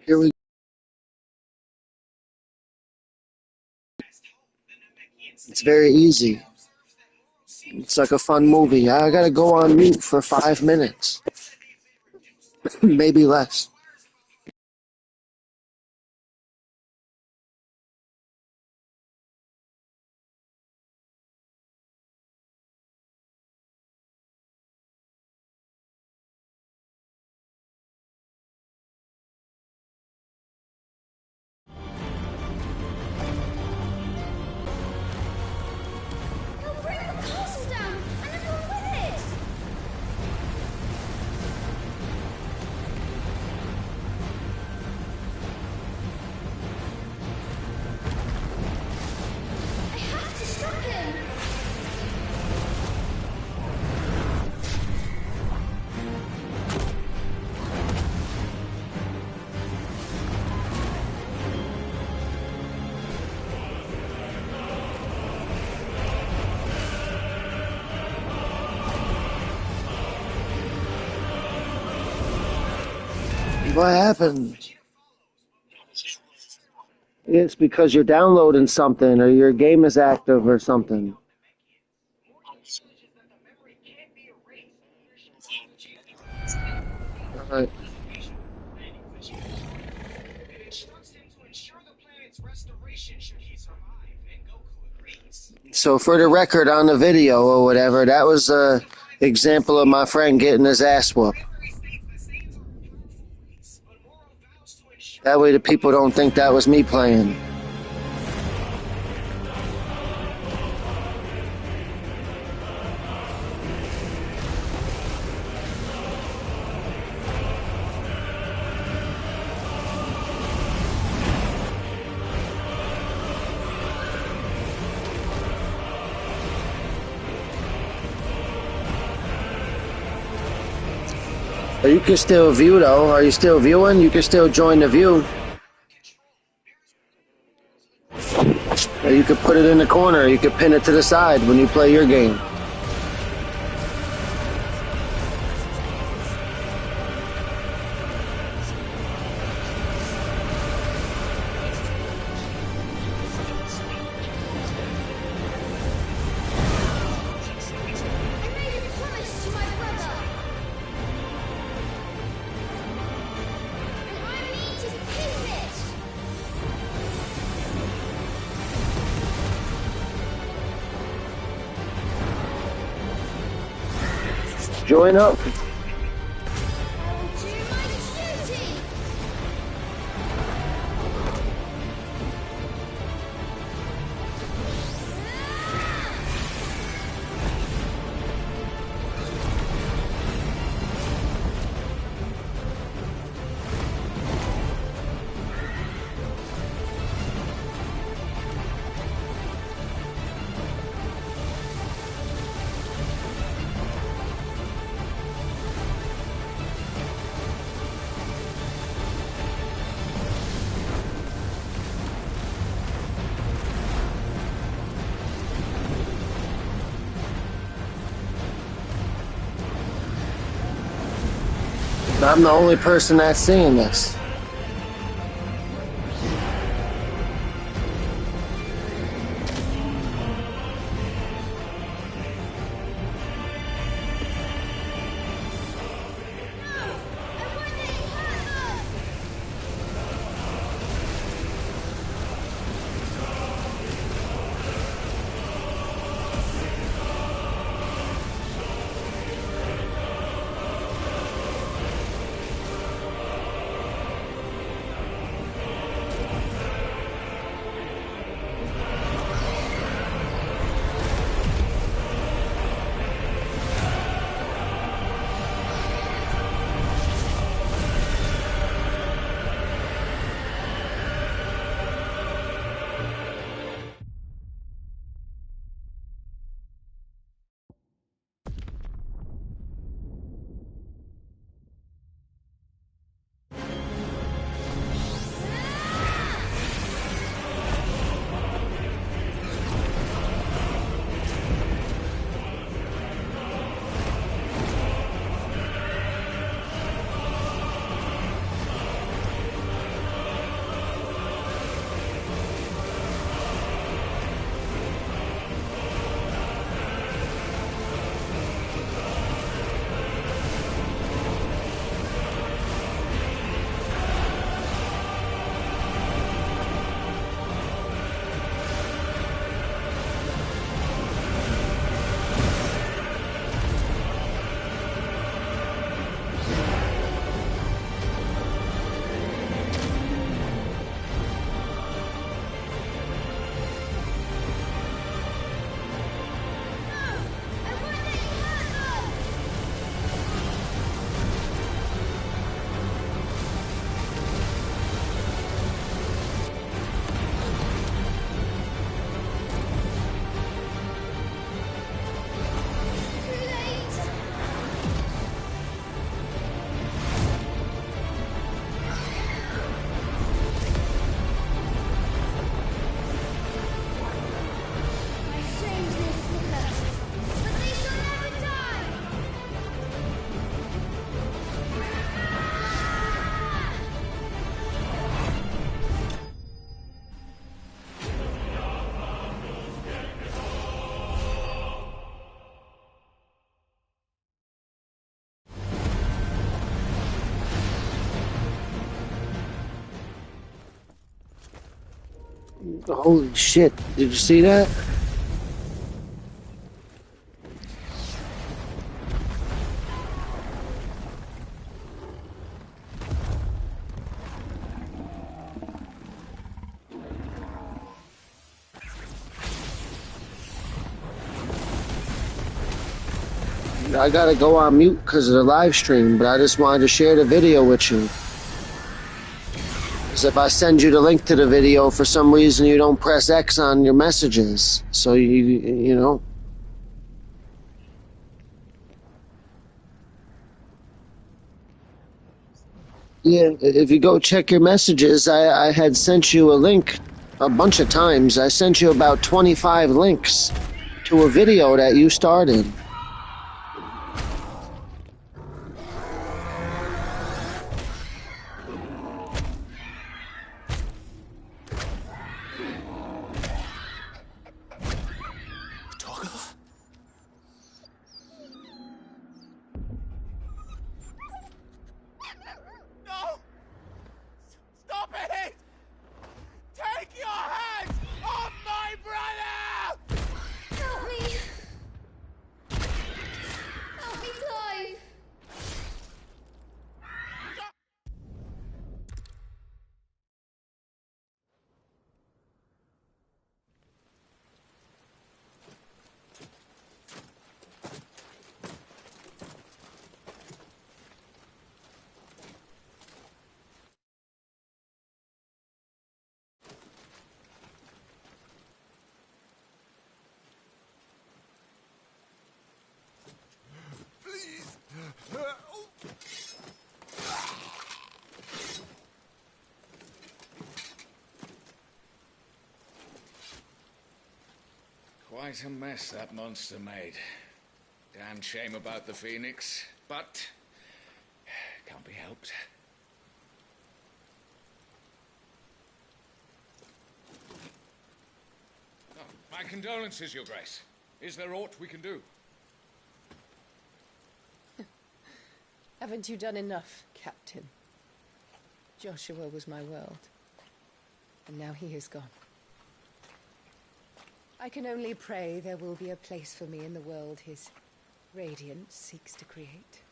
Here we It's very easy. It's like a fun movie. I gotta go on mute for 5 minutes, maybe less. He'll bring the castle down, and everyone with it! I have to stop him! What happened? It's because you're downloading something or your game is active or something. Alright. So for the record on the video or whatever, that was a example of my friend getting his ass whooped. That way the people don't think that was me playing. But you can still view though. Are you still viewing? You can still join the view. Or you could put it in the corner. You could pin it to the side when you play your game. I made a promise to my brother! And I need to keep it! Join up. I will do my duty! I'm the only person that's seeing this. Holy shit. Did you see that? I gotta go on mute because of the live stream, but I just wanted to share the video with you. Because if I send you the link to the video, for some reason you don't press X on your messages. So you know. Yeah, if you go check your messages, I had sent you a link a bunch of times. I sent you about 25 links to a video that you started. No! Stop it! Take your hands off my brother! Help me! Help me, Clive! Quite a mess that monster made. Damn shame about the Phoenix, but can't be helped. Oh, my condolences, Your Grace. Is there aught we can do? Haven't you done enough, Captain? Joshua was my world, and now he is gone. I can only pray there will be a place for me in the world his radiance seeks to create.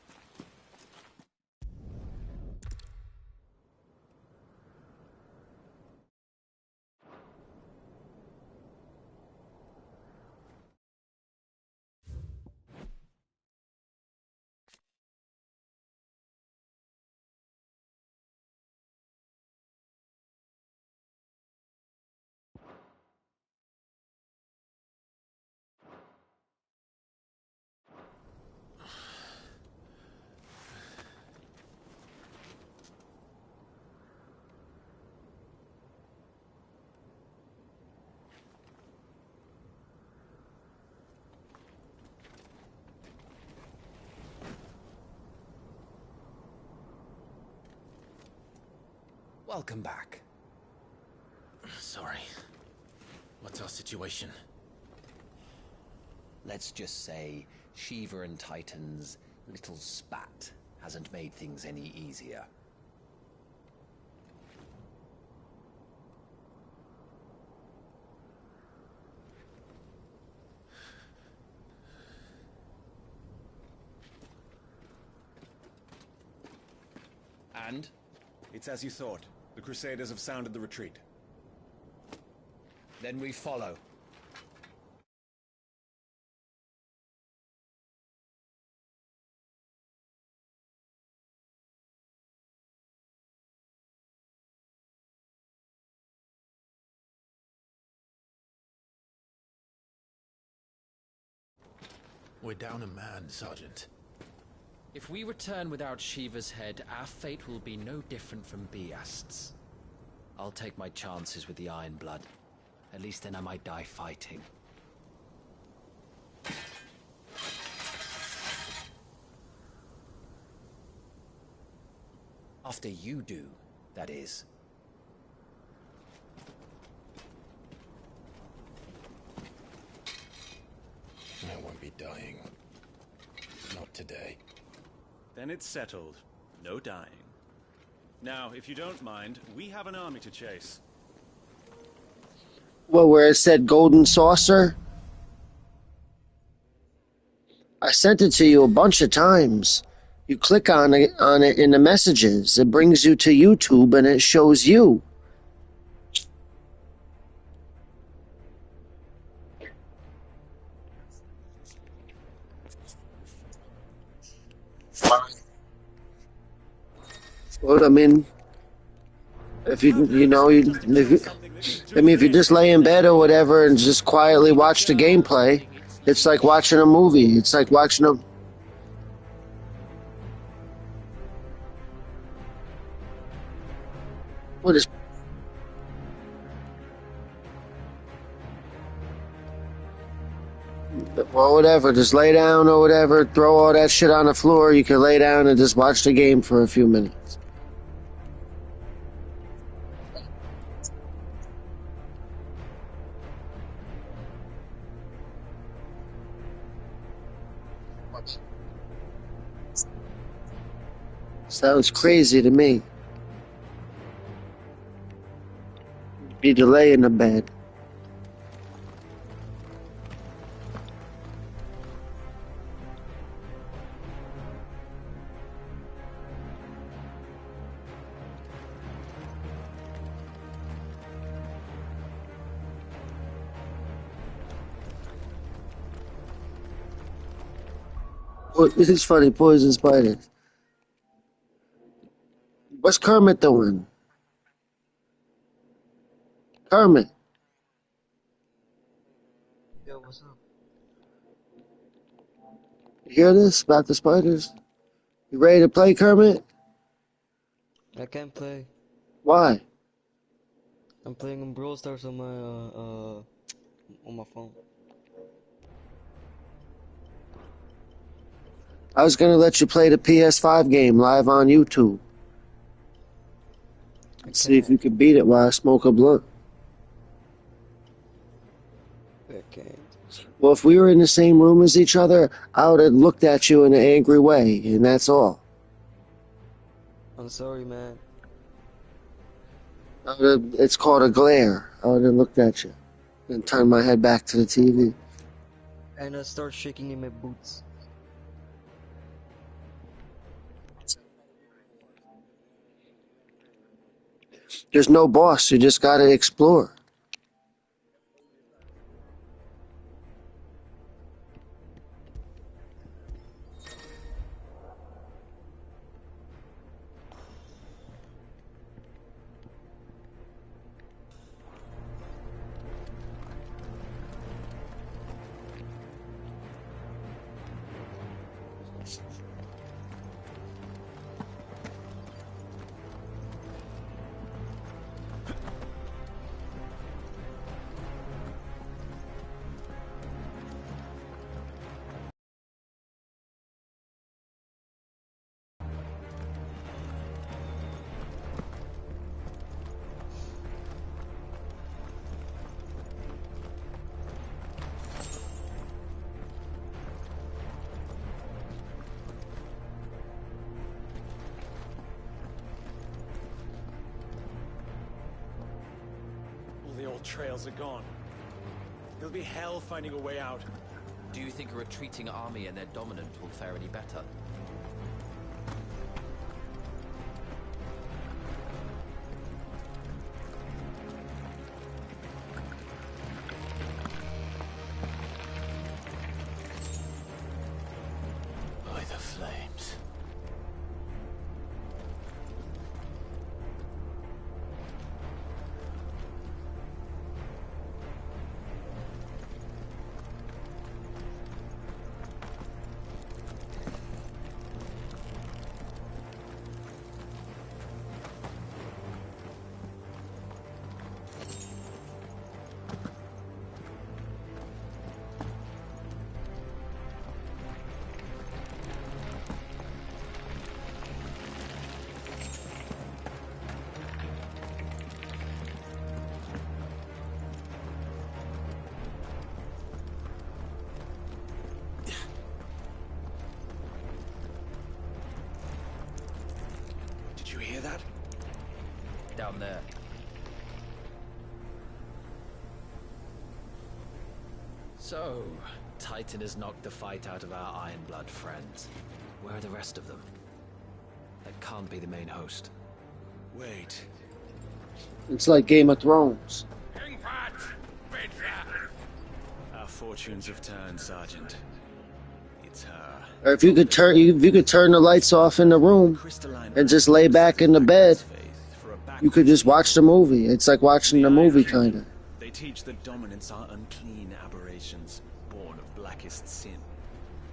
Welcome back. Sorry. What's our situation? Let's just say Shiva and Titan's little spat hasn't made things any easier. And? It's as you thought. The Crusaders have sounded the retreat. Then we follow. We're down a man, Sergeant. If we return without Shiva's head, our fate will be no different from Biast's. I'll take my chances with the Iron Blood. At least then I might die fighting. After you do, that is. I won't be dying. Not today. Then it's settled. No dying. Now, if you don't mind, we have an army to chase. Well, where it said golden saucer? I sent it to you a bunch of times. You click on it in the messages. It brings you to YouTube and it shows you. Well, I mean, if if you just lay in bed or whatever and just quietly watch the gameplay, it's like watching a movie. It's like watching a. What is? Well, whatever. Just lay down or whatever. Throw all that shit on the floor. You can lay down and just watch the game for a few minutes. Sounds crazy to me. Be to lay in the bed. Well, this is funny. Poison spiders. What's Kermit doing? Kermit. Yo, what's up? You hear this about the spiders? You ready to play, Kermit? I can't play. Why? I'm playing in Brawl Stars on my phone. I was gonna let you play the PS5 game live on YouTube. I See if can't. you can beat it while I smoke a blunt. I can't. Well, if we were in the same room as each other, I would have looked at you in an angry way, and that's all. I'm sorry, man. It's called a glare. I would have looked at you and turned my head back to the TV. And I start shaking in my boots. There's no boss. You just gotta explore. All the old trails are gone. It'll be hell finding a way out. Do you think a retreating army and their dominant will fare any better? By the flames. Did you hear that? Down there. So, Titan has knocked the fight out of our Ironblood friends. Where are the rest of them? That can't be the main host. Wait. It's like Game of Thrones. Our fortunes have turned, Sergeant. It's her. Or if you could turn the lights off in the room and just lay back in the bed, you could just watch the movie. It's like watching the movie, kind of. They teach that dominants are unclean aberrations, born of blackest sin.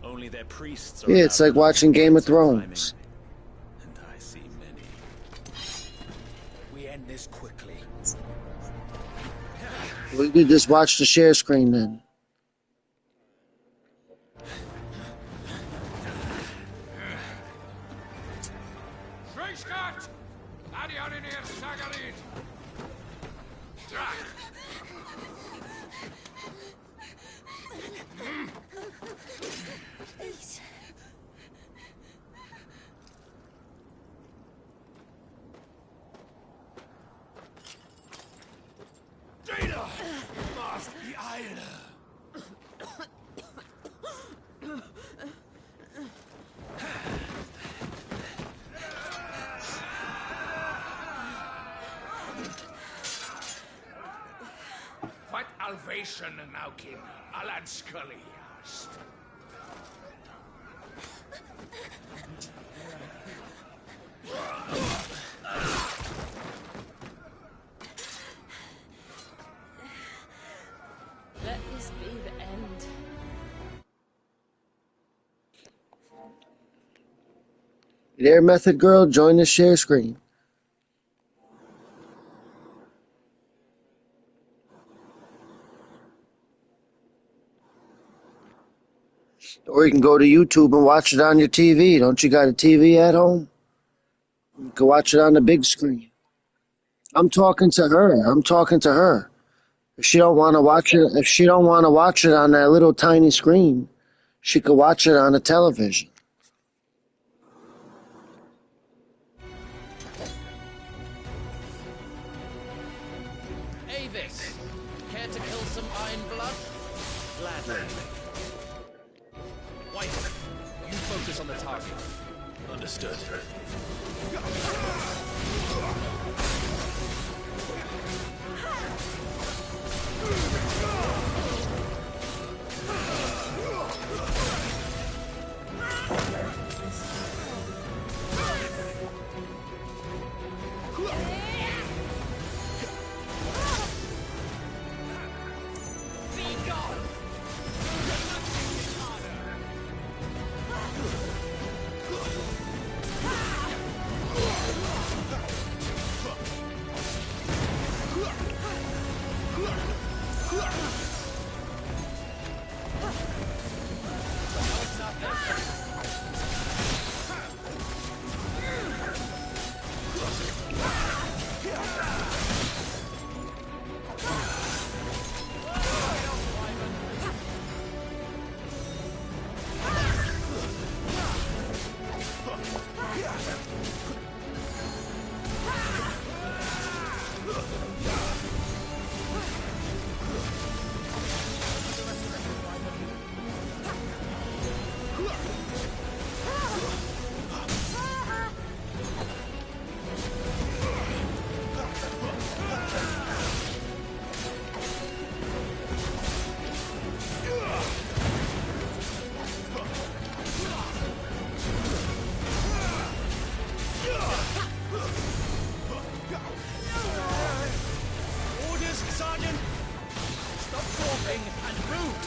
Only their priests are Yeah, it's allowed like to watching perform Game of rites climbing. Thrones. And I see many. We end this quickly. We could just watch the share screen then. Please. What Alvation Naukin, Alan Scully asked. Let this be the end. There, Method Girl, join the share screen. Or you can go to YouTube and watch it on your TV. Don't you got a TV at home? You can watch it on the big screen. I'm talking to her. I'm talking to her. If she don't want to watch it, if she don't want to watch it on that little tiny screen, she could watch it on a television. Avis, care to kill some Ironblood? Gladly. White, you focus on the target. Understood. Orders, Sergeant! Stop talking and move!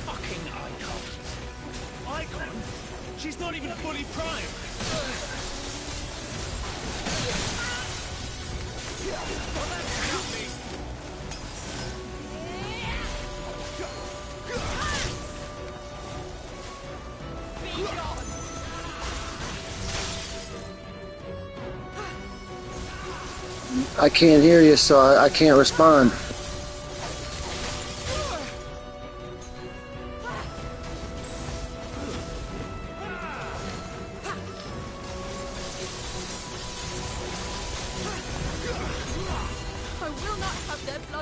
Fucking Icon! Icon? She's not even fully primed! Help me! I can't hear you, so I can't respond.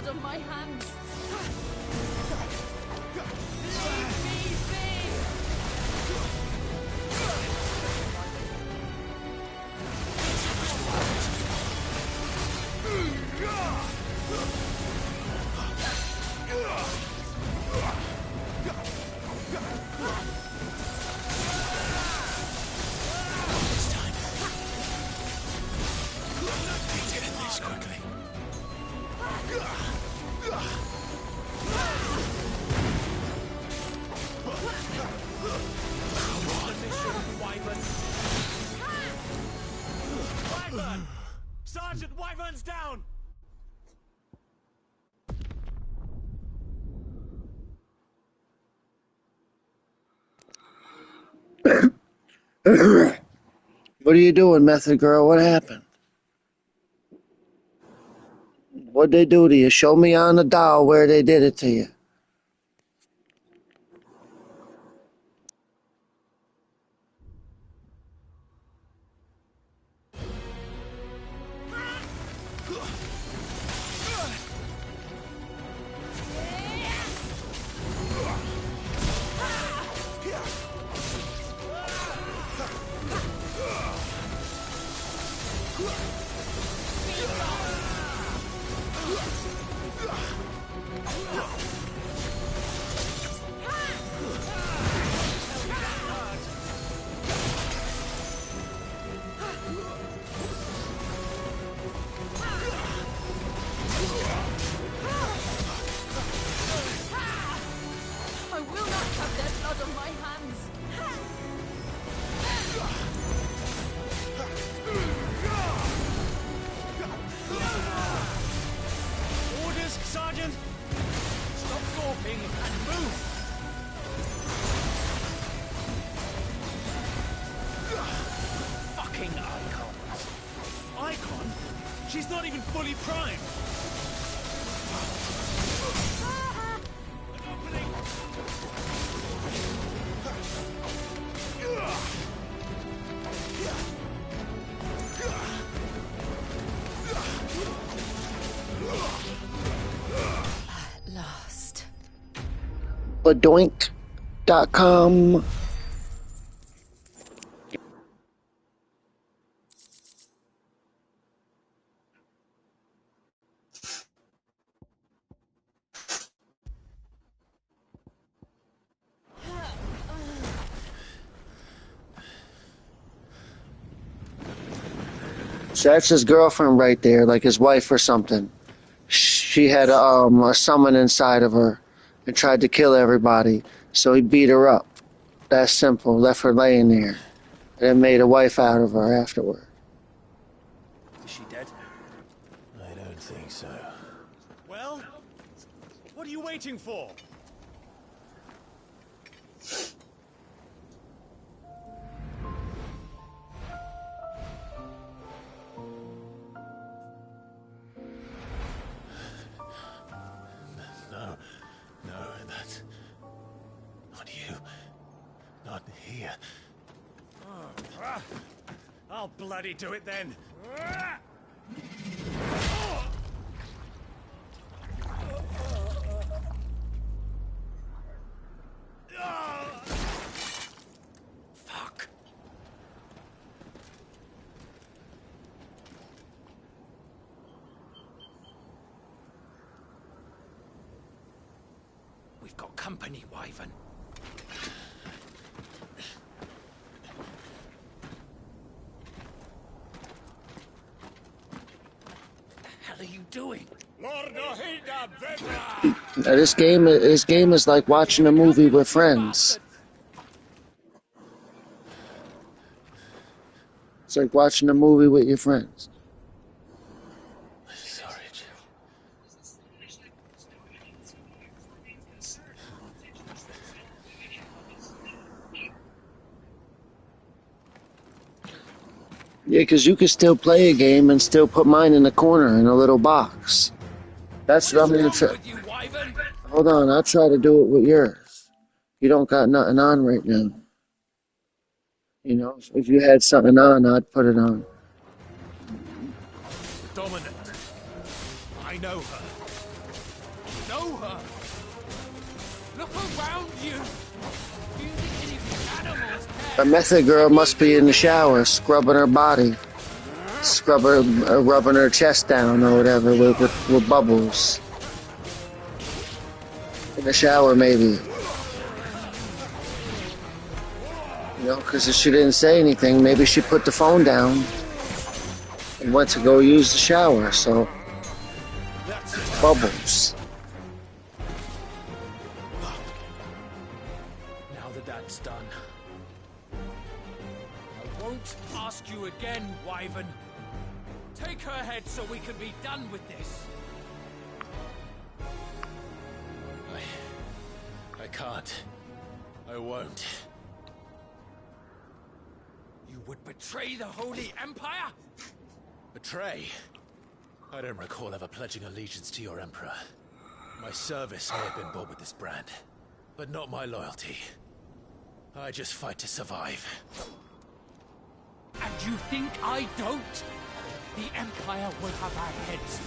blood on my hands. It's time. We did it this quickly. Wyvern! Sergeant Wyvern's down! What are you doing, Method Girl? What happened? What'd they do to you? Show me on the doll where they did it to you. I will not have their blood on my hands. Orders, Sergeant! Stop gawping and move! Fucking icons! Icon? She's not even fully primed! An opening! At last. Badoink.com. So that's his girlfriend right there, like his wife or something. She had a summon inside of her and tried to kill everybody. So he beat her up. That's simple. Left her laying there. And then made a wife out of her afterward. Is she dead? I don't think so. Well, what are you waiting for? No, that's not you. Not here. I'll bloody do it then. Fuck. We've got company, Wyvern. What the hell are you doing? Now, this game is like watching a movie with friends. It's like watching a movie with your friends. Sorry, Jill. Yeah, because you can still play a game and still put mine in the corner in a little box. That's what I'm going to try. With you, Wyvern? Hold on, I'll try to do it with yours. You don't got nothing on right now. You know, if you had something on, I'd put it on. Dominant. I know her. know her. Look around you. Do you think any of these animals A care? method girl must be in the shower, scrubbing her body, rubbing her chest down or whatever with bubbles. In the shower, maybe. You know, because if she didn't say anything, maybe she put the phone down and went to go use the shower. So, bubbles. Now that that's done, I won't ask you again, Wyvern. Take her head so we can be done with this. I can't. I won't. You would betray the Holy Empire? Betray? I don't recall ever pledging allegiance to your Emperor. My service may have been bought with this brand, but not my loyalty. I just fight to survive. And you think I don't? The Empire will have our heads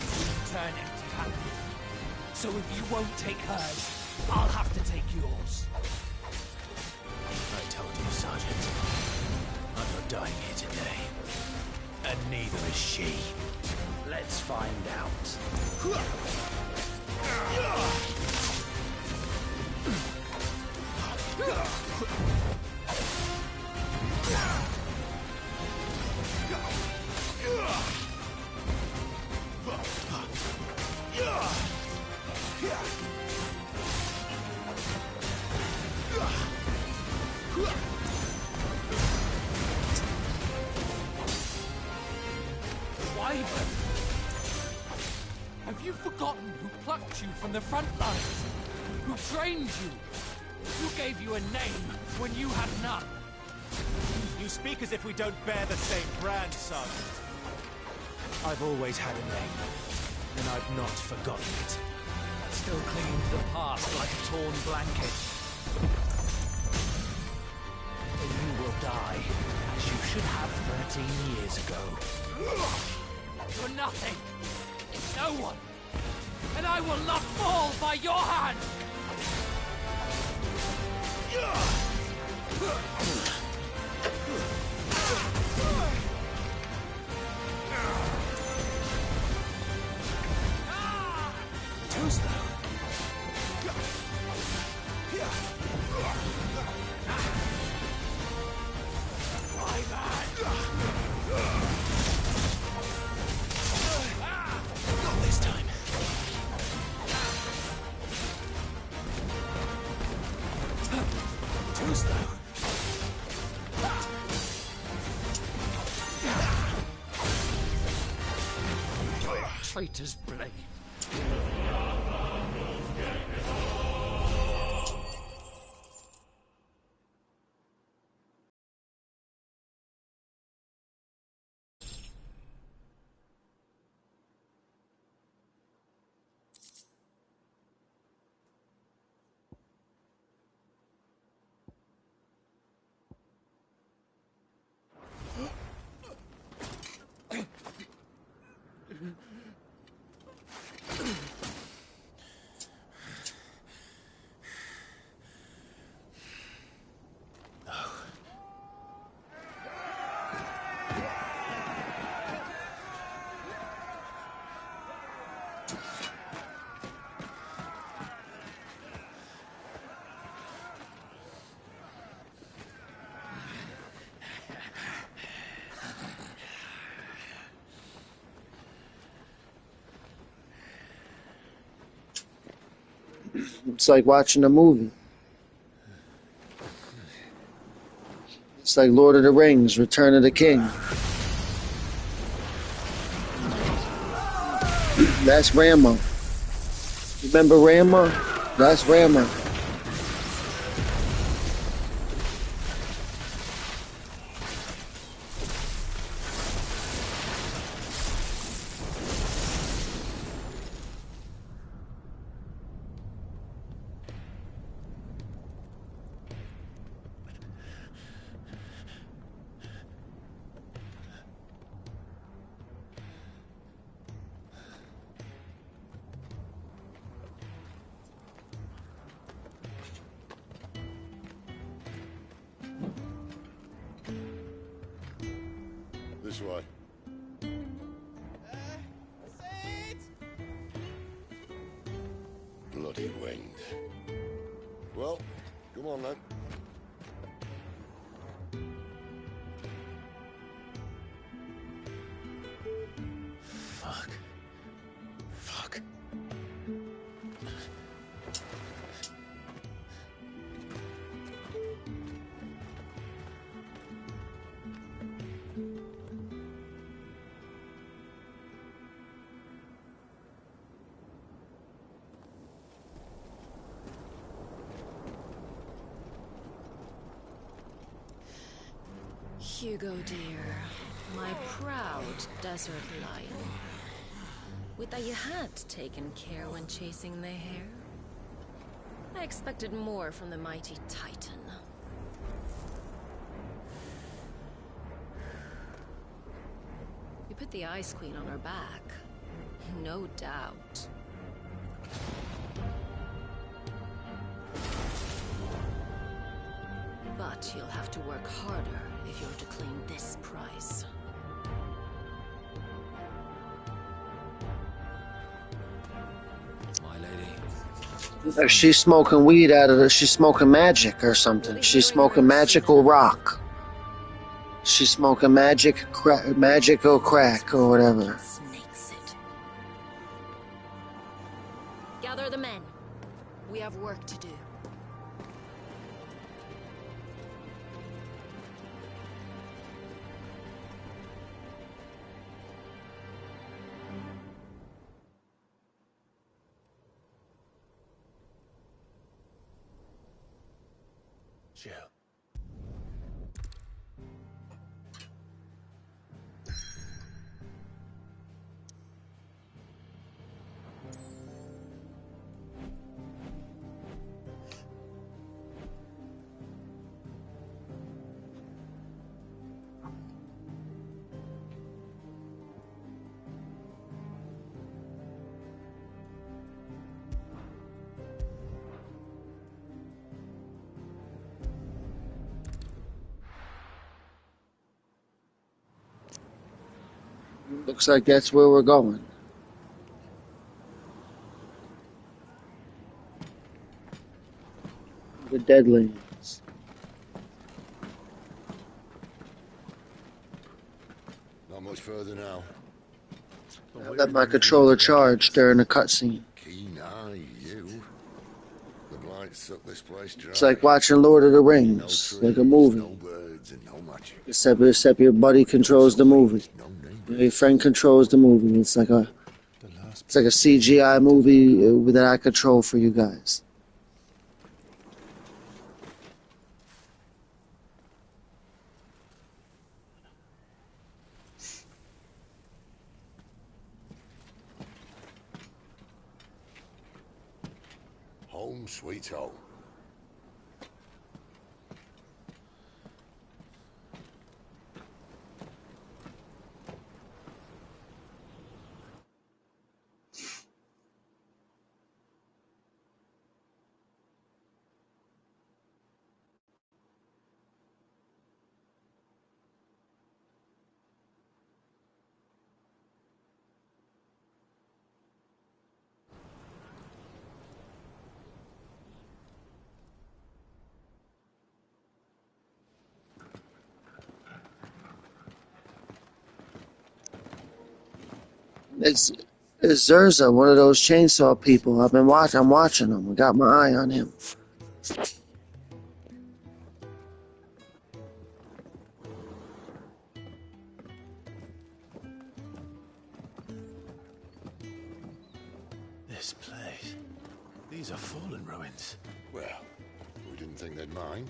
return empty-handed. So if you won't take hers, I'll have to take yours. I told you, Sergeant. I'm not dying here today. And neither is she. Let's find out. Wyvern! Have you forgotten who plucked you from the front lines? Who trained you? Who gave you a name when you had none? You speak as if we don't bear the same brand, Sergeant. I've always had a name, and I've not forgotten it. Still clinging to the past like a torn blanket. Then you will die, as you should have 13 years ago. You're nothing. No one. And I will not fall by your hand. Too slow. Not this time. Too slow. Traitor's blade. It's like watching a movie. It's like Lord of the Rings, Return of the King. That's Rama. Remember Rama? That's Rama. This way. Bloody wind. Well, come on then. Fuck. Fuck. Hugo, dear, my proud desert lion. Would that you had taken care when chasing the hare? I expected more from the mighty Titan. You put the Ice Queen on her back, no doubt. But you'll have to work harder if you're to claim this prize. My lady. She's smoking weed out of it. She's smoking magic or something. She's smoking magical rock. She's smoking magical crack or whatever. Snakes it. Gather the men. We have work to do. Joe. Looks like that's where we're going. The Deadlands. Not much further now. I let my controller charge during the cutscene. Keen eye, you. The blight sucked this place dry. It's like watching Lord of the Rings, like a movie. No birds and no magic. Except your buddy controls the movie. Your friend controls the movie. It's like a CGI movie that I control for you guys. Home sweet home. It's Zerza, one of those chainsaw people. I'm watching him. I got my eye on him. This place. These are fallen ruins. Well, we didn't think they'd mind.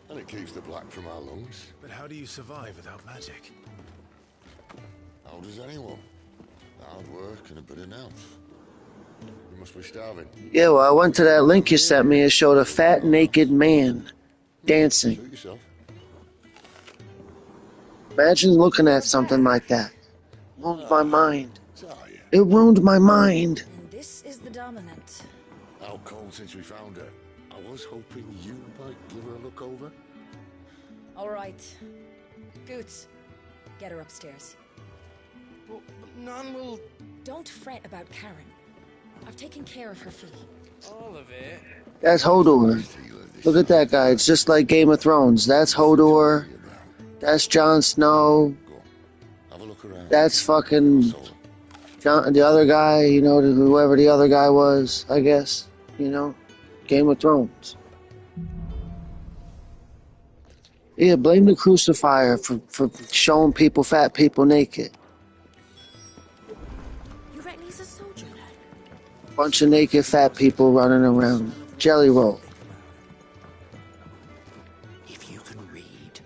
And it keeps the black from our lungs. But how do you survive without magic? How does anyone? Hard work and a bit of nerve. You must be starving. Yeah, well, I went to that link you sent me. It showed a fat, naked man dancing. Suit yourself. Imagine looking at something like that. Ruined my mind. It ruined my mind. And this is the dominant. How cold since we found her. I was hoping you might give her a look over. All right. Goots, Get her upstairs. But none will... Don't fret about Karen. I've taken care of her fee. All of it? That's Hodor. Look at that guy. It's just like Game of Thrones. That's Hodor. That's Jon Snow. Have a look around. That's fucking John, the other guy, you know, whoever the other guy was, I guess. You know? Game of Thrones. Yeah, blame the crucifier for showing people, fat people naked. You reckon he's a soldier, lad? Bunch of naked fat people running around. Jelly roll. If you can read...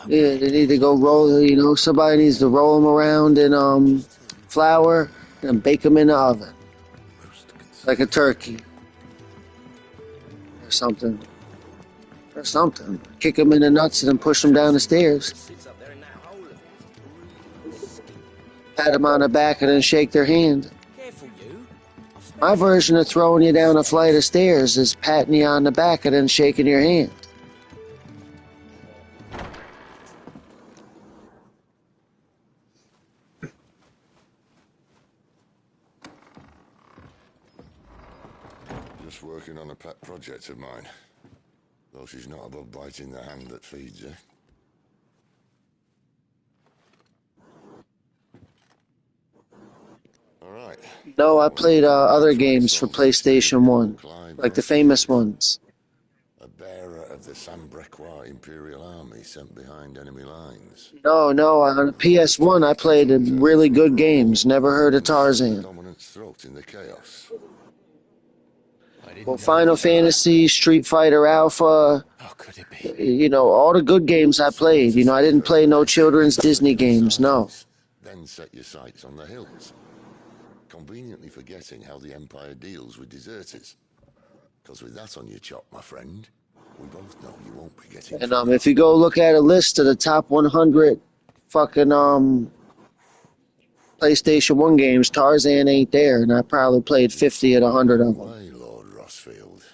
Yeah, they need to go roll, you know, somebody needs to roll them around in flour and bake them in the oven. Like a turkey. Or something. Or something. Kick them in the nuts and then push them down the stairs. Pat them on the back and then shake their hand. My version of throwing you down a flight of stairs is patting you on the back and then shaking your hand. Just working on a pet project of mine. Though she's not above biting the hand that feeds her. Alright. No, I played other games for PlayStation 1. Like the famous ones. A bearer of the Sambrequois Imperial Army sent behind enemy lines. No, on PS1 I played really good games. Never heard of Tarzan. Dominant's throat in the chaos. Well, Final Fantasy, Street Fighter Alpha, you know, all the good games I played. You know, I didn't play no children's Disney games, no. Then set your sights on the hills. Conveniently forgetting how the Empire deals with deserters. Because with that on your chop, my friend, we both know you won't be getting... And if you go look at a list of the top 100 fucking PlayStation 1 games, Tarzan ain't there, and I probably played 50 of the 100 of them. Why, Lord Rossfield?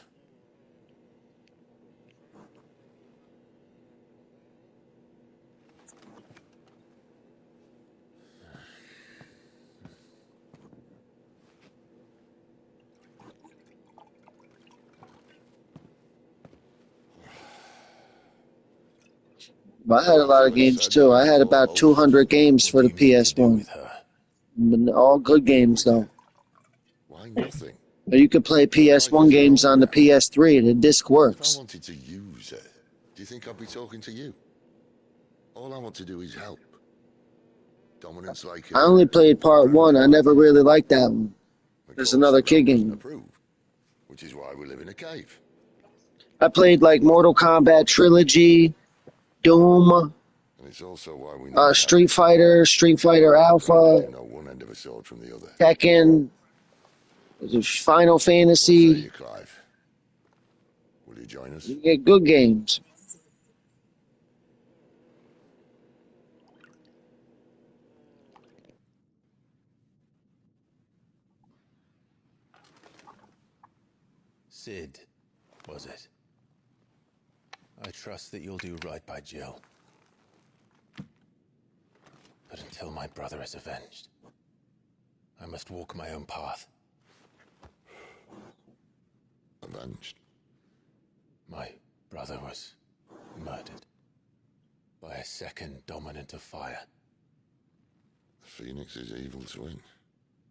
But I had a lot of games too. I had about 200 games for the PS1. All good games though. Why nothing? You could play PS1 games on the PS3. The disc If I works. wanted to use it, do you think I'd be talking to you? All I want to do is help. Dominance like... I only played part 1. I never really liked that one. There's another kid game. Which is why we live in a cave. I played like Mortal Kombat Trilogy, Doom, And it's also why we Street Fighter Alpha, know one end of a sword from the other. Tekken, Final Fantasy. Clive? Will you join us? You get good games. Sid, was it? I trust that you'll do right by Jill. But until my brother is avenged, I must walk my own path. Avenged? My brother was murdered by a second dominant of fire. Phoenix's evil twin.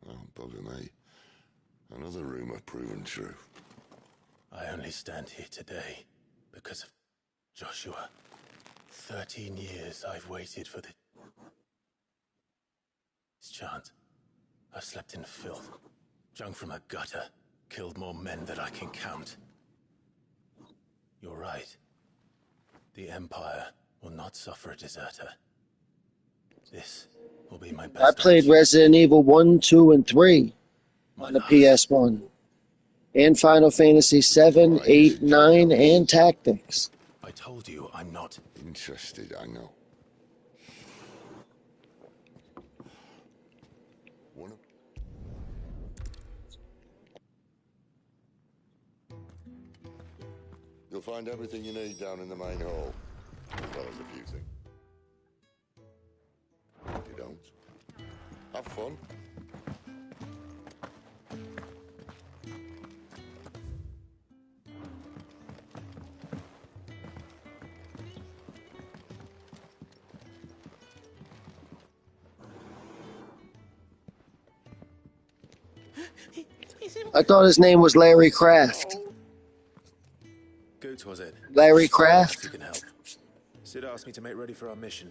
Oh, bugger me. Another rumor proven true. I only stand here today because of Joshua. 13 years I've waited for this chance. I've slept in filth, drunk from a gutter, killed more men than I can count. You're right. The Empire will not suffer a deserter. This will be my best. I played Resident Evil 1, 2, and 3 on the PS1. And Final Fantasy 7, 8, 9, and Tactics. I told you I'm not interested, I know. You'll find everything you need down in the main hall, as well as a few things. Thanks. Have fun. I thought his name was Larry Kraft. Goots, was it? Larry Glad Kraft? you can help. Sid asked me to make ready for our mission.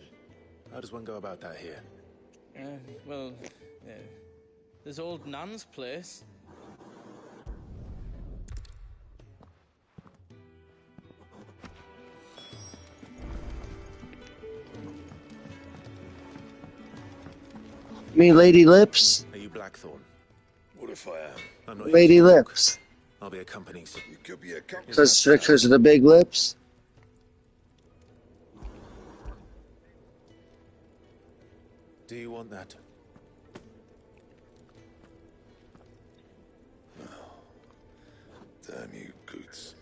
How does one go about that here? Well, there's old Nan's place. You mean Lady Lips? Are you Blackthorn? What if I am? I'm not Lady here to talk. Lips. I'll be accompanying Sid. You could be a company. Because of the big lips? Do you want that? Damn you, Goots.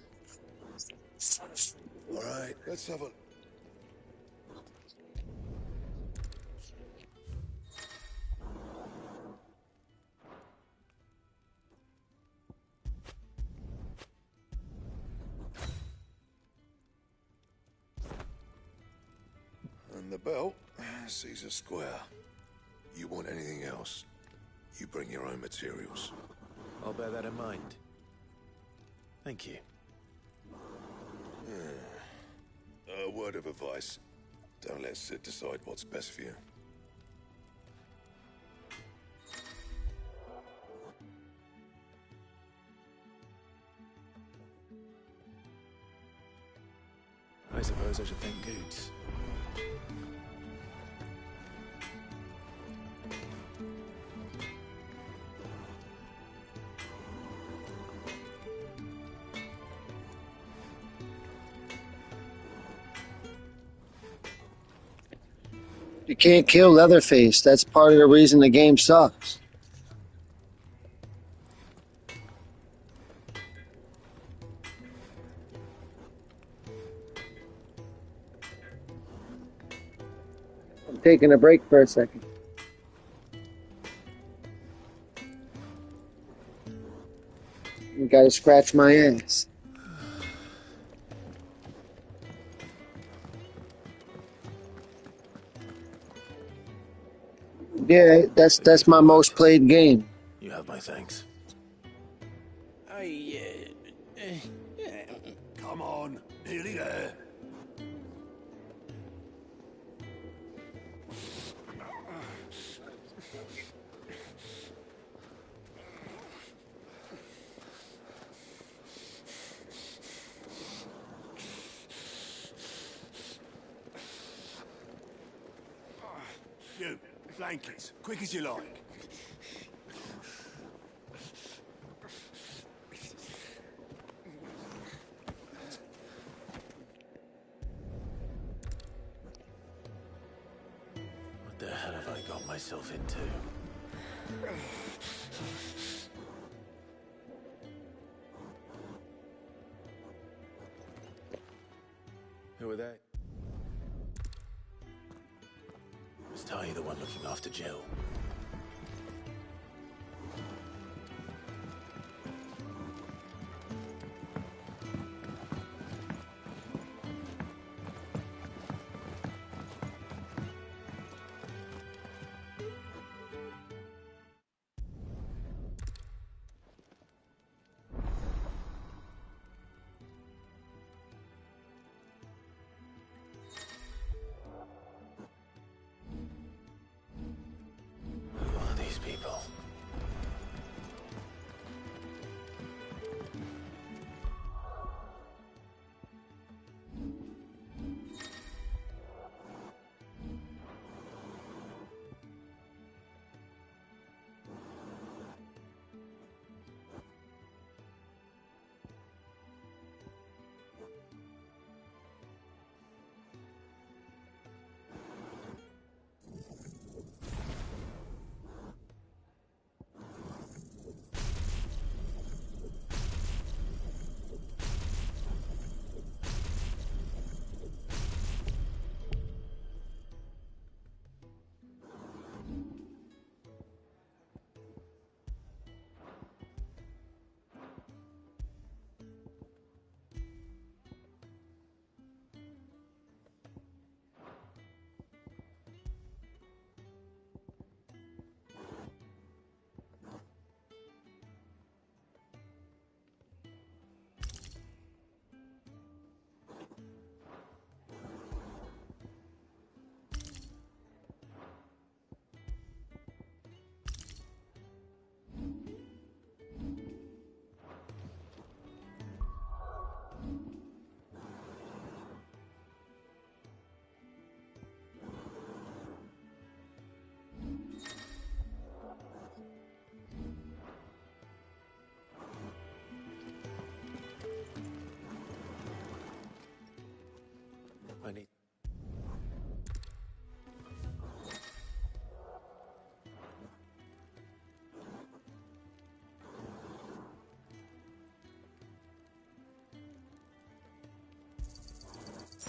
All right, let's have a... And the belt, Caesar Square. You want anything else, you bring your own materials. I'll bear that in mind. Thank you. A word of advice. Don't let Sid decide what's best for you. I suppose I should thank Goots. You can't kill Leatherface. That's part of the reason the game sucks. I'm taking a break for a second. You gotta scratch my ass. Yeah, that's my most played game. You have my thanks. Come on, nearly there. You, blankets, quick as you like. What the hell have I got myself into? Who are they? Was Ty the one looking after Jill?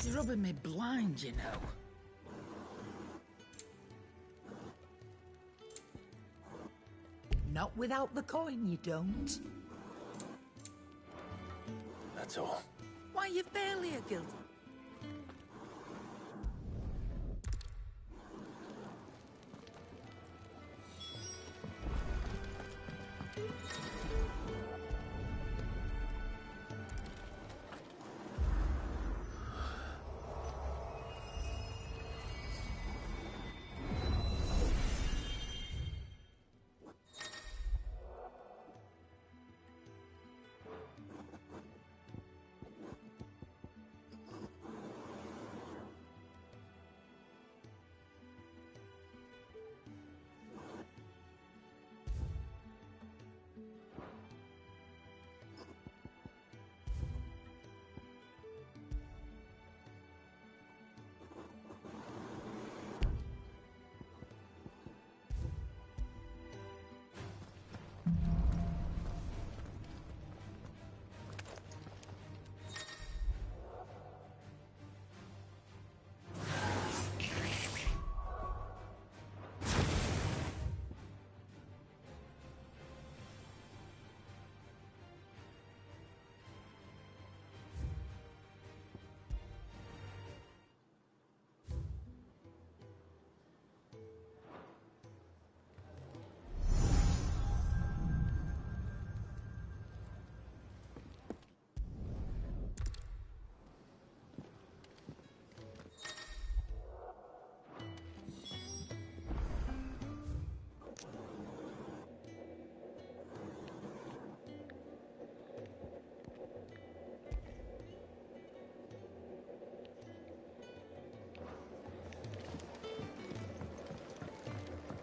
It's rubbing me blind, you know. Not without the coin, you don't. That's all. Why, you've barely a guild.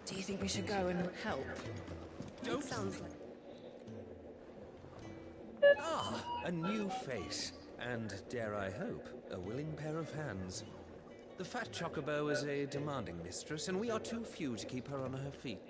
Do you think we should go and help? It sounds like... Ah, a new face. And, dare I hope, a willing pair of hands. The fat chocobo is a demanding mistress, and we are too few to keep her on her feet.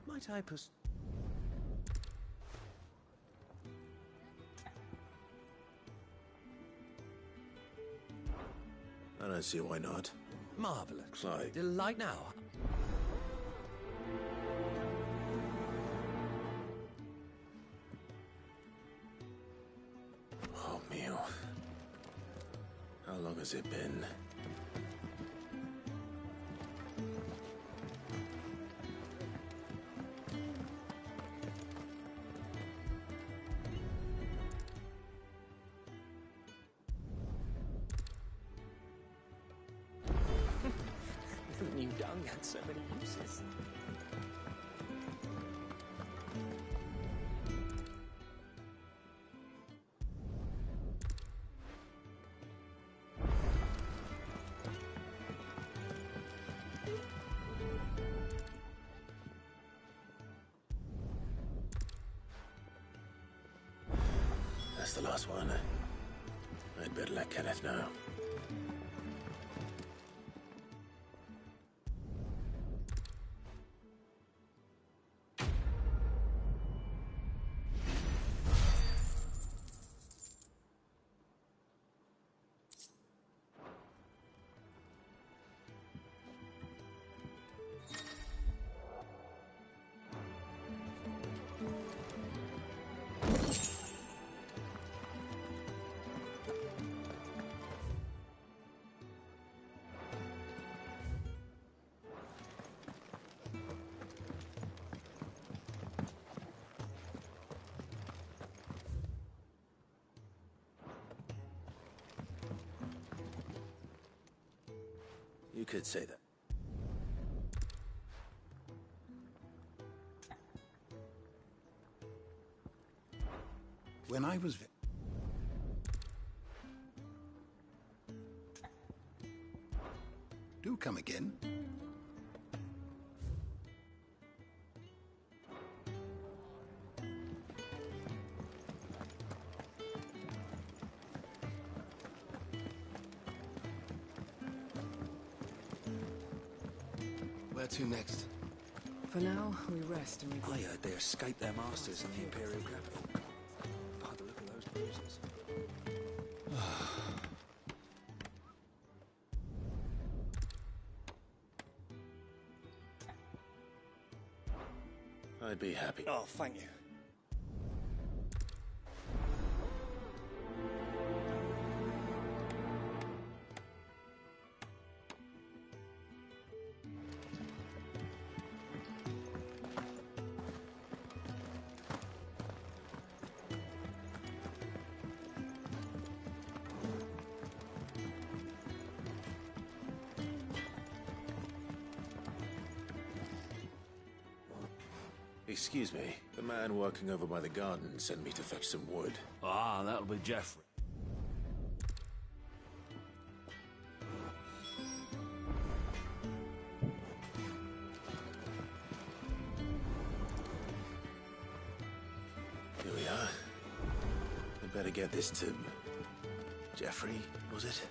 Might I I don't see why not. Marvelous. Clive. Delight now. Oh, mio. How long has it been? Who knew dung had so many uses? That's the last one. I'd better let Kenneth know. You could say that. When I was... Do come again. Where to next? For now, we rest and regroup. I heard they escaped their masters in the Imperial capital. By the look of those bruises. I'd be happy. Oh, thank you. Excuse me. The man working over by the garden sent me to fetch some wood. Ah, that'll be Jeffrey. Here we are. I'd better get this to... Jeffrey, was it?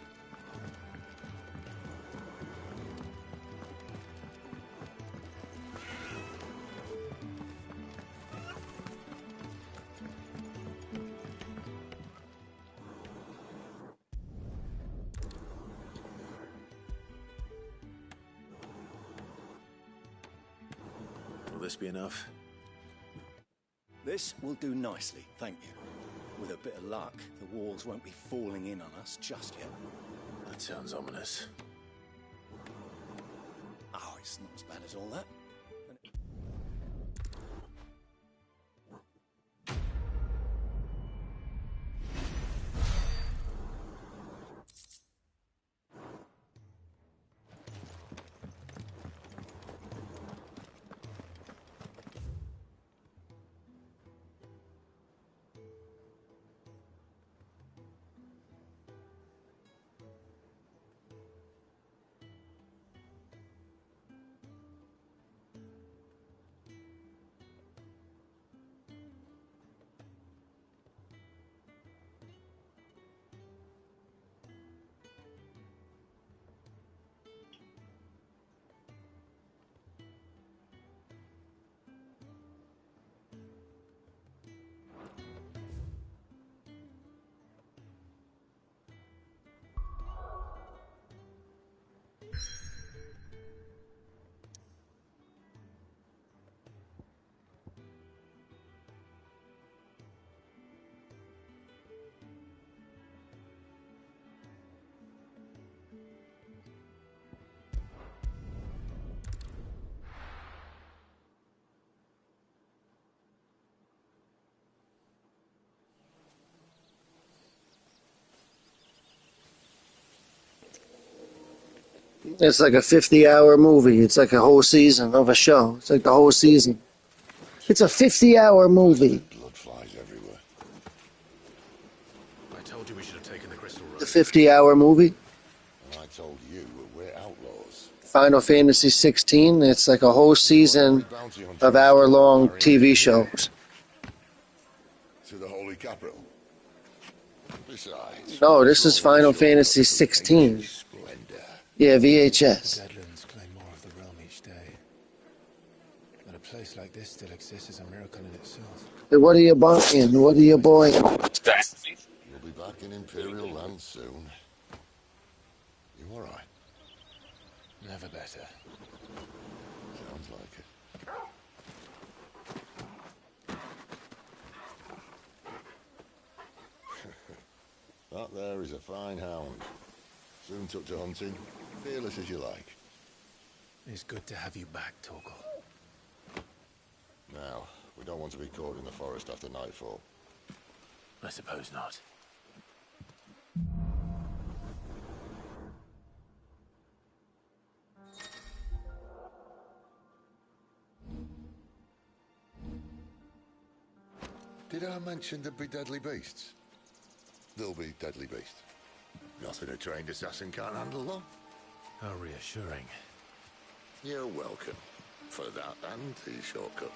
Will this be enough? This will do nicely, thank you. With a bit of luck, the walls won't be falling in on us just yet. That sounds ominous. Oh, it's not as bad as all that. It's like a 50-hour movie. It's like a whole season of a show. It's like the whole season. It's a 50-hour movie. Blood flies everywhere. I told you we should have taken the crystal road. The 50-hour movie. And I told you we're outlaws. Final Fantasy 16. It's like a whole season of hour-long TV shows. To the Holy Capital. Besides... No, this is Final Fantasy 16. Yeah, VHS. Deadlands claim more of the realm each day. But a place like this still exists is a miracle in itself. Hey, what are you buying? What are you buying? You'll be back in Imperial land soon. You alright? Never better. Sounds like it. That there is a fine hound. Soon took to hunting. Fearless as you like. It's good to have you back, Torgal. Now, we don't want to be caught in the forest after nightfall. I suppose not. Did I mention there'd be deadly beasts? There'll be deadly beasts. Nothing a trained assassin can't handle, though. How reassuring. You're welcome. For that and the shortcut.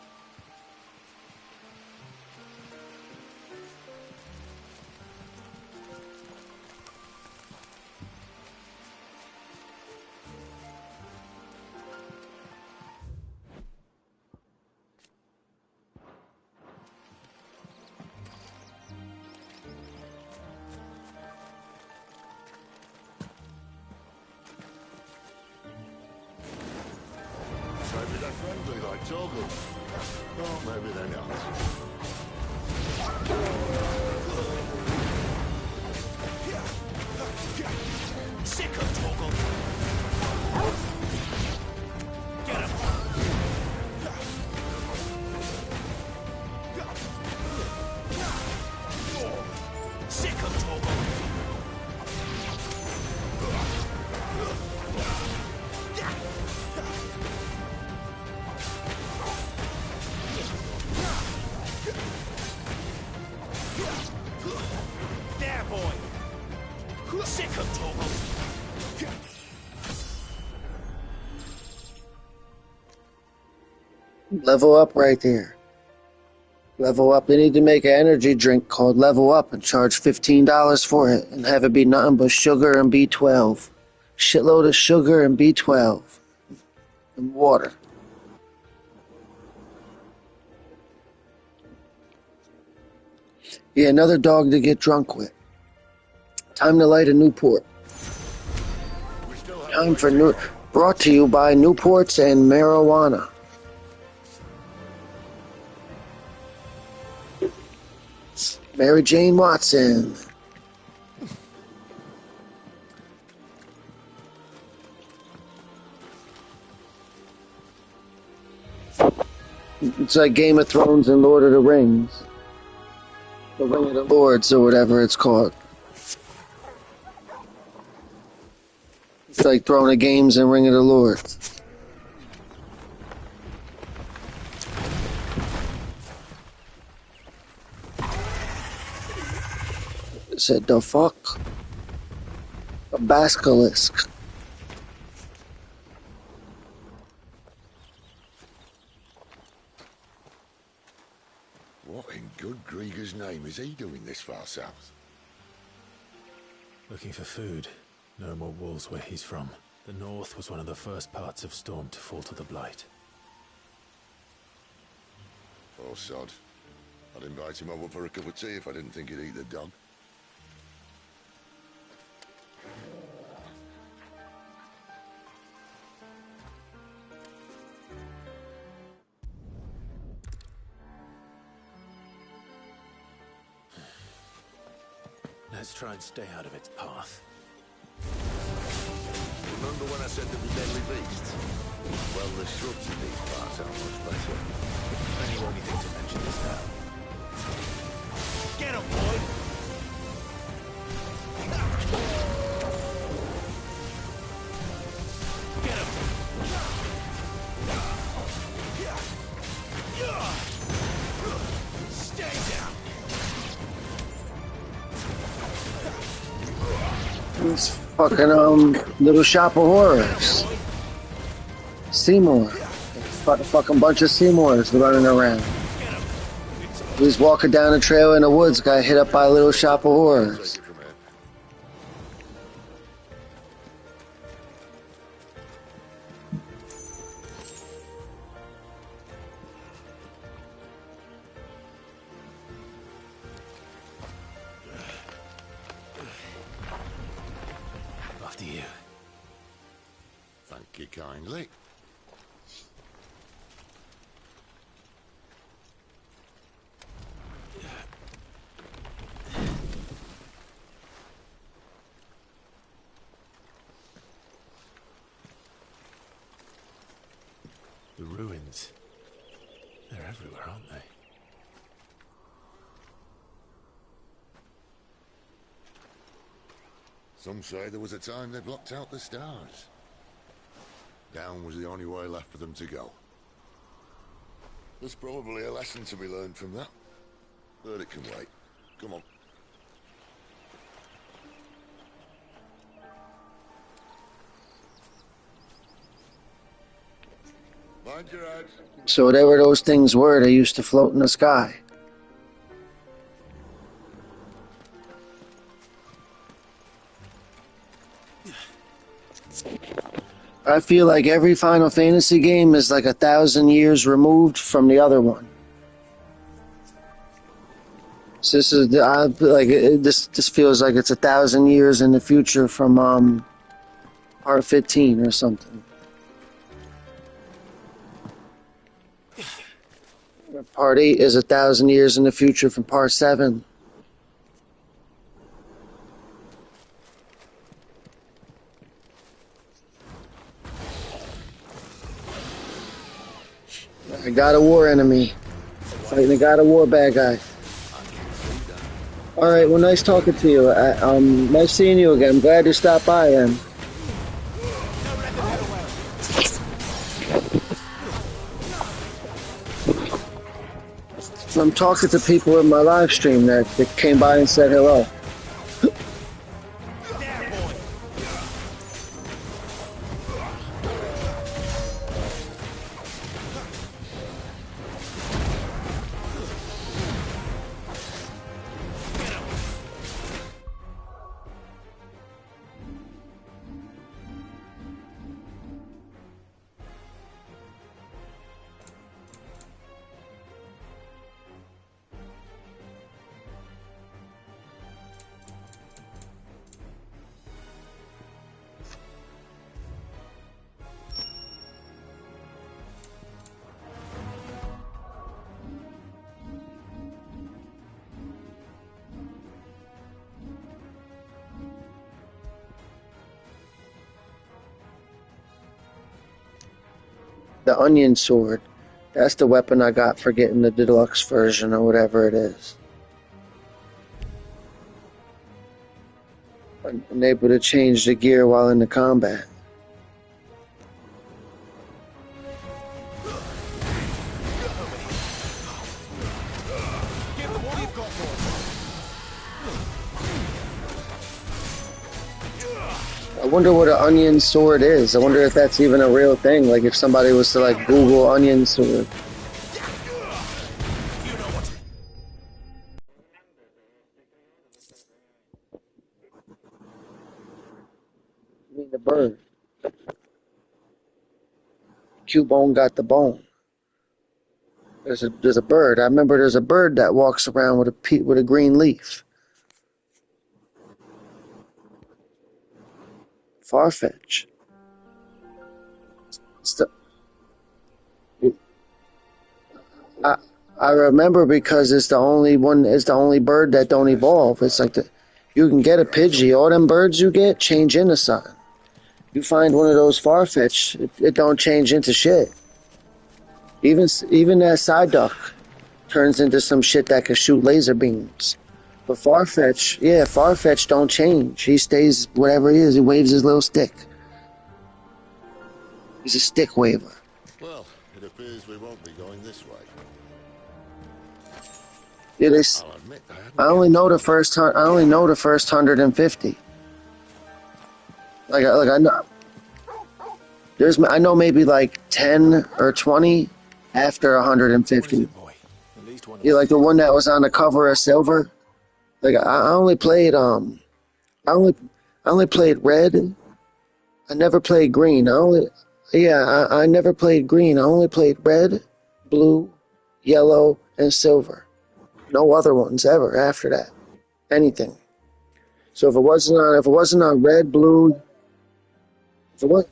Maybe they're friendly like Torgal. Or maybe they're not. Sick of Torgal! Get him! Sick of Torgal! There, boy! Sick of Torgal! Level up right there. Level up. They need to make an energy drink called Level Up and charge $15 for it and have it be nothing but sugar and B12. Shitload of sugar and B12. And water. Yeah, another dog to get drunk with. Time to light a Newport. Time for new. Brought to you by Newports and marijuana. Mary Jane Watson. It's like Game of Thrones and Lord of the Rings. The Ring of the Lords or whatever it's called. It's like Throne of Games and Ring of the Lords. I said, the fuck? A basilisk. What in good Grieger's name is he doing this far south? Looking for food. No more wolves where he's from. The north was one of the first parts of Storm to fall to the Blight. Oh, sod. I'd invite him over for a cup of tea if I didn't think he'd eat the dog. Let's try and stay out of its path. Remember when I said there were deadly beasts? Well, the shrubs in these parts are much better. And you only think to mention this now. Get him, boy! Get him! Stay down! These fucking, Little Shop of Horrors. Seymour. Fucking bunch of Seymours running around. He's walking down a trail in the woods, got hit up by a Little Shop of Horrors. After you. Thank you kindly. The ruins. They're everywhere, aren't they? Some say there was a time they blocked out the stars. Down was the only way left for them to go. There's probably a lesson to be learned from that. But it can wait. Come on. Mind your head. So whatever those things were, they used to float in the sky. I feel like every Final Fantasy game is like 1,000 years removed from the other one. So this is this feels like it's 1,000 years in the future from Part 15 or something. Part 8 is 1,000 years in the future from Part 7. I got a war enemy. Fighting a God of War bad guy. Alright, well, nice talking to you. Nice seeing you again. I'm glad you stopped by, and I'm talking to people in my live stream that came by and said hello. The onion sword. That's the weapon I got for getting the deluxe version or whatever it is. I'm able to change the gear while in the combat. I wonder what an onion sword is. I wonder if that's even a real thing. Like if somebody was to like Google onion sword. I mean the bird. Cubone got the bone. There's a bird. I remember there's a bird that walks around with a green leaf. Farfetch. I I remember because it's the only one. It's the only bird that don't evolve. It's like you can get a Pidgey. All them birds you get change into something. You find one of those Farfetch, it don't change into shit. Even that Psyduck turns into some shit that can shoot laser beams. But Farfetch don't change. He stays whatever he is. He waves his little stick. He's a stick waver. Well, it appears we won't be going this way. It is. I only know the first 150. Like I know. I know maybe like 10 or 20 after 150. Yeah, like the one that was on the cover of Silver. Like I only played I only played red. I never played green. I never played green. I only played red, blue, yellow, and silver. No other ones ever after that. Anything. So if it wasn't on red, blue, if it was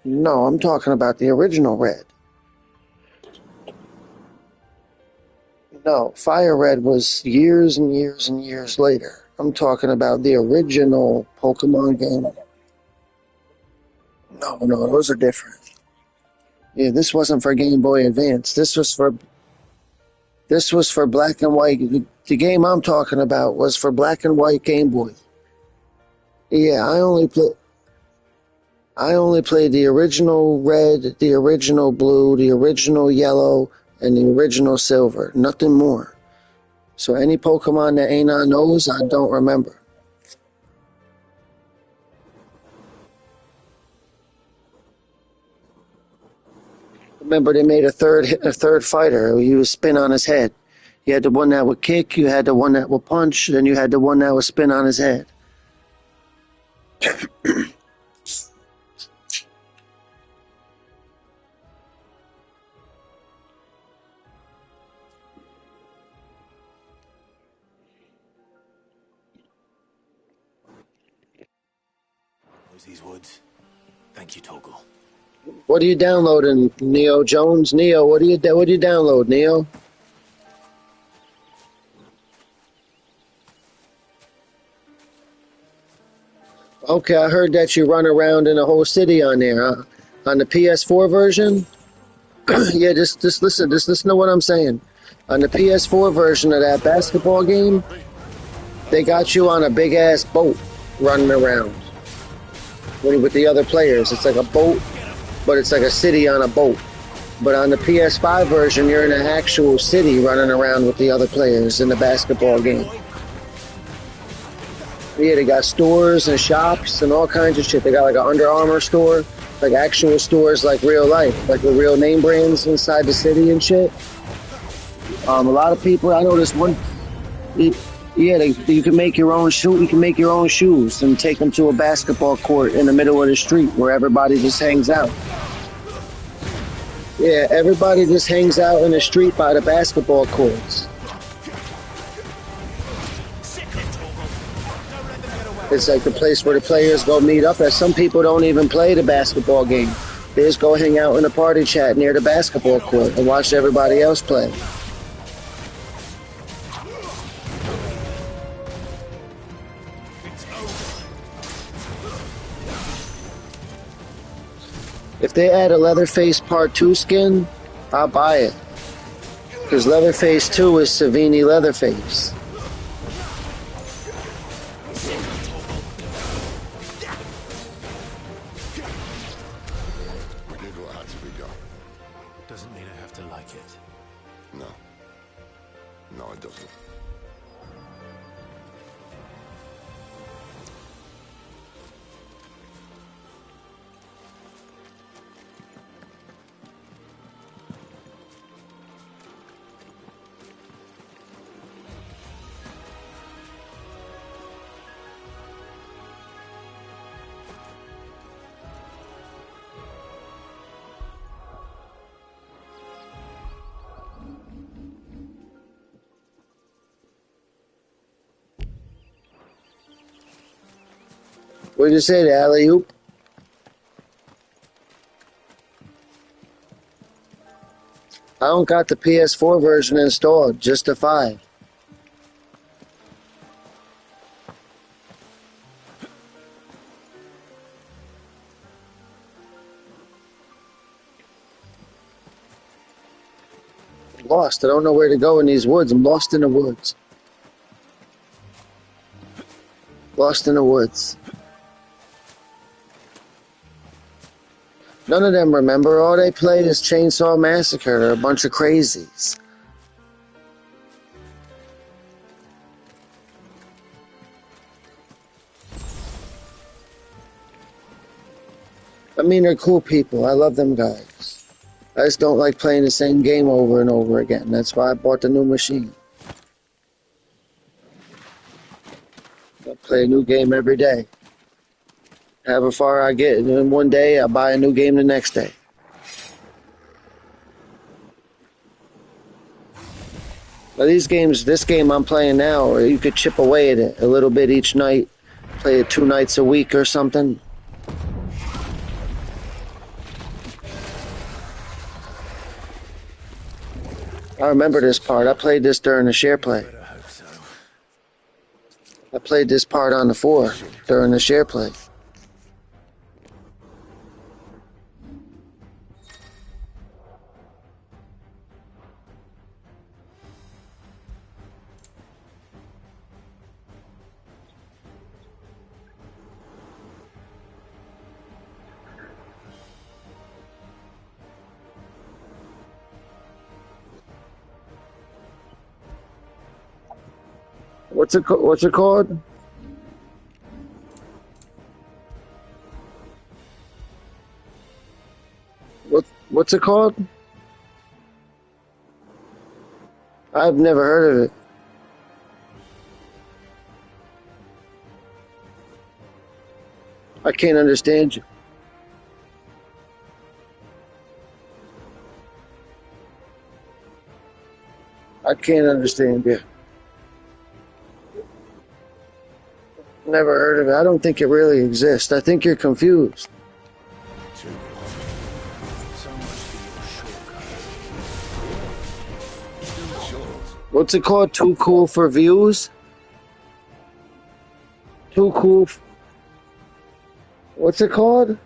I'm talking about the original red. No, Fire Red was years and years and years later. I'm talking about the original Pokemon game. No, those are different. Yeah, this wasn't for Game Boy Advance. This was for black and white. The game I'm talking about was for black and white Game Boy. Yeah, I only played the original red, the original blue, the original yellow, and the original silver. Nothing more. So any Pokemon that ain't on those, I don't remember. Remember, they made a third fighter. He would spin on his head. You had the one that would kick. You had the one that would punch. Then you had the one that would spin on his head. Close these woods. Thank you, Torgal. What are you downloading, Neo Jones? Neo, what do you download, Neo? Okay, I heard that you run around in a whole city on there, huh? On the PS4 version? Yeah, just listen to what I'm saying. On the PS4 version of that basketball game, they got you on a big ass boat running around with the other players. It's like a boat, but it's like a city on a boat. But on the PS5 version, you're in an actual city running around with the other players in the basketball game. Yeah, they got stores and shops and all kinds of shit. They got like an Under Armour store, like actual stores like real life, like with real name brands inside the city and shit. A lot of people, I know this one, yeah, you can make your own shoe. You can make your own shoes and take them to a basketball court in the middle of the street where everybody just hangs out. Yeah, everybody just hangs out in the street by the basketball courts. It's like the place where the players go meet up at. Some people don't even play the basketball game. They just go hang out in a party chat near the basketball court and watch everybody else play. If they add a Leatherface Part 2 skin, I'll buy it. Because Leatherface 2 is Savini Leatherface. We did what had to be done. Doesn't mean I have to like it. No. No, it doesn't. What did you say, the alley-oop? I don't got the PS4 version installed, just the 5. I'm lost. I don't know where to go in these woods. I'm lost in the woods. Lost in the woods. None of them remember. All they played is Chainsaw Massacre. They're a bunch of crazies. I mean, they're cool people. I love them guys. I just don't like playing the same game over and over again. That's why I bought the new machine. I play a new game every day. However far I get, and then one day I buy a new game the next day. Now these games, this game I'm playing now, you could chip away at it a little bit each night, play it 2 nights a week or something. I remember this part. I played this during the share play. I played this part on the 4 during the share play. What's it called? What's it called? I've never heard of it. I can't understand you. I can't understand you. Never heard of it. I don't think it really exists. I think you're confused. What's it called? Too cool for views? Too cool. What's it called?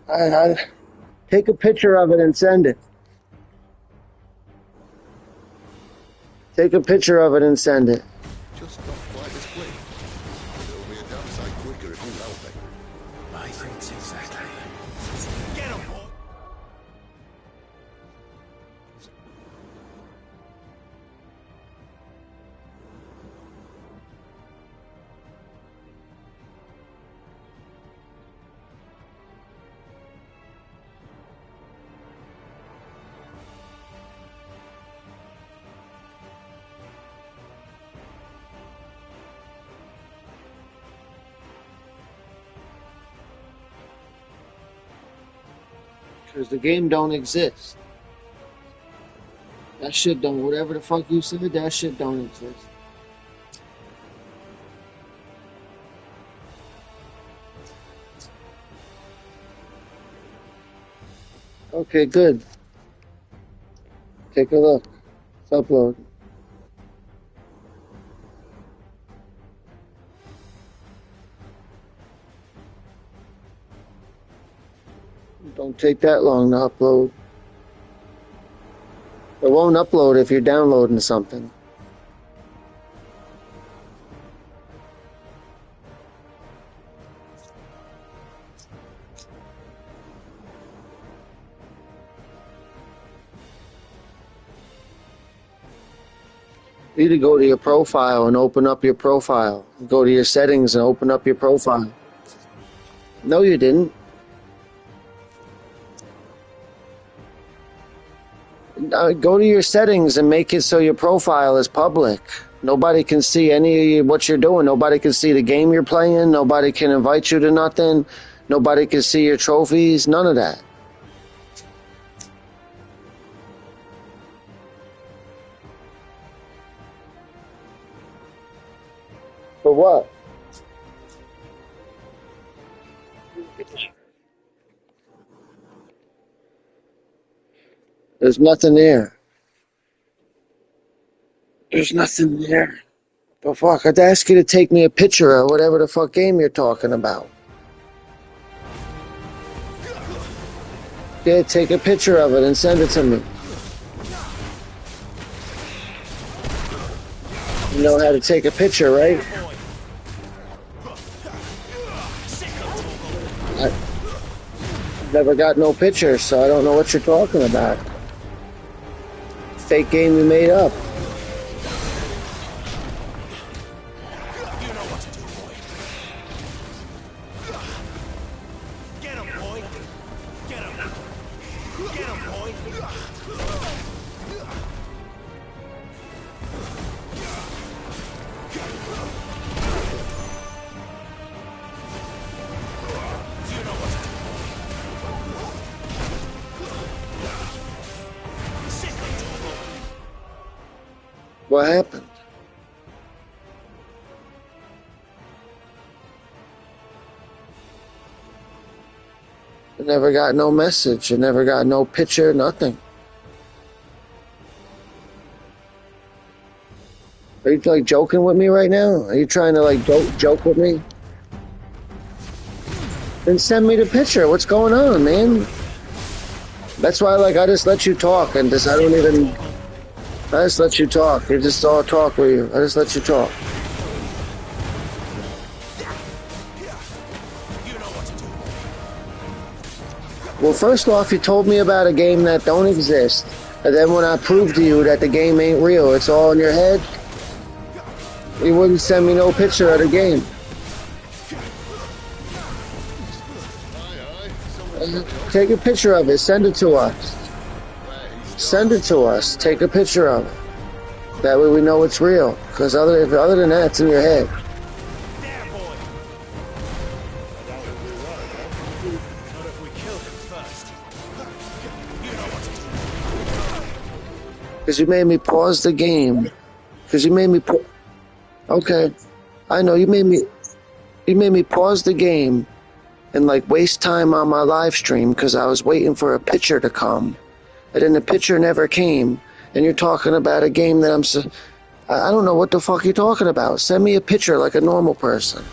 I take a picture of it and send it. Take a picture of it and send it. Just not quite as quick. It'll be a damn sight quicker if you help me. I think exactly. Get him, boy! Because the game don't exist. That shit don't, whatever the fuck you said, that shit don't exist. Okay, good. Take a look. It's upload. Don't take that long to upload. It won't upload if you're downloading something. You need to go to your profile and open up your profile. Go to your settings and open up your profile. No, you didn't. Go to your settings and make it so your profile is public. Nobody can see any of what you're doing. Nobody can see the game you're playing. Nobody can invite you to nothing. Nobody can see your trophies. None of that. For what? There's nothing there. There's nothing there. The fuck? I'd ask you to take me a picture of whatever the fuck game you're talking about. Yeah, take a picture of it and send it to me. You know how to take a picture, right? I've never got no picture, so I don't know what you're talking about. Fake game you made up. What happened? I never got no message. I never got no picture, nothing. Are you like joking with me right now? Are you trying to like joke with me? Then send me the picture. What's going on, man? That's why like I just let you talk and just I don't even I just let you talk. You just all talk with you. I just let you talk. Well, first off, you told me about a game that don't exist. And then when I proved to you that the game ain't real, it's all in your head, you wouldn't send me no picture of the game. Take a picture of it. Send it to us. Send it to us. Take a picture of it. That way we know it's real. Because other than that, it's in your head. Because you made me pause the game. Because you made me okay. I know you made me pause the game and like waste time on my live stream because I was waiting for a picture to come. And then the picture never came. And you're talking about a game that I don't know what the fuck you're talking about. Send me a picture like a normal person.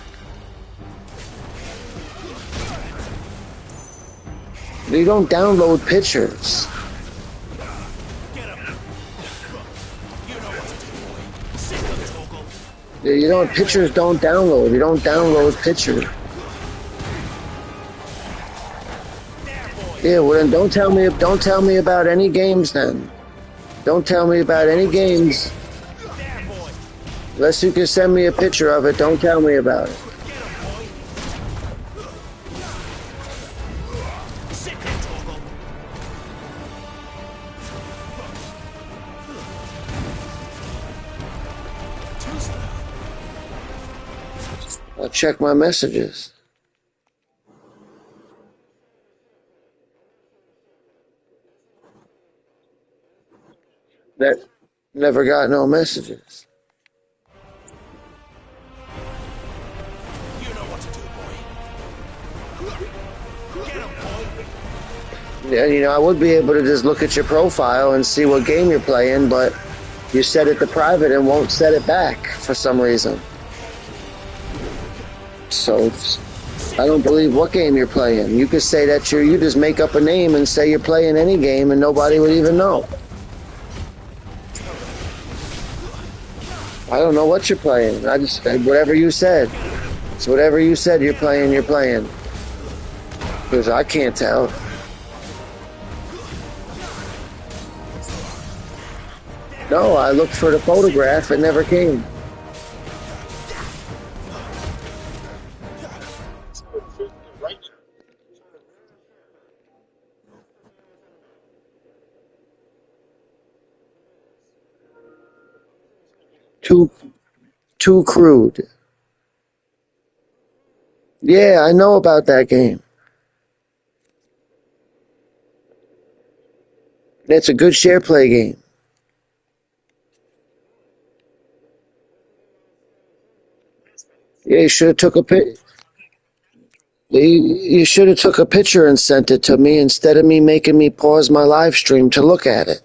You don't download pictures. You don't. Pictures don't download. You don't download pictures. Yeah, well then don't tell me about any games then. Don't tell me about any games. Unless you can send me a picture of it, don't tell me about it. I'll check my messages. That never got no messages. Yeah, you know, I would be able to just look at your profile and see what game you're playing, but you set it to private and won't set it back for some reason. So I don't believe what game you're playing. You could say that you just make up a name and say you're playing any game and nobody would even know. I don't know what you're playing. I just whatever you said. It's whatever you said you're playing, you're playing. Because I can't tell. No, I looked for the photograph. It never came. Too crude. Yeah, I know about that game. It's a good share play game. Yeah, you should have took a pic. You should have took a picture and sent it to me instead of me making me pause my live stream to look at it.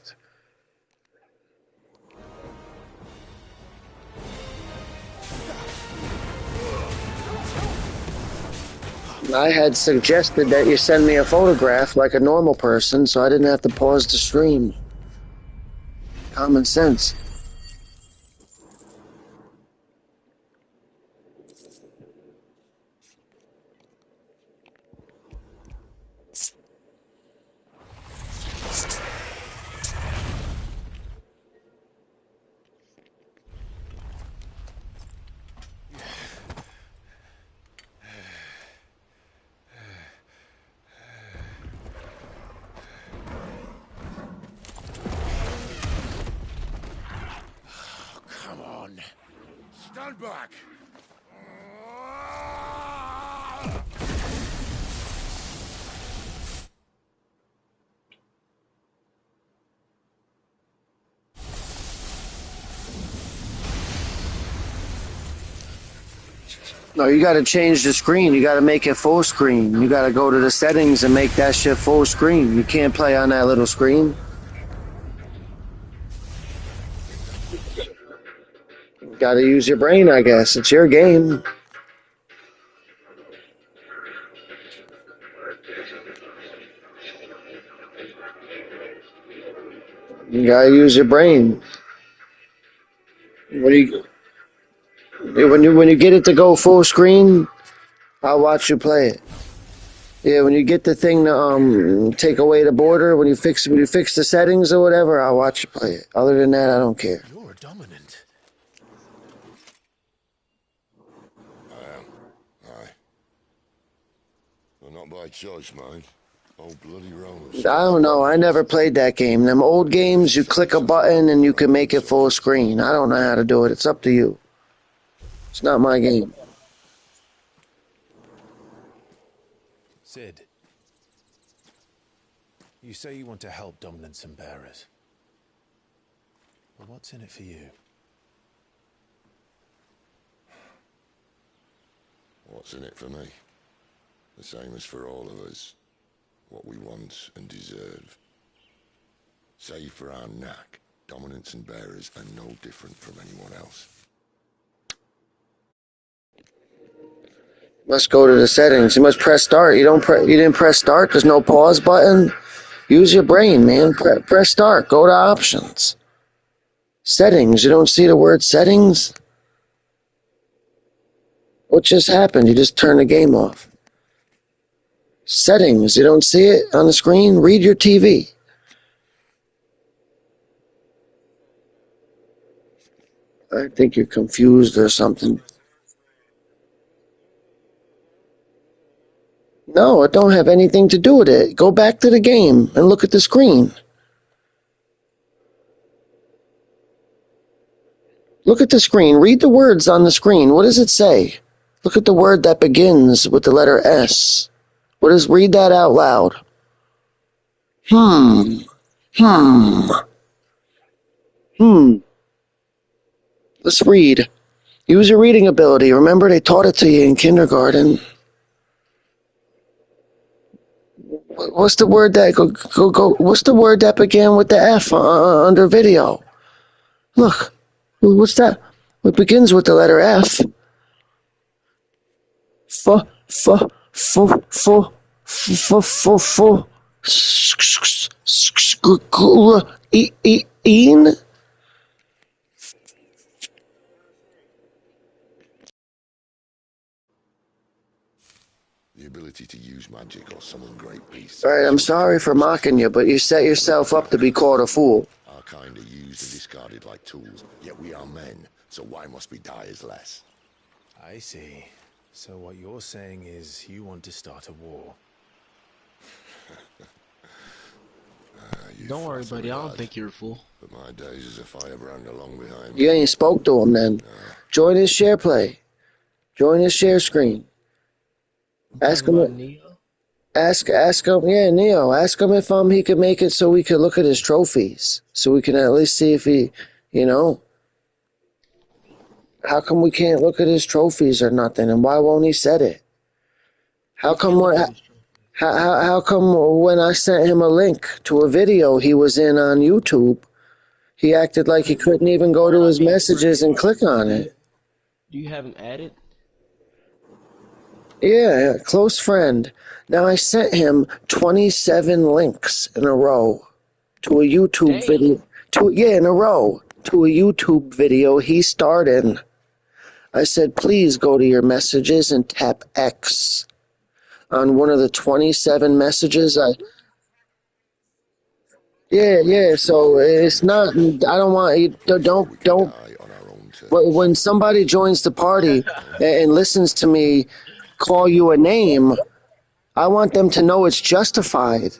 I had suggested that you send me a photograph like a normal person so I didn't have to pause the stream. Common sense. Come on. Stand back. No, you got to change the screen. You got to make it full screen. You got to go to the settings and make that shit full screen. You can't play on that little screen. Got to use your brain, I guess. It's your game. You got to use your brain. When you get it to go full screen, I'll watch you play it. Yeah, when you get the thing to take away the border, when you fix the settings or whatever, I'll watch you play it. Other than that, I don't care. You're dominant. I am. Aye. Well, not by choice, mind. Oh, bloody Rome. I don't know. I never played that game. Them old games, you click a button and you can make it full screen. I don't know how to do it. It's up to you. It's not my game. Sid, you say you want to help dominance and bearers. But what's in it for you? What's in it for me? The same as for all of us. What we want and deserve. Save for our knack, dominance and bearers are no different from anyone else. Must go to the settings. You must press start. You didn't press start. There's no pause button. Use your brain, man. Press start. Go to options. Settings. You don't see the word settings? What just happened? You just turned the game off. Settings. You don't see it on the screen? Read your TV. I think you're confused or something. No, it don't have anything to do with it. Go back to the game and look at the screen. Look at the screen. Read the words on the screen. What does it say? Look at the word that begins with the letter S. Read that out loud. Hmm. Let's read. Use your reading ability. Remember, they taught it to you in kindergarten. What's the word that go? What's the word that began with the F under video? Look, what's that? It begins with the letter F. Een. The ability to use magic or summon great beasts. All right, I'm sorry for mocking you, but you set yourself up to be called a fool. Our kind are used and discarded like tools, yet we are men, so why must we die as less? I see. So what you're saying is you want to start a war. Don't worry, buddy. I don't think you're a fool. But my days as a firebrand are long behind. You ain't spoke to him then. Join his share play. Join his share screen. Ask him. Ask him. Yeah, Neo. Ask him if he could make it so we could look at his trophies, so we can at least see if he, How come we can't look at his trophies or nothing? And why won't he set it? How come when I sent him a link to a video he was in on YouTube, he acted like he couldn't even go to his messages and click on it? Do you have him added? Yeah, close friend. Now I sent him 27 links in a row to a YouTube video. In a row to a YouTube video he starred in. I said, please go to your messages and tap X on one of the 27 messages. Yeah. So it's not. I don't want you. Don't. When somebody joins the party and listens to me call you a name, I want them to know it's justified.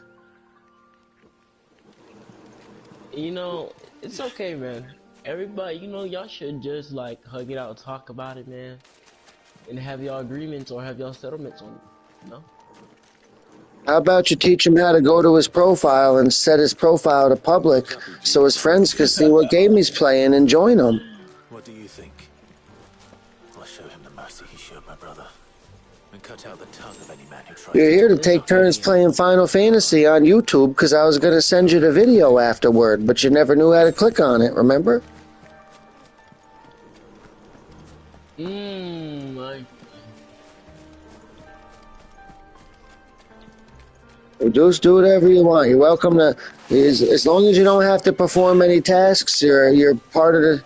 It's okay, man. Everybody, y'all should just hug it out, talk about it, man, and have y'all agreements or have y'all settlements on it. How about you teach him how to go to his profile and set his profile to public so his friends can see what game he's playing and join him? What do you think? I'll show him the mercy he showed my brother, and cut out the tongue of any man who tries. You're here to take turns playing Final Fantasy on YouTube because I was going to send you the video afterward, but you never knew how to click on it, remember? Just do whatever you want. You're welcome to, as long as you don't have to perform any tasks, you're part of the...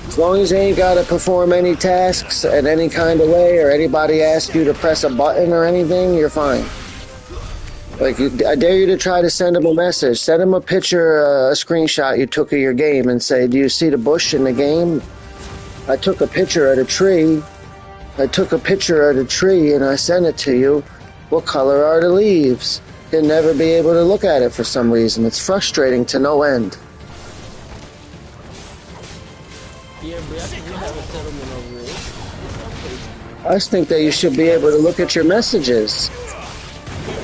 As long as you ain't got to perform any tasks in any kind of way, or anybody asks you to press a button or anything, you're fine. I dare you to try to send him a message. Send him a picture, a screenshot you took of your game and say, do you see the bush in the game? I took a picture of the tree. I took a picture of the tree and I sent it to you. What color are the leaves? You'll never be able to look at it for some reason. It's frustrating to no end. Yeah, but I think we have a settlement over it. I just think that you should be able to look at your messages.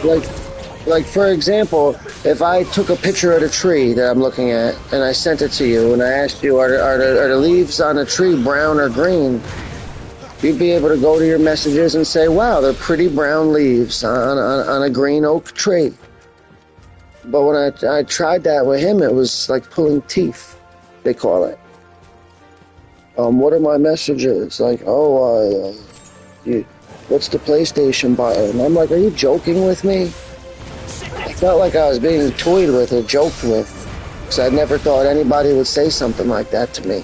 Like for example, if I took a picture of the tree that I'm looking at and I sent it to you and I asked you, are the leaves on the tree brown or green? You'd be able to go to your messages and say, wow, they're pretty brown leaves on a green oak tree. But when I tried that with him, it was like pulling teeth, they call it. What are my messages? Like, what's the PlayStation button? I'm like, are you joking with me? I felt like I was being toyed with or joked with, because I never thought anybody would say something like that to me.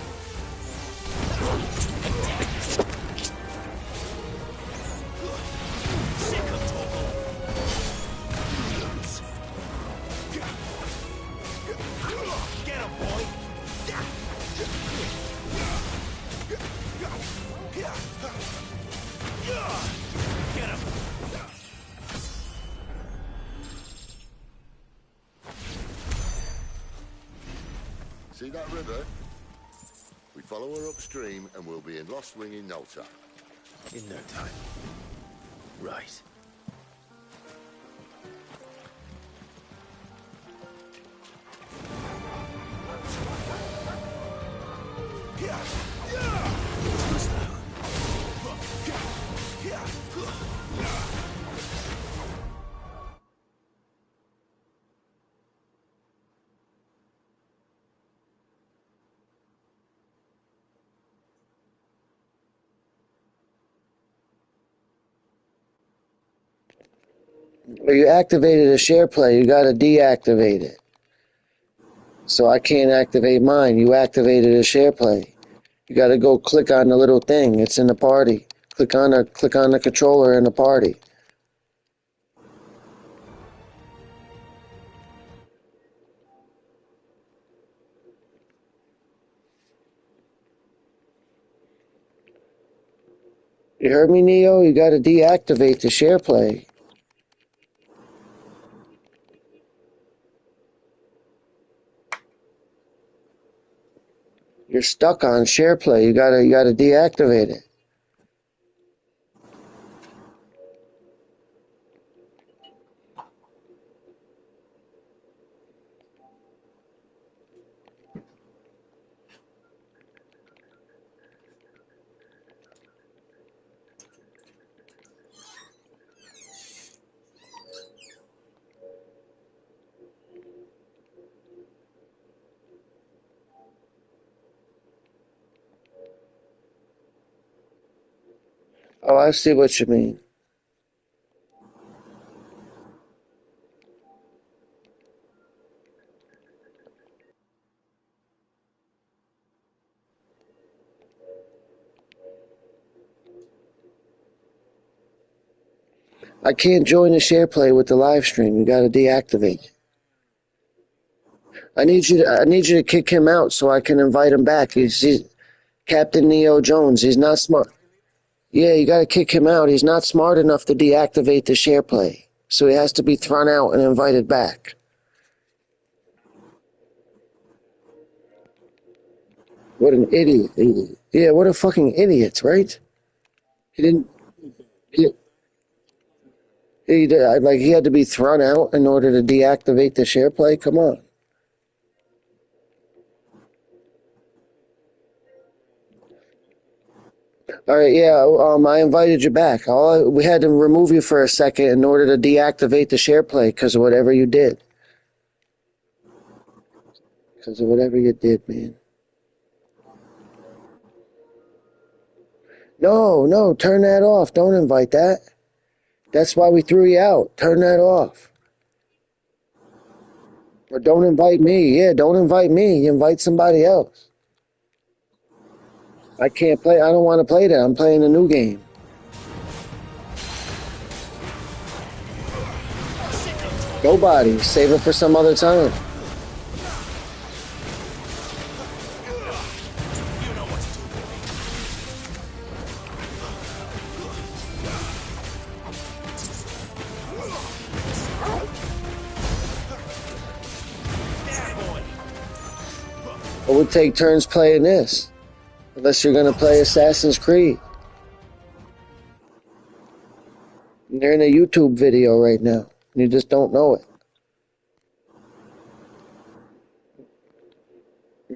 See that river? We follow her upstream and we'll be in Lost Wing in no time. In no time. Right. Well, you activated a share play, you gotta deactivate it. So I can't activate mine. You activated a share play. You gotta go click on the little thing. It's in the party. Click on the controller in the party. You heard me, Neo? You gotta deactivate the share play. You're stuck on share play. You gotta deactivate it. Oh, I see what you mean. I can't join the share play with the live stream. You gotta deactivate it. I need you to kick him out so I can invite him back. He's Captain Neo Jones. He's not smart. Yeah, you gotta kick him out. He's not smart enough to deactivate the share play. So he has to be thrown out and invited back. What an idiot. Yeah, what a fucking idiot, right? He didn't... He had to be thrown out in order to deactivate the share play? Come on. All right, yeah, I invited you back. We had to remove you for a second in order to deactivate the share play because of whatever you did. Because of whatever you did, man. No, turn that off. Don't invite that. That's why we threw you out. Turn that off. Or don't invite me. Yeah, don't invite me. Invite somebody else. I can't play. I don't want to play that. I'm playing a new game. Nobody. Save it for some other time. I would take turns playing this. Unless you're gonna play Assassin's Creed. You're in a YouTube video right now. You just don't know it.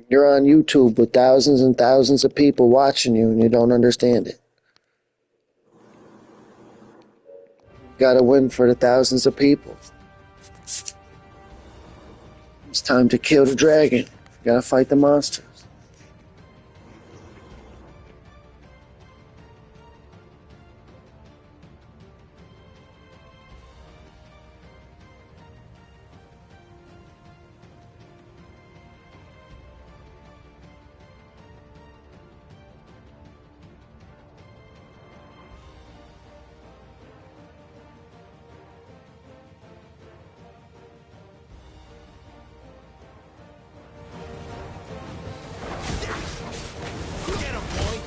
You're on YouTube with thousands and thousands of people watching you and you don't understand it. You gotta win for the thousands of people. It's time to kill the dragon. You gotta fight the monsters. Get him, boy!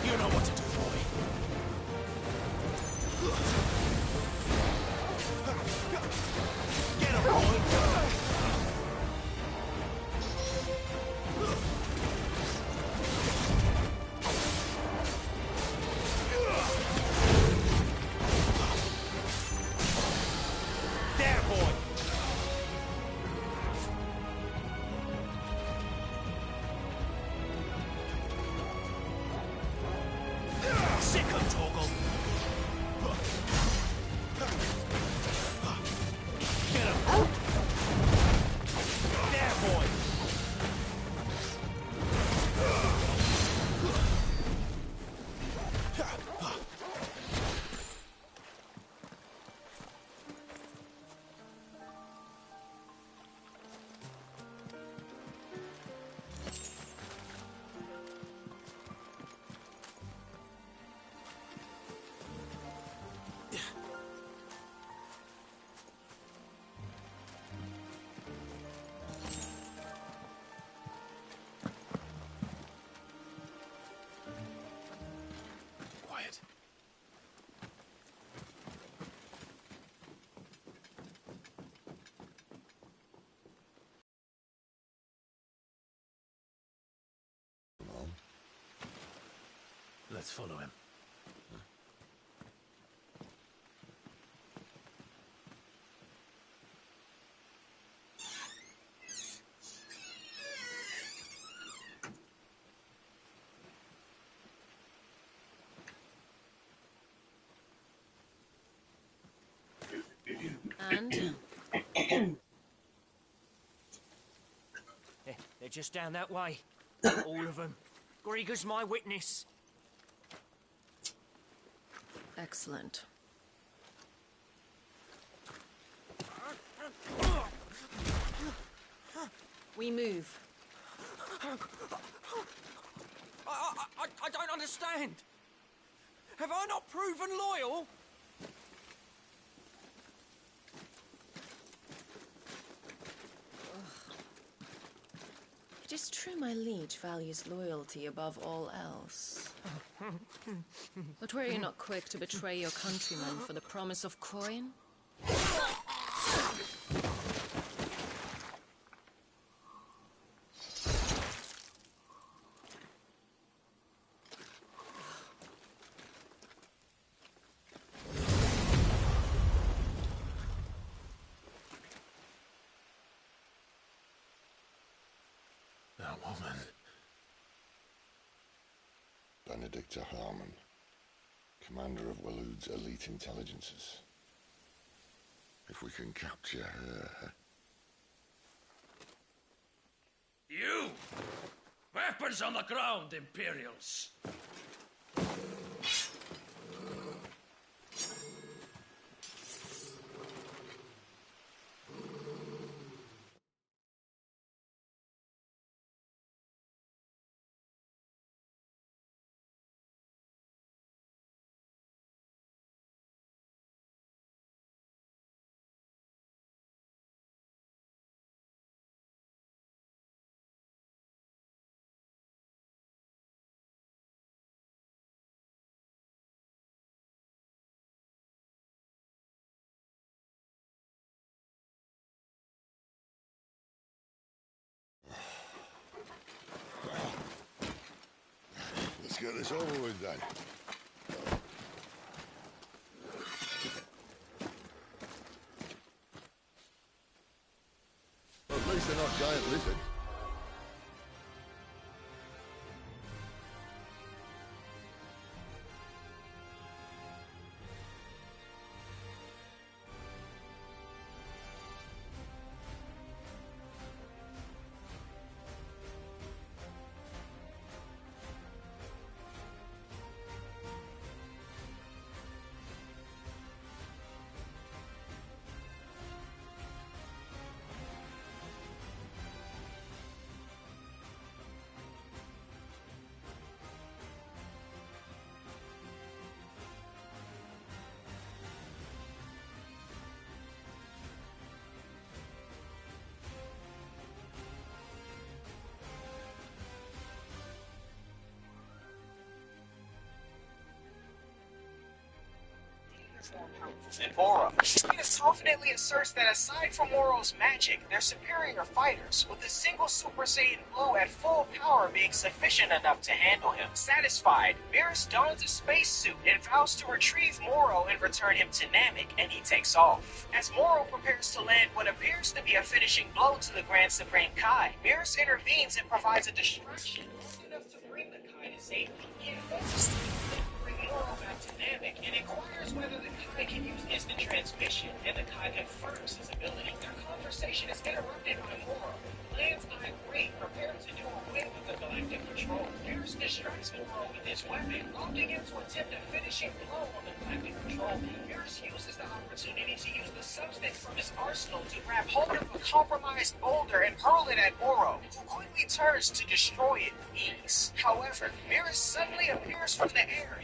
You know what to do, boy. Get him, boy! There, boy! Sick of Torgal! Get him! There, boy! Quiet. Let's follow him. And? They're just down that way. All of them. Grieger's my witness. Excellent. We move. I don't understand. Have I not proven loyal? It is true my liege values loyalty above all else. But were you not quick to betray your countrymen for the promise of coin? That woman. Benedicta Harmon, commander of Waloed's elite intelligences. If we can capture her... You! Weapons on the ground, Imperials! this over with then. Well, at least they're not giant lizards. And Moro. Venus confidently asserts that aside from Moro's magic, they're superior fighters, with a single Super Saiyan Blue at full power being sufficient enough to handle him. Satisfied, Beerus dons a spacesuit and vows to retrieve Moro and return him to Namek, and he takes off. As Moro prepares to land what appears to be a finishing blow to the Grand Supreme Kai, Beerus intervenes and provides a distraction long enough to bring the Kai to safety. He informs bring Moro back to Namek and inquires whether the Kai can use instant transmission, and the Kai confirms his ability. Their conversation is interrupted by Moro, who lands irate, prepared to do away with the Galactic Patrol. Beerus distracts Moro with his weapon, prompting him to attempt a finishing blow on the Galactic Patrol. Beerus uses the opportunity to use the substance from his arsenal to grab hold of a compromised boulder and hurl it at Moro, who quickly turns to destroy it with ease. However, Beerus suddenly appears from the air,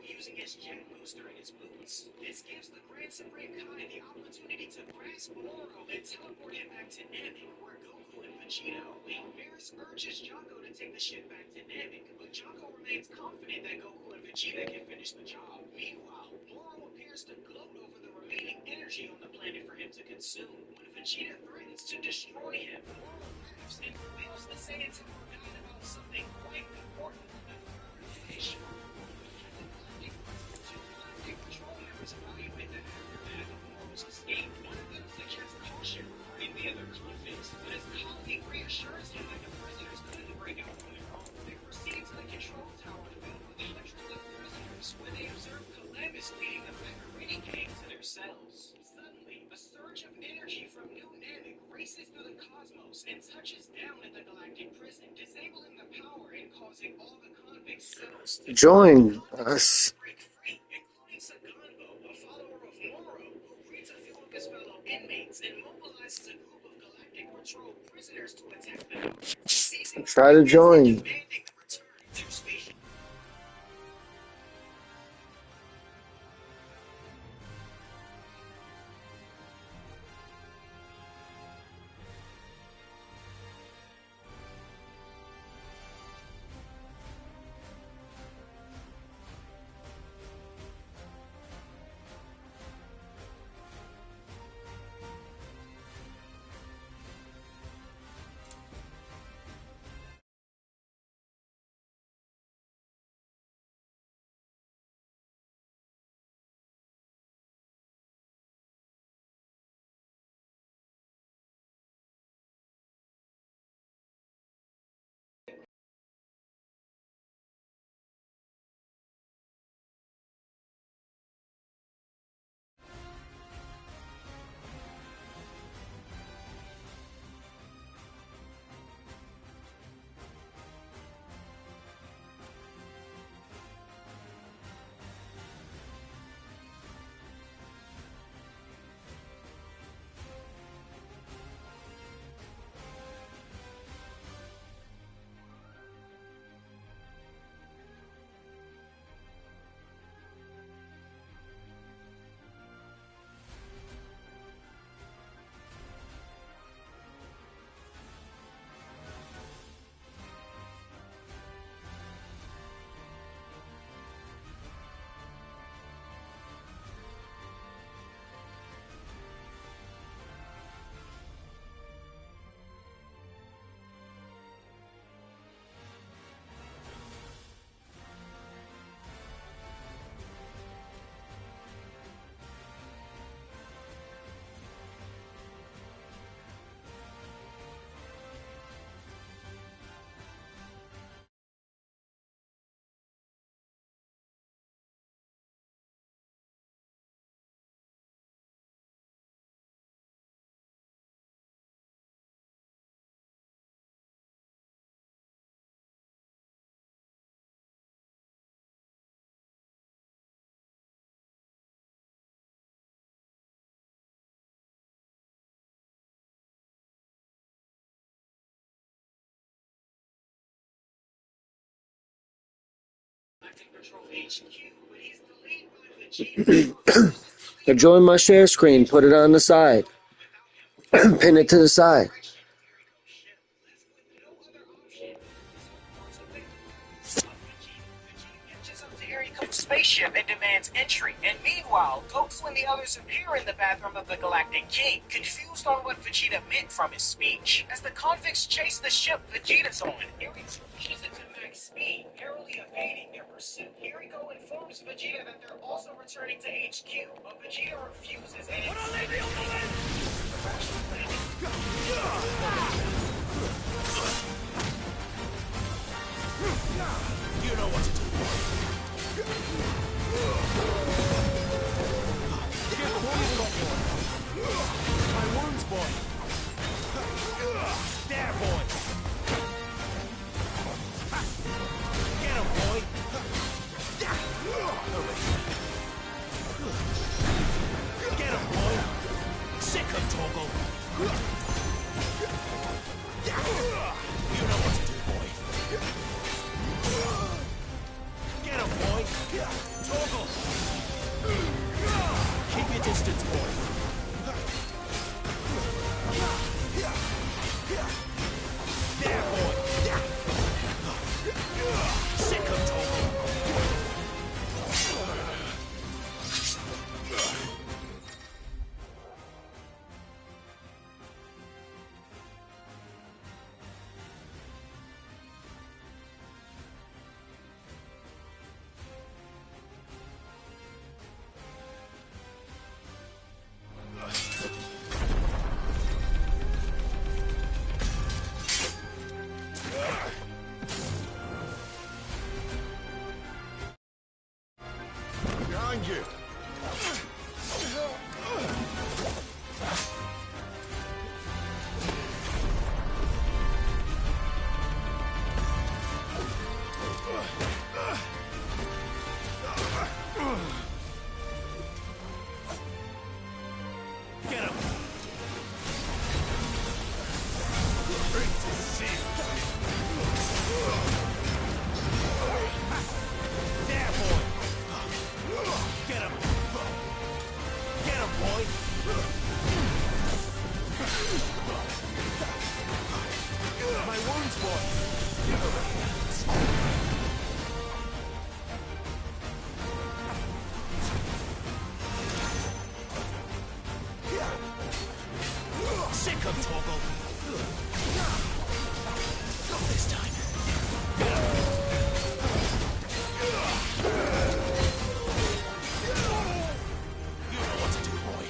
using his jet booster in his boots. This gives the Grand Supreme Kai the opportunity to grasp Moro and teleport him back to Namek, where Goku and Vegeta await. Beerus urges Jocko to take the ship back to Namek, but Jocko remains confident that Goku and Vegeta can finish the job. Meanwhile, Moro appears to gloat over the remaining energy on the planet for him to consume. When Vegeta threatens to destroy him, Moro laughs and reveals the Saiyans have forgotten about something quite important: the third fish. Patrol members evaluate the aftermath of Moro's escape. One of them suggests caution regarding the other convicts, but his colleague reassures him that the prisoners couldn't break out on their own. They proceed to the control tower filled with hundreds of prisoners, where they observe Columbus leading the Macaroni gang to their cells. Suddenly, a surge of energy from New Namek races through the cosmos and touches down at the galactic prison, disabling the power and causing all the convict cells to Join us. break free, including Saganbo, a follower of Moro, who breeds a few of his fellow inmates and mobilizes a group of Galactic Patrol prisoners to attack the house. Try to join. Control HQ, but he's delayed by Vegeta. I join my share screen, put it on the side, pin it to the side. Spaceship and demands entry, and meanwhile, Goku and the others appear in the bathroom of the Galactic King, confused on what Vegeta meant from his speech. As the convicts chase the ship Vegeta's on, Eriko pushes it to max speed, narrowly evading their pursuit. Eriko informs Vegeta that they're also returning to HQ, but Vegeta refuses and You know what to do. Get the wounds, boy. My wounds, boy. There, boy. Get him, boy. Get him, boy. Sick of Toggle. You know what to do, boy. Get him, boy. Toggle. Keep your distance, boy. There, boy. Sick of Toggle. Behind you. Get him. There, boy. Get him. Get him, boy. My wounds, boy. Sick of Toggle. Not this time. Get him. You know what to do, boy.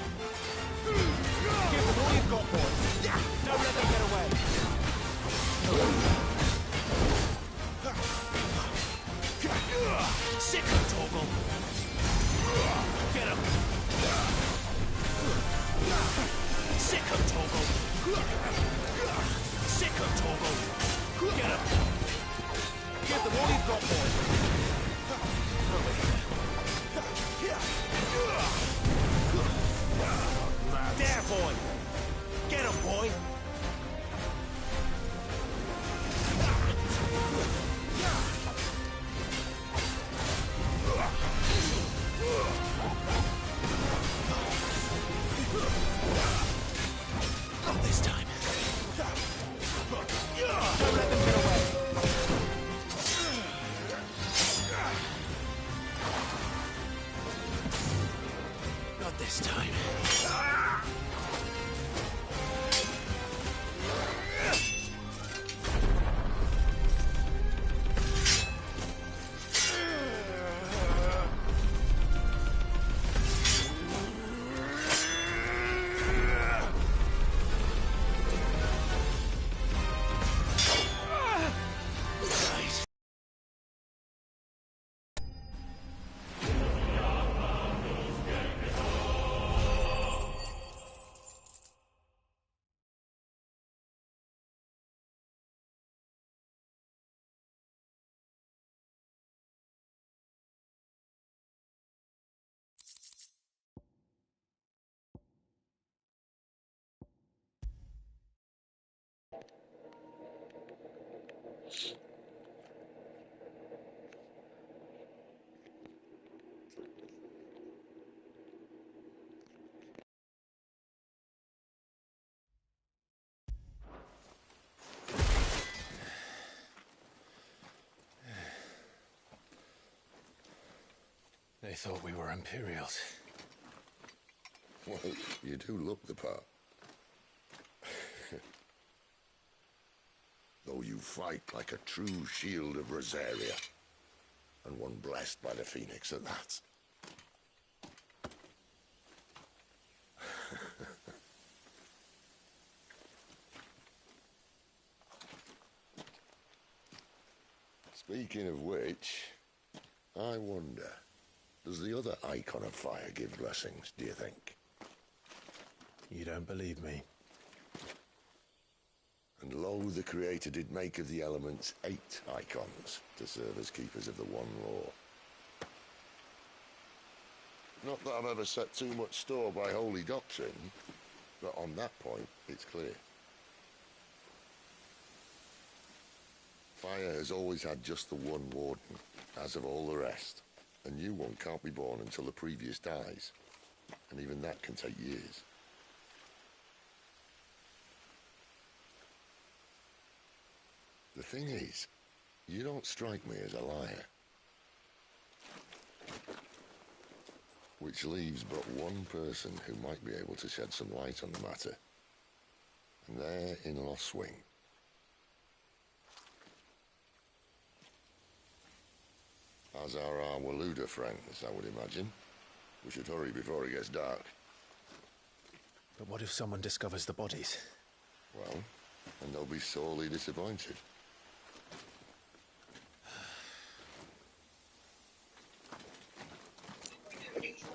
Give them all you've got, boy. Don't let them get away. Sick of Toggle. Get him. Sick of Toggle. Sick of Toggle. Get him. Give them all you've got, boy. There, boy. Get him, boy. Not this time. Don't let them get away. Not this time. thought we were Imperials. Well, you do look the part. Though you fight like a true shield of Rosaria, and one blessed by the Phoenix at that. Speaking of which, I wonder, does the other icon of fire give blessings, do you think? You don't believe me? And lo, the Creator did make of the elements 8 icons to serve as keepers of the one law. Not that I've ever set too much store by holy doctrine, but on that point, it's clear. Fire has always had just the one warden, as of all the rest. A new one can't be born until the previous dies, and even that can take years. The thing is, you don't strike me as a liar. Which leaves but one person who might be able to shed some light on the matter. And they're in Lost Swing. As are our Waluda friends, I would imagine. We should hurry before it gets dark. But what if someone discovers the bodies? Well, and they'll be sorely disappointed.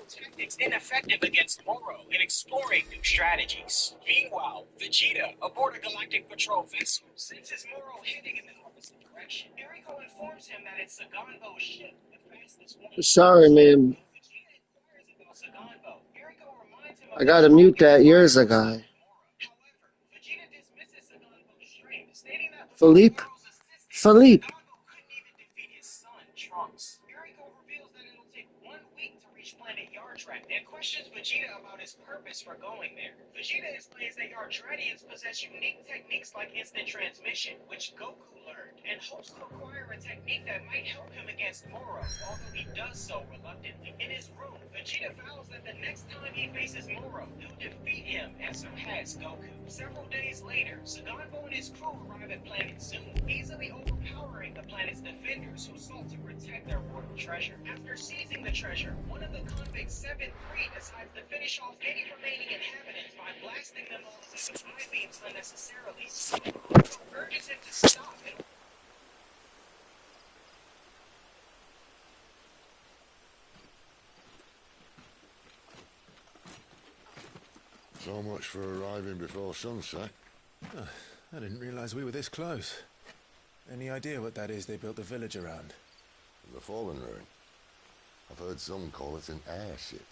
Tactics ineffective against Moro in exploring new strategies. Meanwhile, Vegeta, aboard a galactic patrol vessel, senses Moro heading in the opposite direction. Eriko informs him that it's Saganbo's ship, the fastest one. Sorry, man. Vegeta inquires about Saganbo. Eriko reminds him of I gotta mute that. Yours a guy. However, Vegeta dismisses Saganbo's strength, stating that Philippe? Philippe. Saganbo couldn't even defeat his son, Trunks. Eriko reveals that it'll take 1 week to reach planet Yardrat and questions Vegeta about his purpose for going there. Vegeta explains that Yardratians possess unique techniques like instant transmission, which Goku learned, and hopes to acquire a technique that might help him against Moro, although he does so reluctantly. In his room, Vegeta vows that the next time he faces Moro, he'll defeat him and surpass Goku. Several days later, Saganbo and his crew arrive at Planet Zoom, easily overpowering the planet's defenders who sought to protect their royal treasure. After seizing the treasure, one of the convicts, 7-3, decides to finish off any remaining inhabitants by blasting them all with eye beams unnecessarily. Goku urges him to stop and So much for arriving before sunset. I didn't realize we were this close. Any idea what that is they built the village around? The Fallen Ruin. I've heard some call it an airship.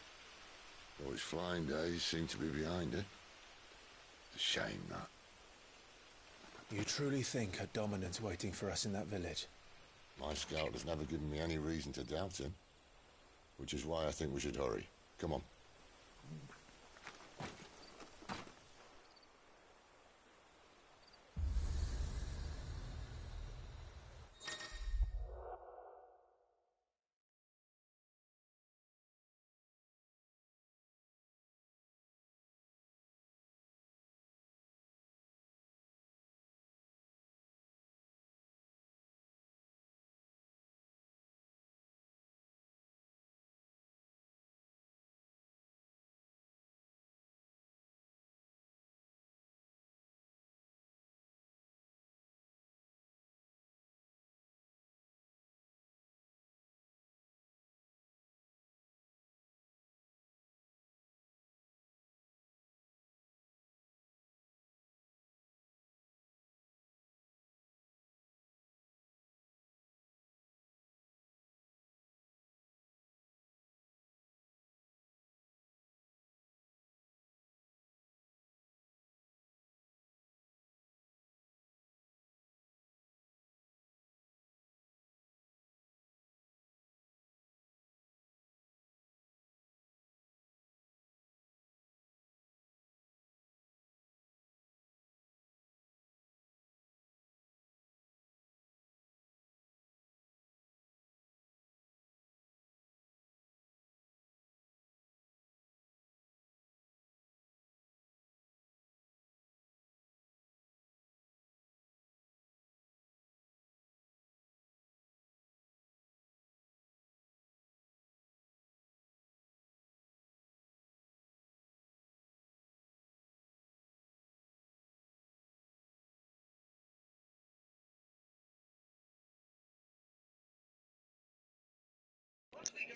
Though its flying days seem to be behind it. It's a shame, that. You truly think a dominant's waiting for us in that village? My scout has never given me any reason to doubt him. Which is why I think we should hurry. Come on.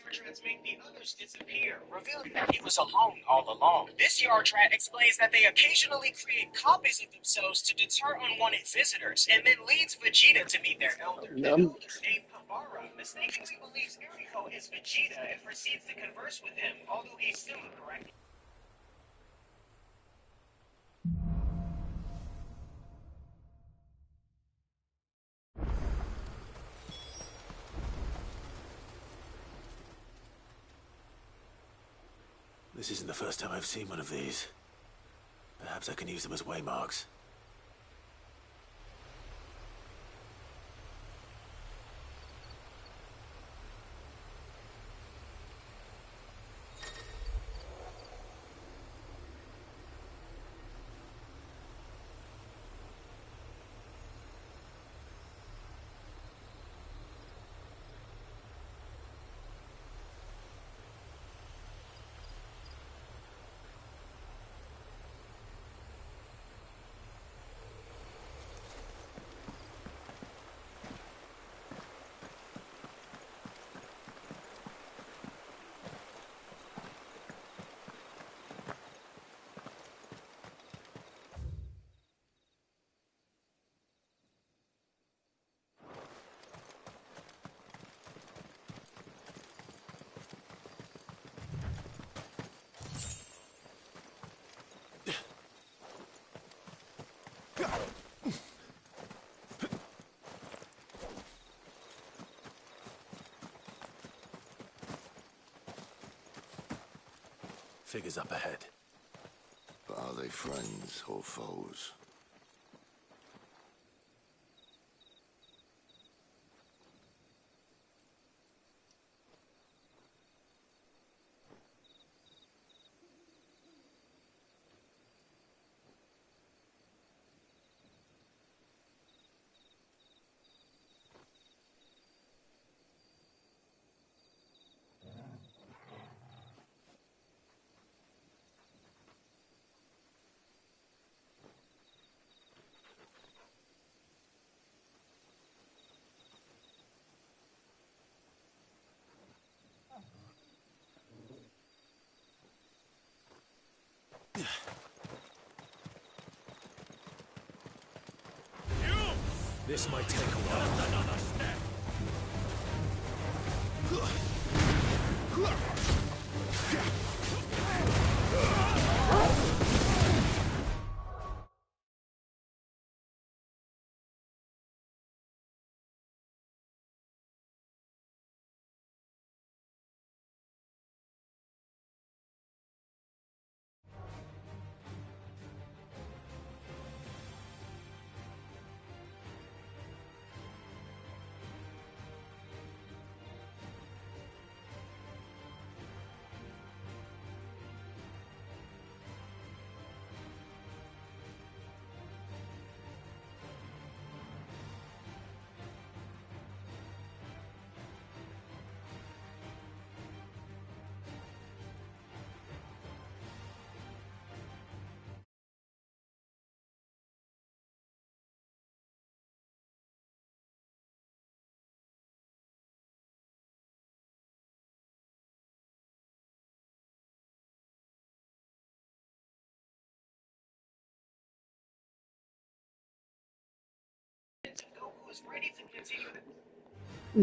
Yardrats make the others disappear, revealing that he was alone all along. This Yardrat explains that they occasionally create copies of themselves to deter unwanted visitors, and then leads Vegeta to meet their elder. The elder, named Pavara, mistakenly believes Eriko is Vegeta and proceeds to converse with him, although he's still incorrect. This isn't the first time I've seen one of these. Perhaps I can use them as waymarks. Figures up ahead. But are they friends or foes? This might take a while.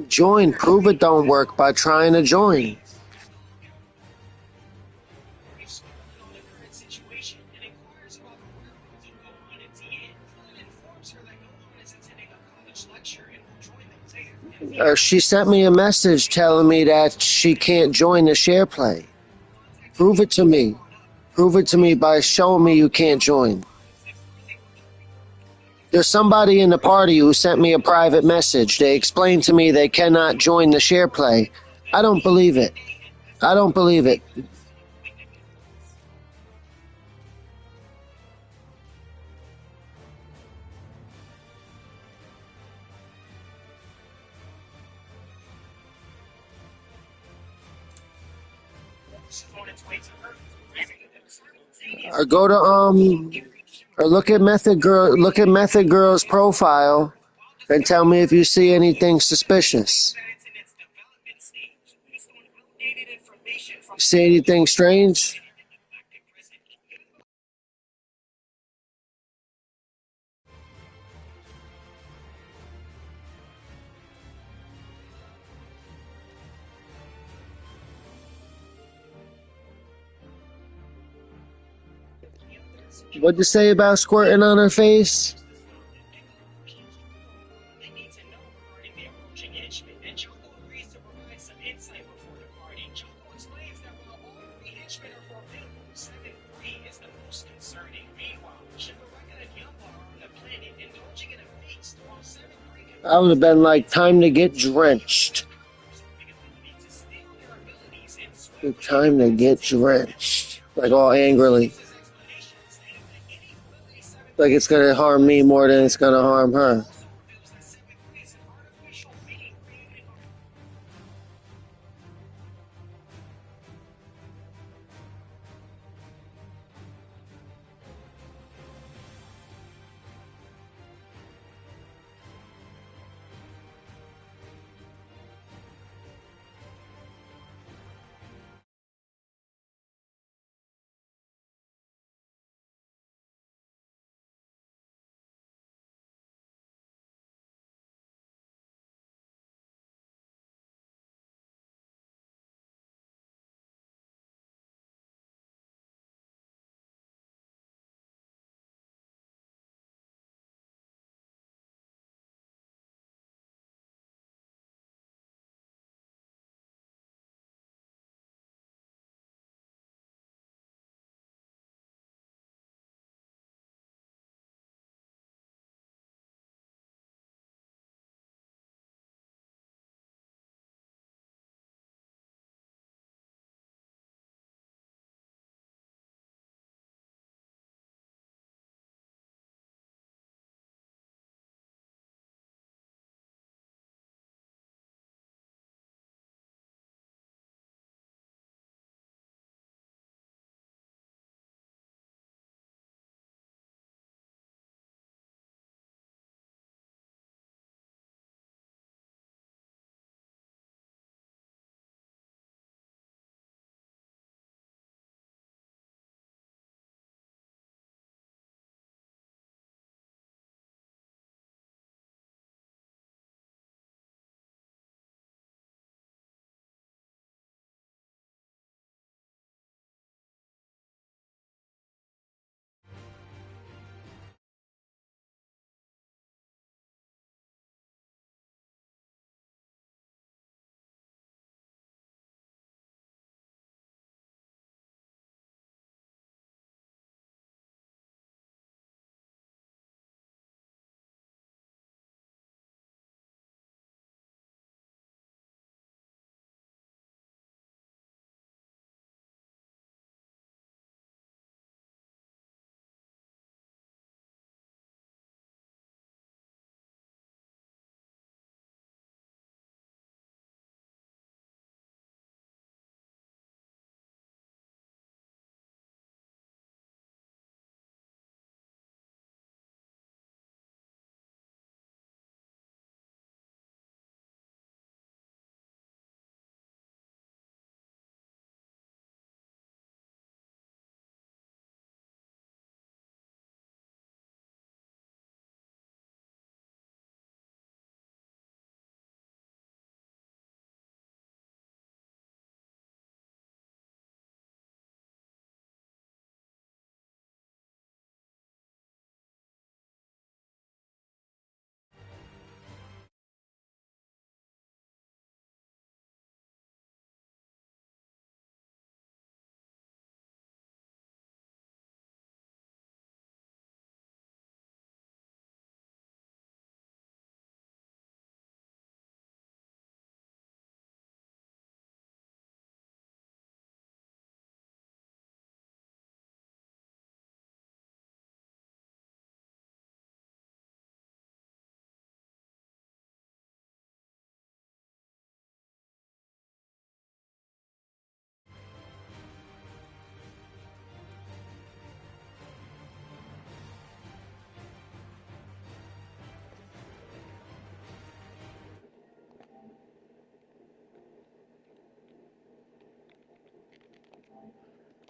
Join. Prove it don't work by trying to join. She sent me a message telling me that she can't join the share play. Prove it to me. Prove it to me by showing me you can't join. There's somebody in the party who sent me a private message. They explained to me they cannot join the share play. I don't believe it. I don't believe it. Or go to or look at Method Girl's profile and tell me if you see anything suspicious. See anything strange? What'd you say about squirting on her face? I would have been like, time to get drenched. Time to get drenched. Like all angrily. Like it's gonna harm me more than it's gonna harm her.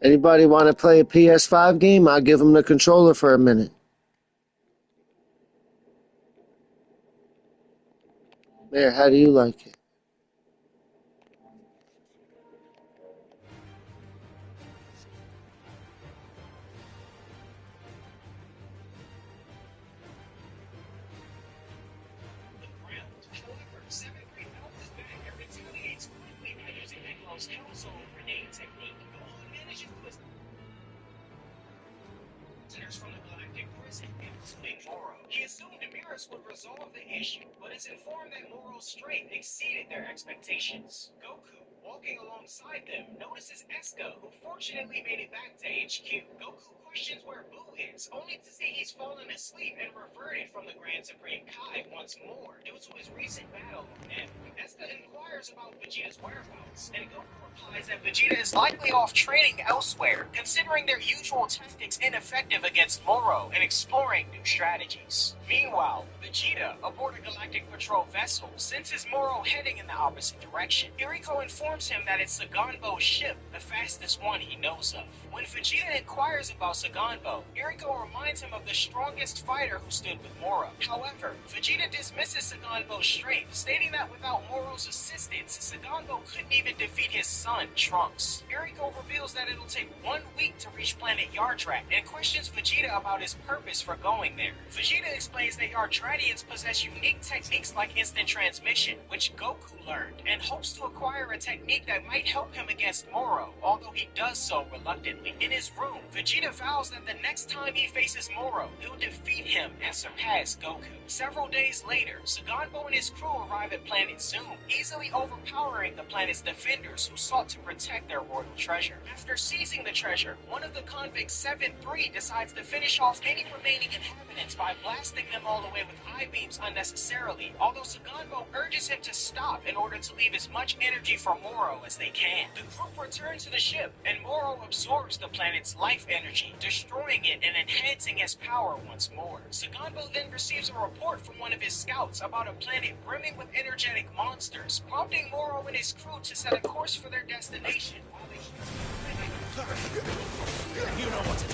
Anybody want to play a PS5 game? I'll give them the controller for a minute. Mayor, how do you like it? From the galactic prison, including Moro. He assumed Demiris would resolve the issue, but is informed that Moro's strength exceeded their expectations. Goku, walking alongside them, notices Eska, who fortunately made it back to HQ. Goku questions where Boo is, only to see he's fallen asleep and reverted from the Grand Supreme Kai once more, due to his recent battle on M. Eska inquires about Vegeta's whereabouts, and Goku replies that Vegeta is likely off training elsewhere, considering their usual tactics ineffective against Moro and exploring new strategies. Meanwhile, Vegeta, aboard a Galactic Patrol vessel, senses Moro heading in the opposite direction. Kiriko informs him that it's Saganbo's ship, the fastest one he knows of. When Vegeta inquires about Saganbo, Kiriko reminds him of the strongest fighter who stood with Moro. However, Vegeta dismisses Saganbo's strength, stating that without Moro's assistance, Saganbo couldn't even defeat his son, Trunks. Kiriko reveals that it'll take 1 week to reach planet Yardrat, and questions Vegeta about his purpose for going there. Vegeta explains that Yardratians possess unique techniques like instant transmission, which Goku learned, and hopes to acquire a technique that might help him against Moro, although he does so reluctantly. In his room, Vegeta vows that the next time he faces Moro, he'll defeat him and surpass Goku. Several days later, Saganbo and his crew arrive at planet Zoom, easily overpowering the planet's defenders who sought to protect their royal treasure. After seizing the treasure, one of the convicts, 7-3, decides to finish off any remaining inhabitants by blasting them all away with I-beams unnecessarily, although Saganbo urges him to stop in order to leave as much energy for Moro as they can. The group return to the ship, and Moro absorbs the planet's life energy, destroying it and enhancing its power once more. Saganbo then receives a report from one of his scouts about a planet brimming with energetic monsters, prompting Moro and his crew to set a course for their destination. You know what to do.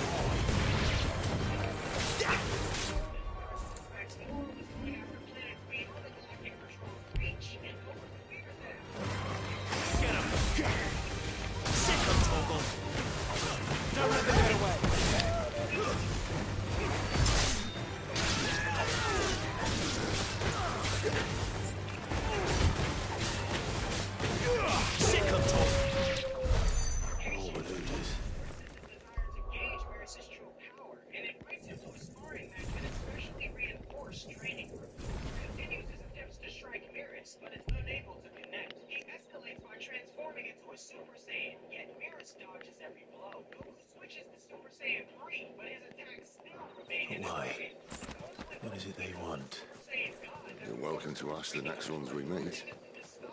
Get him! Sick of Toggle! Don't let them get away! Sick of Toggle! All the losers. But is unable to connect. He escalates by transforming into a Super Saiyan, yet Mirrors dodges every blow. Goku switches to Super Saiyan 3, but his attacks still remain Why? What is it they want? You're welcome to ask the next ones we meet.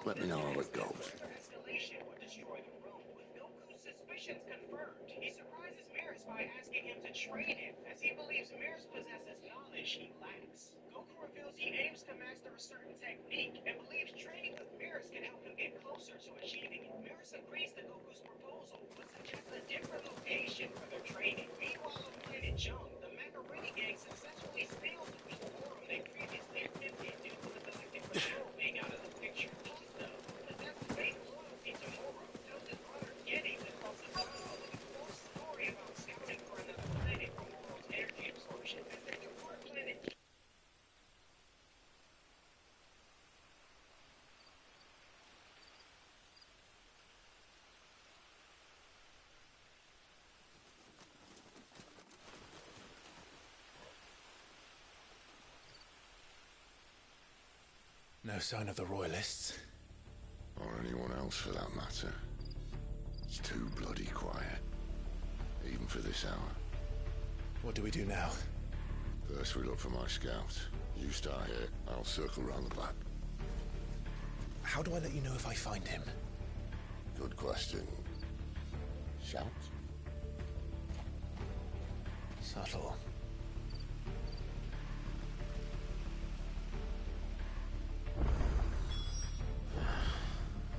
Let me know how it goes. Escalation would destroy the room. With Goku's suspicions confirmed, he surprises Mirrors by asking him to train him, as he believes Mirrors possesses knowledge he lacks. Goku reveals he aims to master a certain technique, and believes training with Mirrors can help him get closer to achieving it. Mirrors agrees to Goku's proposal, but suggests a different location for their training. Meanwhile, on planet Jung, the Macaroni gang successfully steals the forum they previously attempted due to the Galactic Patrol being out of the picture. Costa, who possesses fake loyalty to Moro, tells his brother Getty to call Saganbo with a false story about scouting for another planet for Moro's energy absorption. As they depart planet No sign of the royalists. Or anyone else for that matter. It's too bloody quiet. Even for this hour. What do we do now? First we look for my scout. You start here, I'll circle round the back. How do I let you know if I find him? Good question. Shout? Subtle.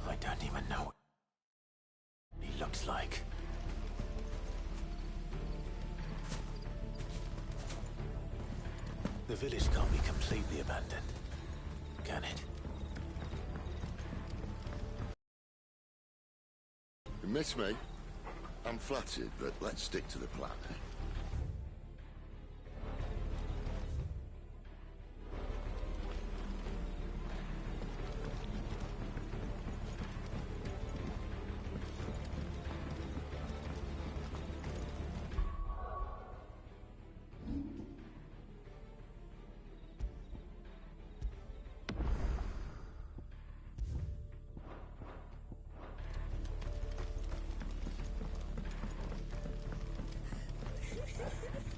I don't even know what he looks like. The village can't be completely abandoned, can it? You miss me? I'm flattered, but let's stick to the plan.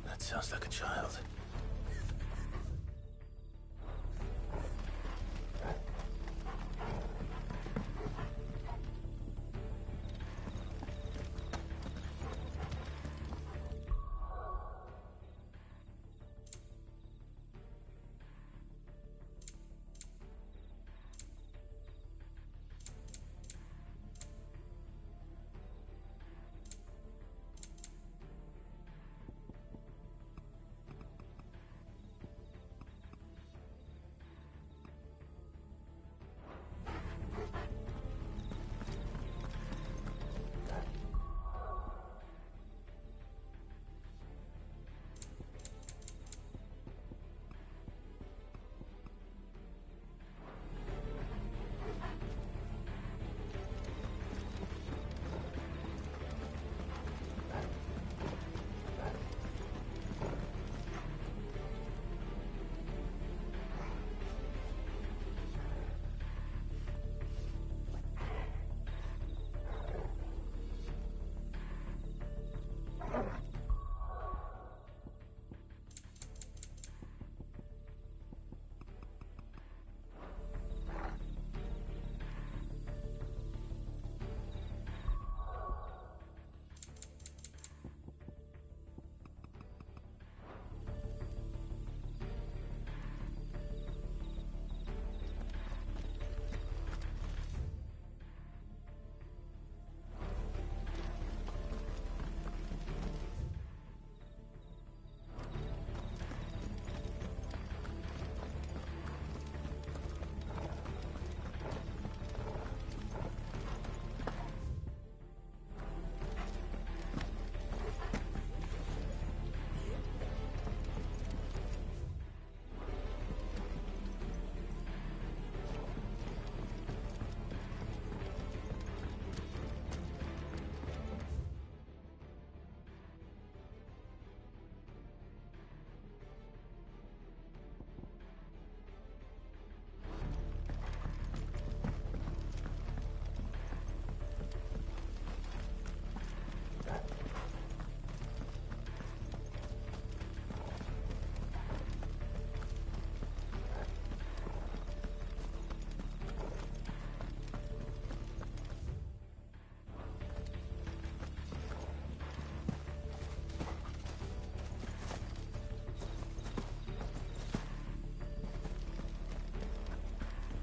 That sounds like a child.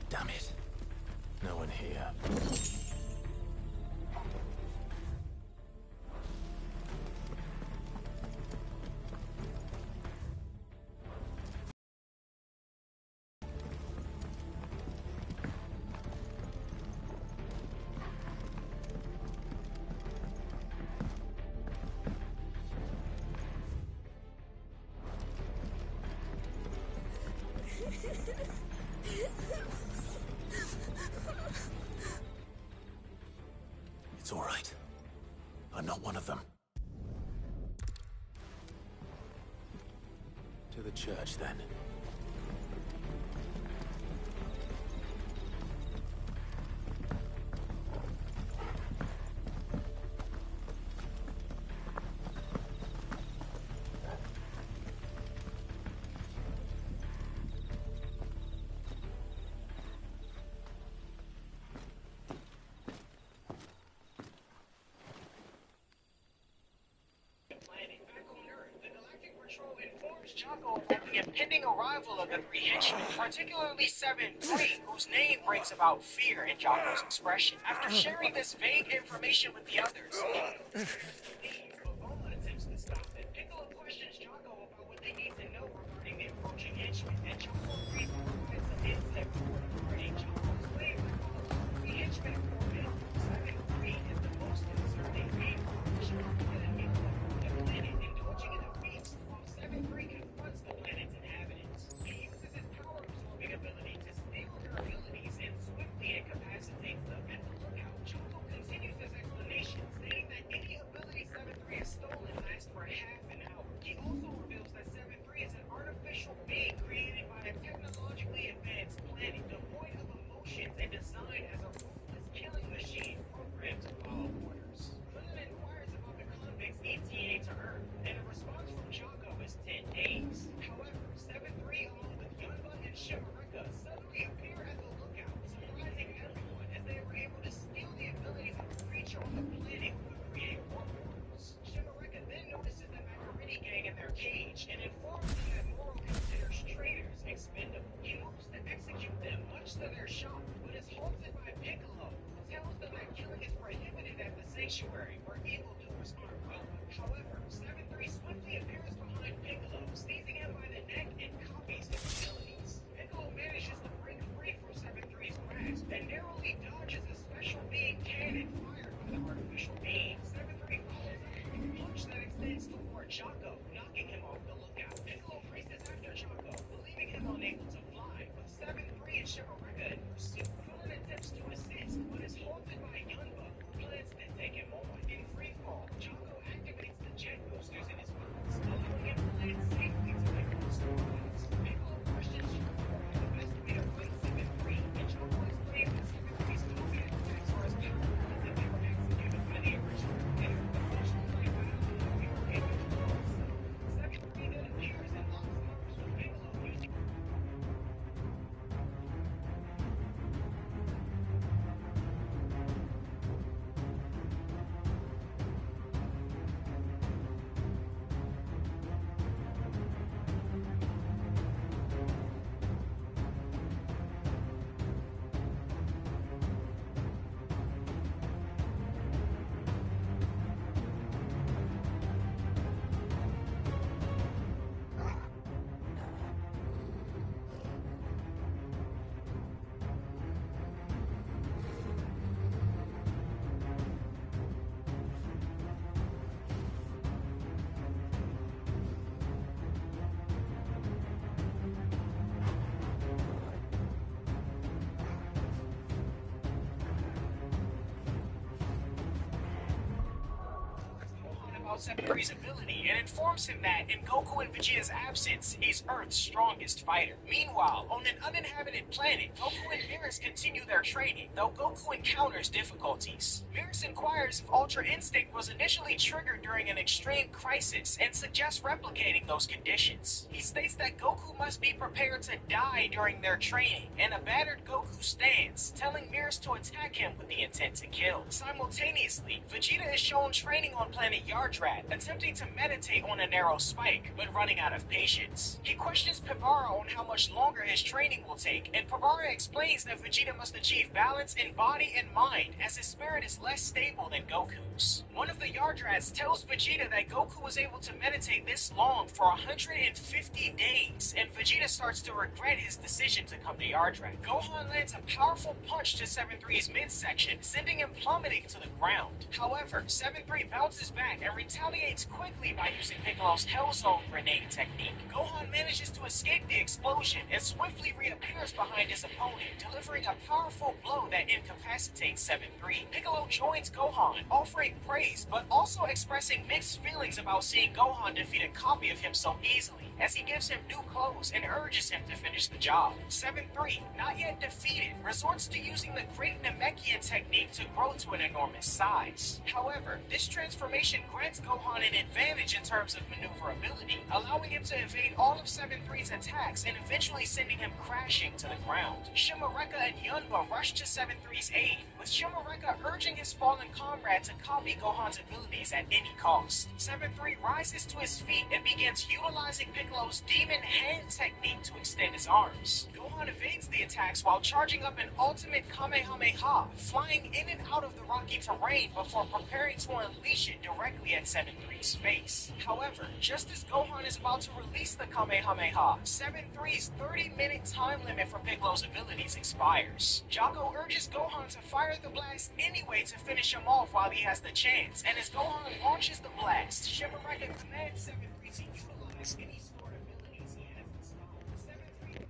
Damn it. No one here. It's all right. I'm not one of them. To the church, then. Jocko of the impending arrival of the three henchmen, particularly 7-3, whose name brings about fear in Jocko's expression. After sharing this vague information with the others, Piccolo attempts to stop them. Piccolo questions Jocko about what they need to know regarding the approaching to their shop, but is halted by Piccolo, who tells them that killing is prohibited at the sanctuary, where evildoers aren't welcome. However, 7-3 swiftly appears behind Piccolo, seizing him by the neck and copies his abilities. Piccolo manages to break free from 7-3's grasp and narrowly dodges a special beam cannon fired by the artificial being. 7-3 follows up with a punch that extends toward Chaco, knocking him off the lookout. Piccolo races after Chaco, believing him unable to fly, with 7-3 and Shimareka in pursuit. Krillin attempts to assist, but is halted by Yunba, who plans to take him on. In freefall, Chaco activates the jet boosters in his boots, allowing him to land safely to Piccolo's supplies. Piccolo questions Chaco on the best way to fight 7-3, and Chaco explains that 7-3's combat attacks are as powerful as if they were executed by the original player, eventually battling the mirror image alongside. 7-3 then appears and locks arms with Piccolo using about 7-3's ability and informs him that, in Goku and Vegeta's absence, he's Earth's strongest fighter. Meanwhile, on an uninhabited planet, Goku and Beerus continue their training, though Goku encounters difficulties. Beerus inquires if Ultra Instinct was initially triggered during an extreme crisis and suggests replicating those conditions. He states that Goku must be prepared to die during their training, and a battered Goku stands, telling Beerus to attack him with the intent to kill. Simultaneously, Vegeta is shown training on planet Yardrat, attempting to meditate on a narrow spike, but running out of patience. He questions Pivara on how much longer his training will take, and Pivara explains that Vegeta must achieve balance in body and mind, as his spirit is less stable than Goku's. One of the Yardrats tells Vegeta that Goku was able to meditate this long for 150 days, and Vegeta starts to regret his decision to come to Yardrat. Gohan lands a powerful punch to 7-3's midsection, sending him plummeting to the ground. However, 7-3 bounces back and retaliates quickly by using Piccolo's Hell Zone grenade technique. Gohan manages to escape the explosion and swiftly reappears behind his opponent, delivering a powerful blow that incapacitates 7-3. Piccolo joins Gohan, offering praise, but also expressing mixed feelings about seeing Gohan defeat a copy of him so easily, as he gives him new clothes and urges him to finish the job. 7-3, not yet defeated, resorts to using the Great Namekian technique to grow to an enormous size. However, this transformation grants Gohan an advantage in terms of maneuverability, allowing him to evade all of 7-3's attacks and eventually sending him crashing to the ground. Shimareka and Yunba rush to 7-3's aid, with Shimareka urging his fallen comrade to copy Gohan's abilities at any cost. 7-3 rises to his feet and begins utilizing Piccolo's Demon Hand technique to extend his arms. Gohan evades the attacks while charging up an ultimate Kamehameha, flying in and out of the rocky terrain before preparing to unleash it directly at 7-3's face. However, just as Gohan is about to release the Kamehameha, 7-3's 30-minute time limit for Piccolo's abilities expires. Jaco urges Gohan to fire the blast anyway to finish him off while he has the chance, and as Gohan launches the blast, Shimareka commands 7-3 to utilize any stored abilities he has installed. 7-3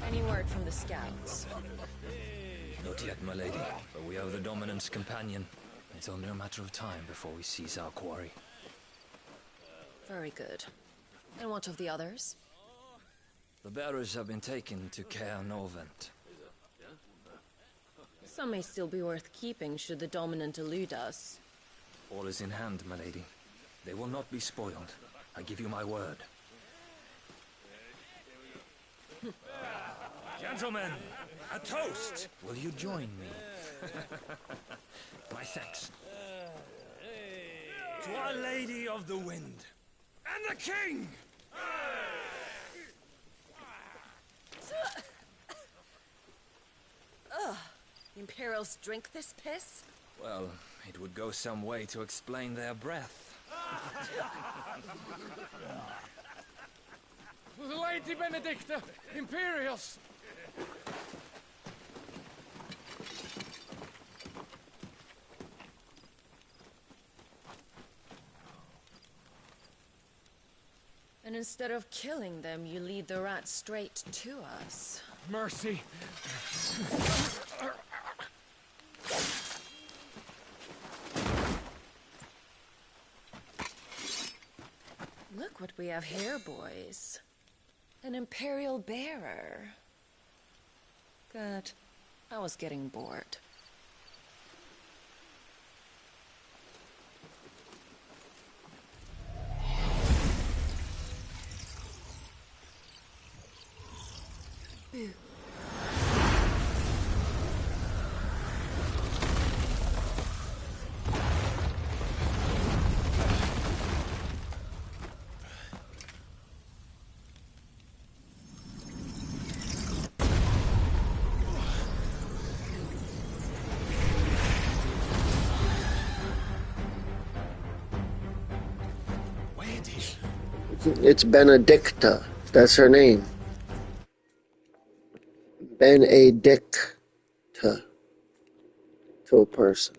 Any word from the scouts? Not yet, my lady, but we have the Dominant's companion. It's only a matter of time before we seize our quarry. Very good. And what of the others? The bearers have been taken to Caer Novent. Some may still be worth keeping should the dominant elude us. All is in hand, my lady. They will not be spoiled. I give you my word. Gentlemen, a toast! Will you join me? My thanks. To Our Lady of the Wind. And the King! Ugh. The Imperials drink this piss? Well, it would go some way to explain their breath. Lady Benedicta! Imperials! And instead of killing them, you lead the rats straight to us. Mercy! Look what we have here, boys. An Imperial bearer. Good. I was getting bored. Boo. It's Benedicta. That's her name. Benedicta. To a person.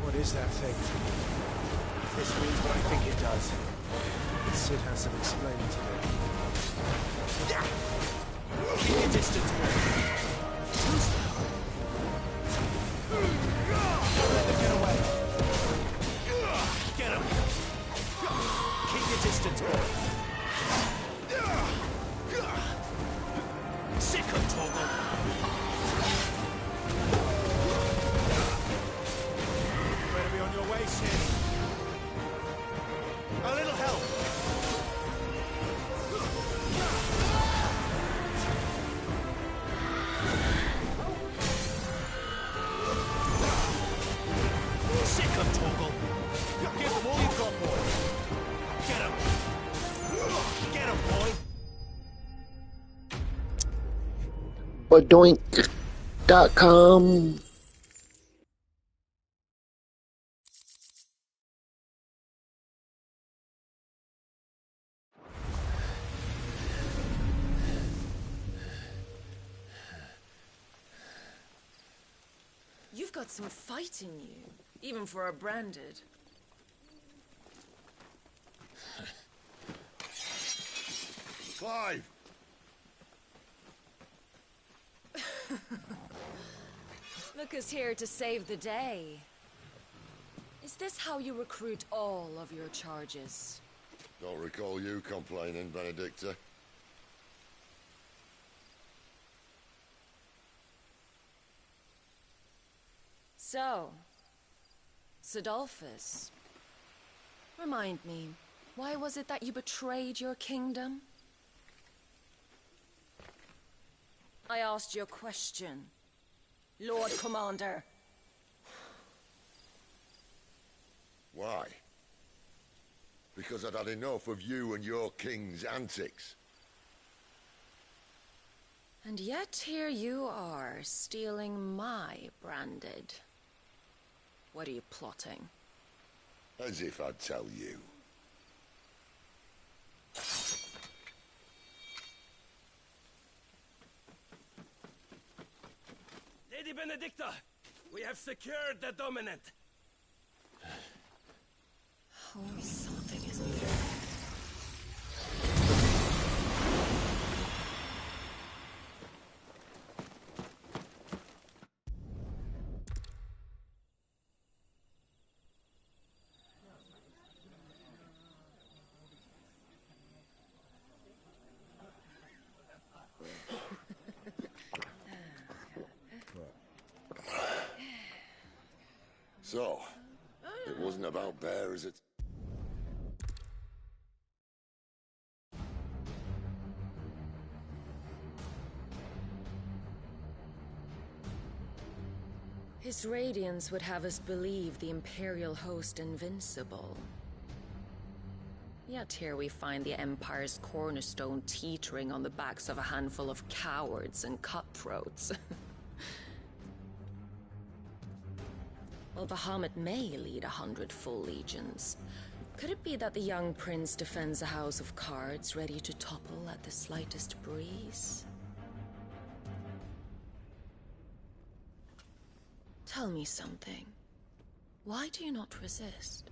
What is that thing? If this means what I think it does, then Sid has some explaining to do. Keep your distance, boy. Let them get away. Get him. Keep your distance, boy. Sick of Torgal. Better be on your way, Sid. A little help. Sick of Torgal. Give them all you've got, boy. Get him. Get him, boy. Badoink.com. You've got some fight in you, even for a branded. Clive! Look who's here to save the day. Is this how you recruit all of your charges? Don't recall you complaining, Benedicta. So, Sidolphus, remind me, why was it that you betrayed your kingdom? I asked you a question, Lord Commander. Why? Because I'd had enough of you and your king's antics. And yet here you are, stealing my branded. What are you plotting? As if I'd tell you. Lady Benedicta, we have secured the dominant. Oh, something is there. So, it wasn't about bears, it... His radiance would have us believe the Imperial host invincible. Yet here we find the Empire's cornerstone teetering on the backs of a handful of cowards and cutthroats. While Bahamut may lead 100 full legions, could it be that the young prince defends a house of cards ready to topple at the slightest breeze? Tell me something. Why do you not resist?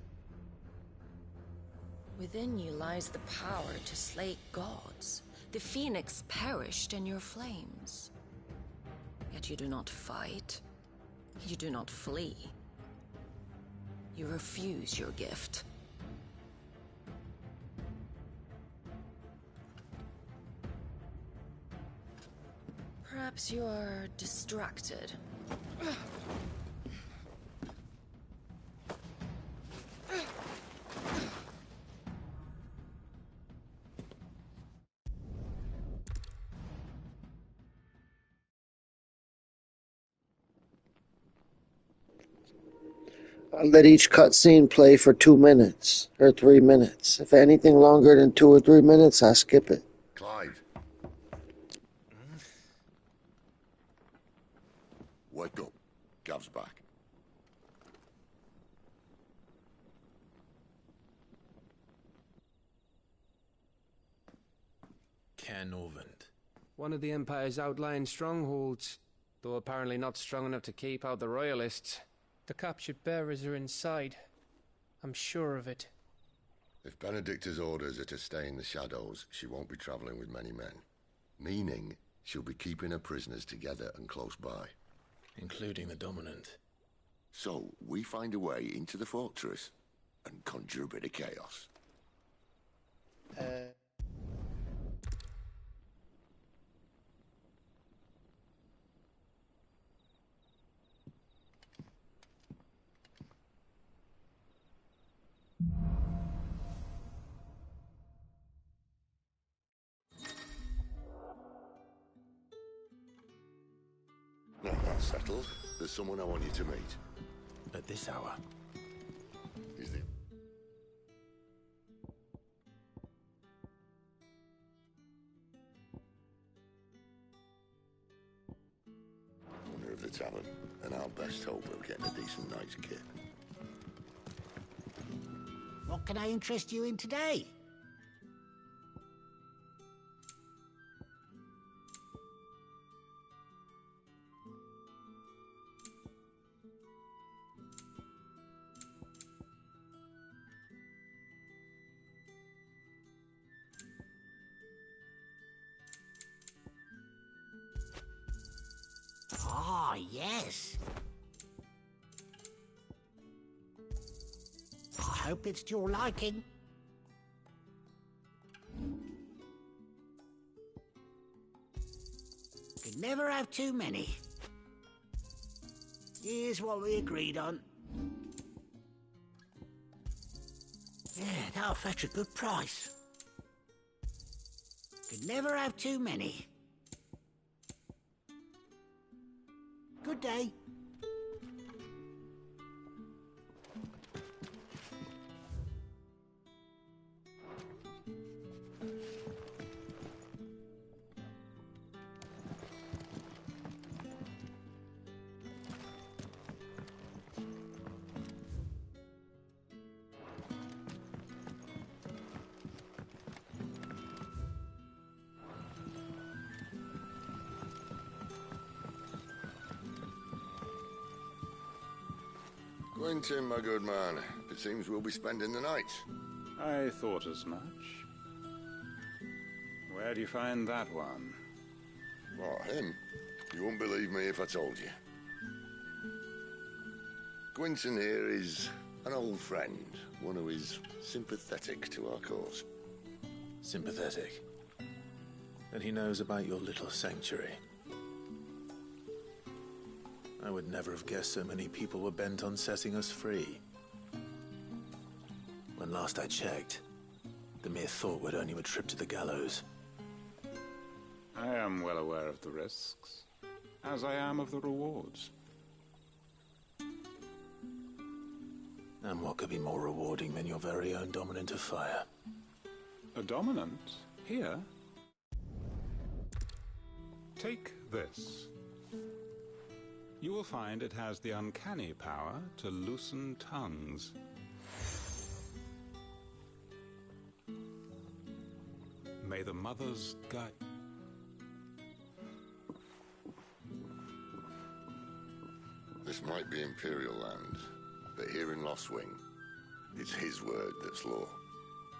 Within you lies the power to slay gods. The phoenix perished in your flames. Yet you do not fight. You do not flee. You refuse your gift. Perhaps you are distracted. I'll let each cutscene play for 2 minutes or 3 minutes. If anything longer than 2 or 3 minutes, I skip it. Clive. Wake up. Gav's back. Orvand. One of the Empire's outlying strongholds, though apparently not strong enough to keep out the Royalists. The captured bearers are inside. I'm sure of it. If Benedicta's orders are to stay in the shadows, she won't be traveling with many men. Meaning, she'll be keeping her prisoners together and close by. Including the Dominant. So, we find a way into the fortress and conjure a bit of chaos. Now that's settled. There's someone I want you to meet. At this hour? He's the... owner of the tavern, and our best hope of getting a decent night's kit. What can I interest you in today? Ah, yes. I hope it's to your liking. Could never have too many. Here's what we agreed on. Yeah, that'll fetch a good price. Could never have too many. Good day. Quentin, my good man. It seems we'll be spending the night. I thought as much. Where do you find that one? What, him? You wouldn't believe me if I told you. Quentin here is an old friend, one who is sympathetic to our cause. Sympathetic? And he knows about your little sanctuary. I would never have guessed so many people were bent on setting us free. When last I checked, the mere thought would earn you a trip to the gallows. I am well aware of the risks, as I am of the rewards. And what could be more rewarding than your very own dominant of fire? A dominant? Here? Take this. You will find it has the uncanny power to loosen tongues. May the mothers guide... This might be Imperial land, but here in Lost Wing, it's his word that's law.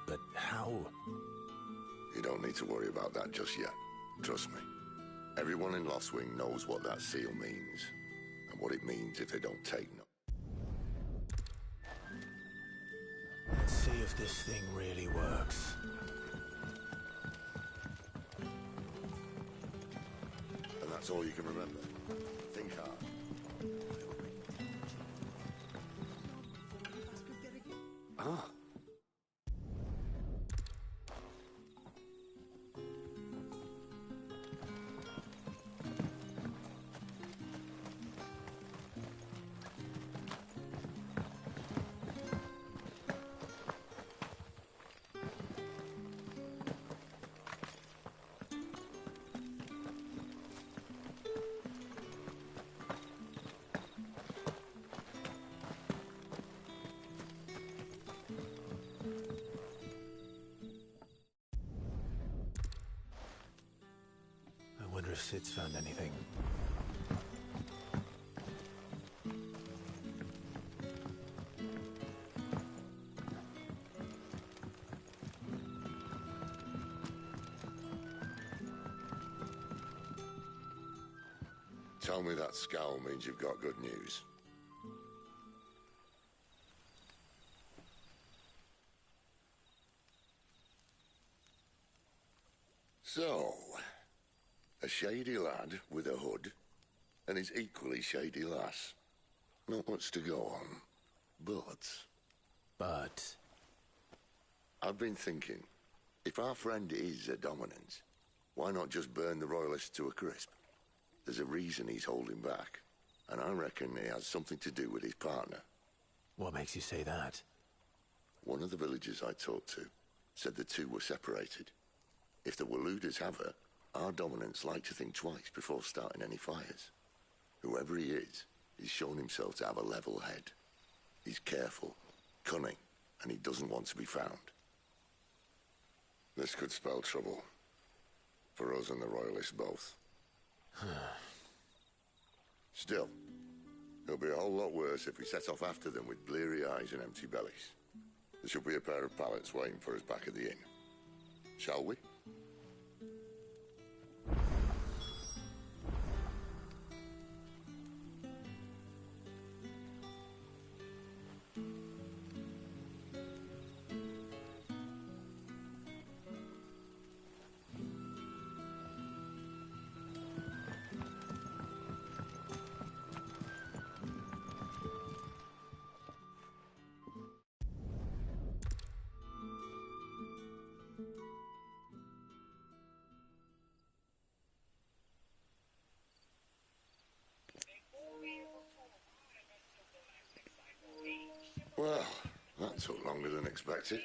But how? You don't need to worry about that just yet. Trust me. Everyone in Lost Wing knows what that seal means, and what it means if they don't take no. Let's see if this thing really works. And that's all you can remember. Think hard. Ah. I wonder if Sid's found anything. Tell me that scowl means you've got good news. So, a shady lad with a hood, and his equally shady lass. Not much to go on, but... I've been thinking, if our friend is a dominant, why not just burn the royalists to a crisp? There's a reason he's holding back, and I reckon it has something to do with his partner. What makes you say that? One of the villagers I talked to said the two were separated. If the Waluders have her, our dominants like to think twice before starting any fires. Whoever he is, he's shown himself to have a level head. He's careful, cunning, and he doesn't want to be found. This could spell trouble. For us and the Royalists both. Still, it'll be a whole lot worse if we set off after them with bleary eyes and empty bellies. There should be a pair of pallets waiting for us back at the inn. Shall we? Well, that took longer than expected.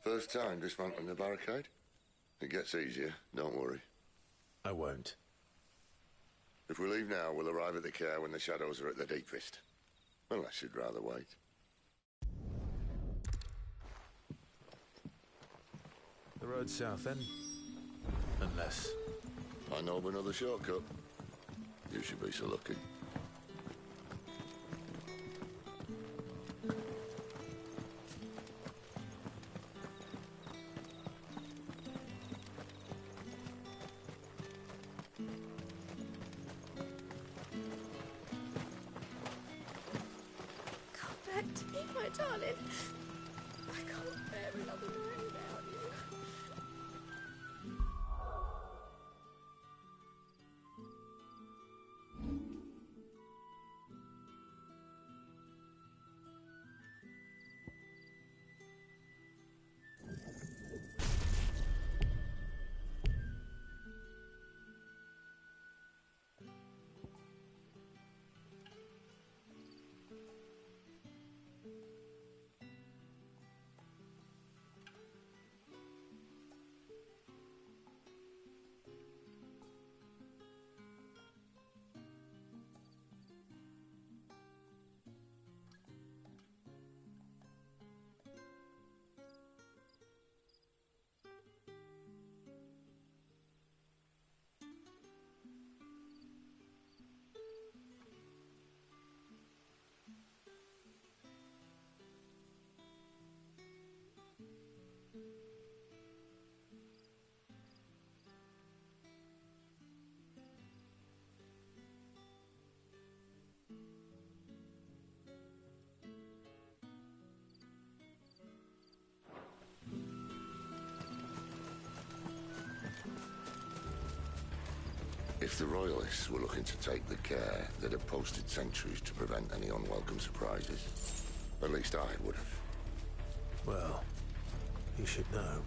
First time dismantling the barricade? It gets easier, don't worry. I won't. If we leave now, we'll arrive at the care when the shadows are at their deepest. Unless you'd rather wait. The road's south then? Unless... I know of another shortcut. You should be so lucky. back to me, my darling. I can't bear another day without you. If the Royalists were looking to take the care, they'd have posted sentries to prevent any unwelcome surprises. At least I would have. Well, you should know.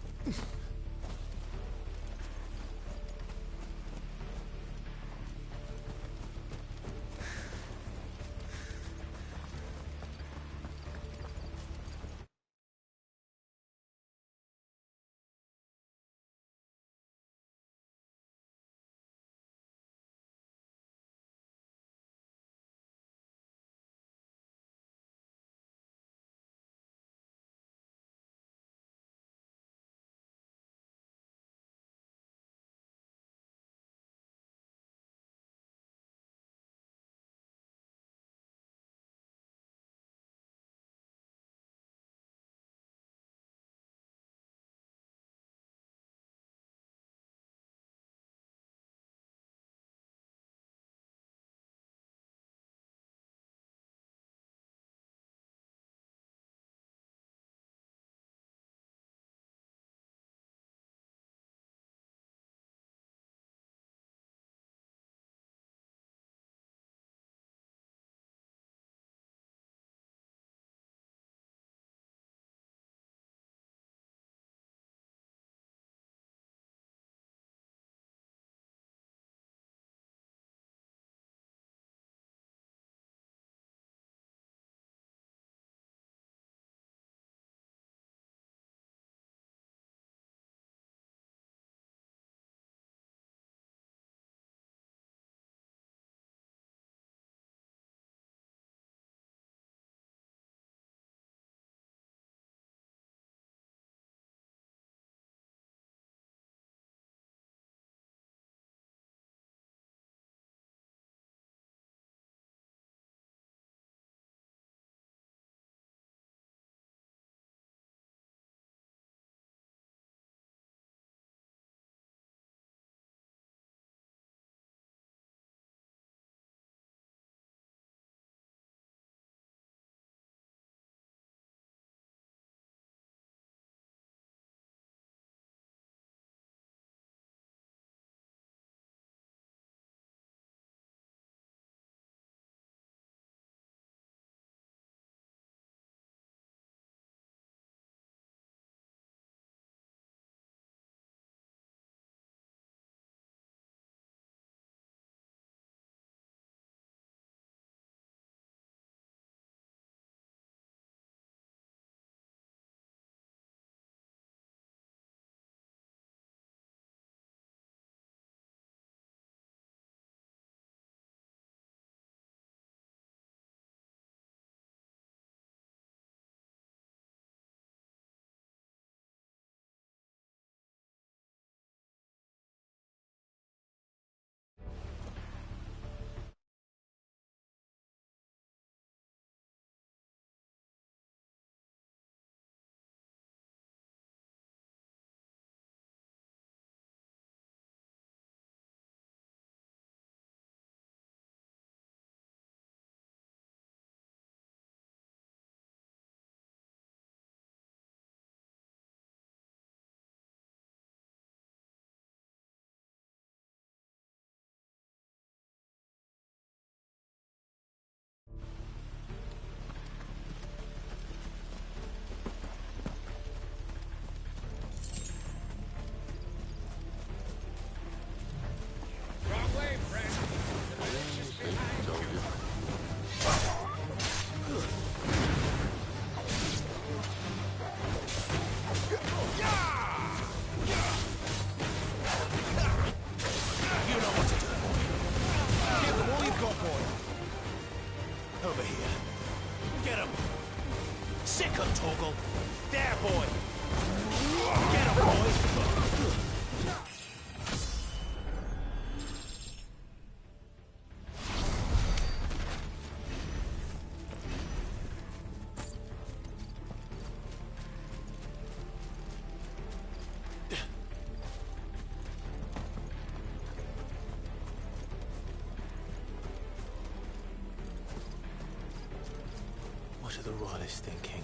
are the Royalists thinking?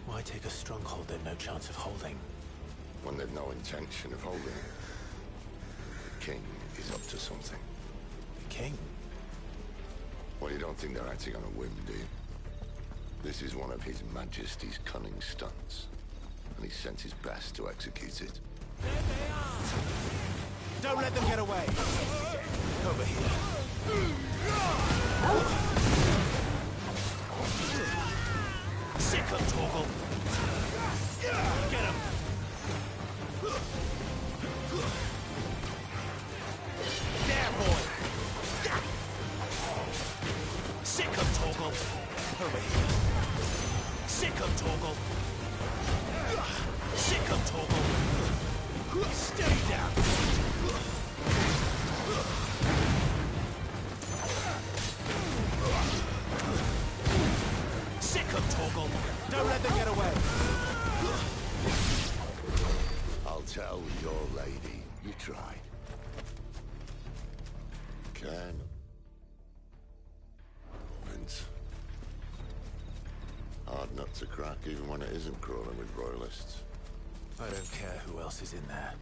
Why take a stronghold they've no chance of holding? When they've no intention of holding it. The king is up to something. The king? Well, you don't think they're acting on a whim, do you? This is one of His Majesty's cunning stunts, and he sent his best to execute it. Don't let them get away! Over here. Sick of Torgal! Get him! There, boy! Sick of Torgal! Over here. Sick of Torgal! Sick of Torgal! Stay down! Sick of Torgal! Don't let them get away! I'll tell your lady. You try. Can. Vince. Hard nut to crack even when it isn't crawling with royalists. I don't care who else is in there.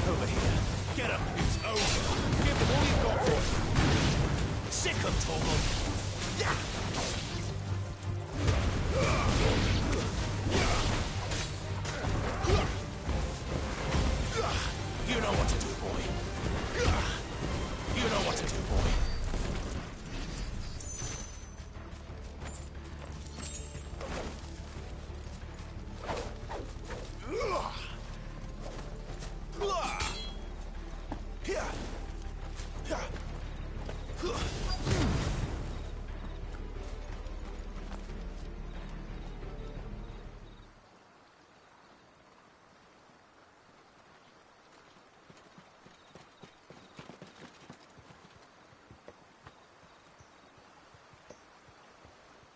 Over here. Get him! It's over! Give them all you've got for it! Sick of Torgal! You know what to do, boy. You know what to do, boy.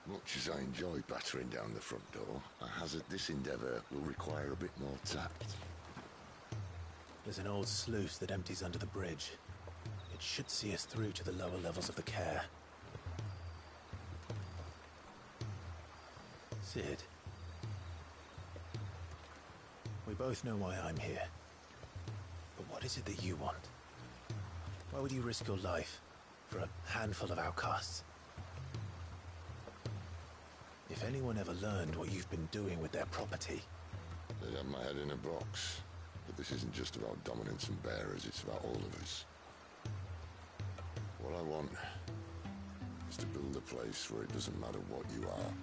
Much as I enjoy battering down the front door, I hazard this endeavour will require a bit more tact. There's an old sluice that empties under the bridge. It should see us through to the lower levels of the care. Sid. We both know why I'm here. But what is it that you want? Why would you risk your life for a handful of outcasts? If anyone ever learned what you've been doing with their property... They'd have my head in a box. But this isn't just about dominance and bearers, it's about all of us. What I want is to build a place where it doesn't matter what you are,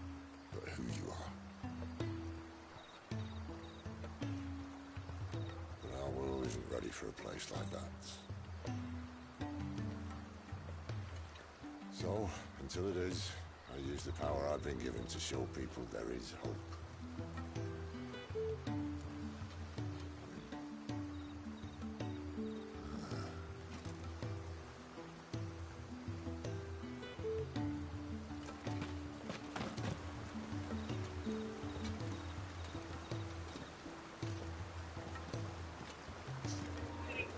but who you are. But our world isn't ready for a place like that. So, until it is, I use the power I've been given to show people there is hope.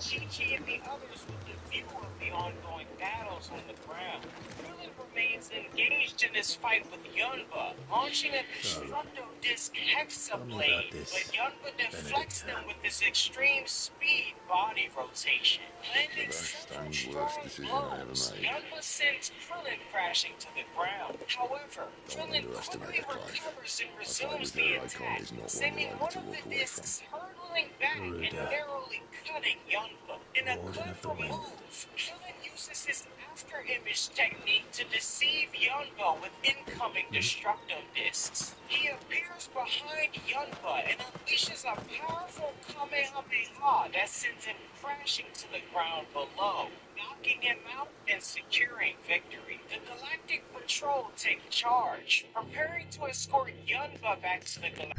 Chi-Chi and the others with the view of the ongoing battles on the ground. Krillin remains engaged in his fight with Yunba, launching a Destructo Disc Hexablade, but Yunba deflects them with his extreme speed body rotation. Landing several strong blows, Yunba sends Krillin crashing to the ground. However, Krillin quickly recovers and resumes the attack, sending one of the discs hurtling back and narrowly cutting Yunba. In a clever move, Krillin uses his after-image technique to deceive Yunba with incoming Destructo discs. He appears behind Yunba and unleashes a powerful Kamehameha that sends him crashing to the ground below, knocking him out and securing victory. The Galactic Patrol take charge, preparing to escort Yunba back to the Galactic.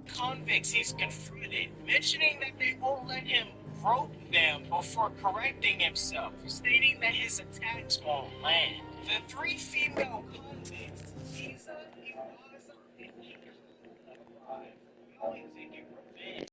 Convicts he's confronted, mentioning that they won't let him rope them before correcting himself, stating that his attacks won't land. The three female convicts, Giza, Iwaza, and Ika, arrive, going to get revenge.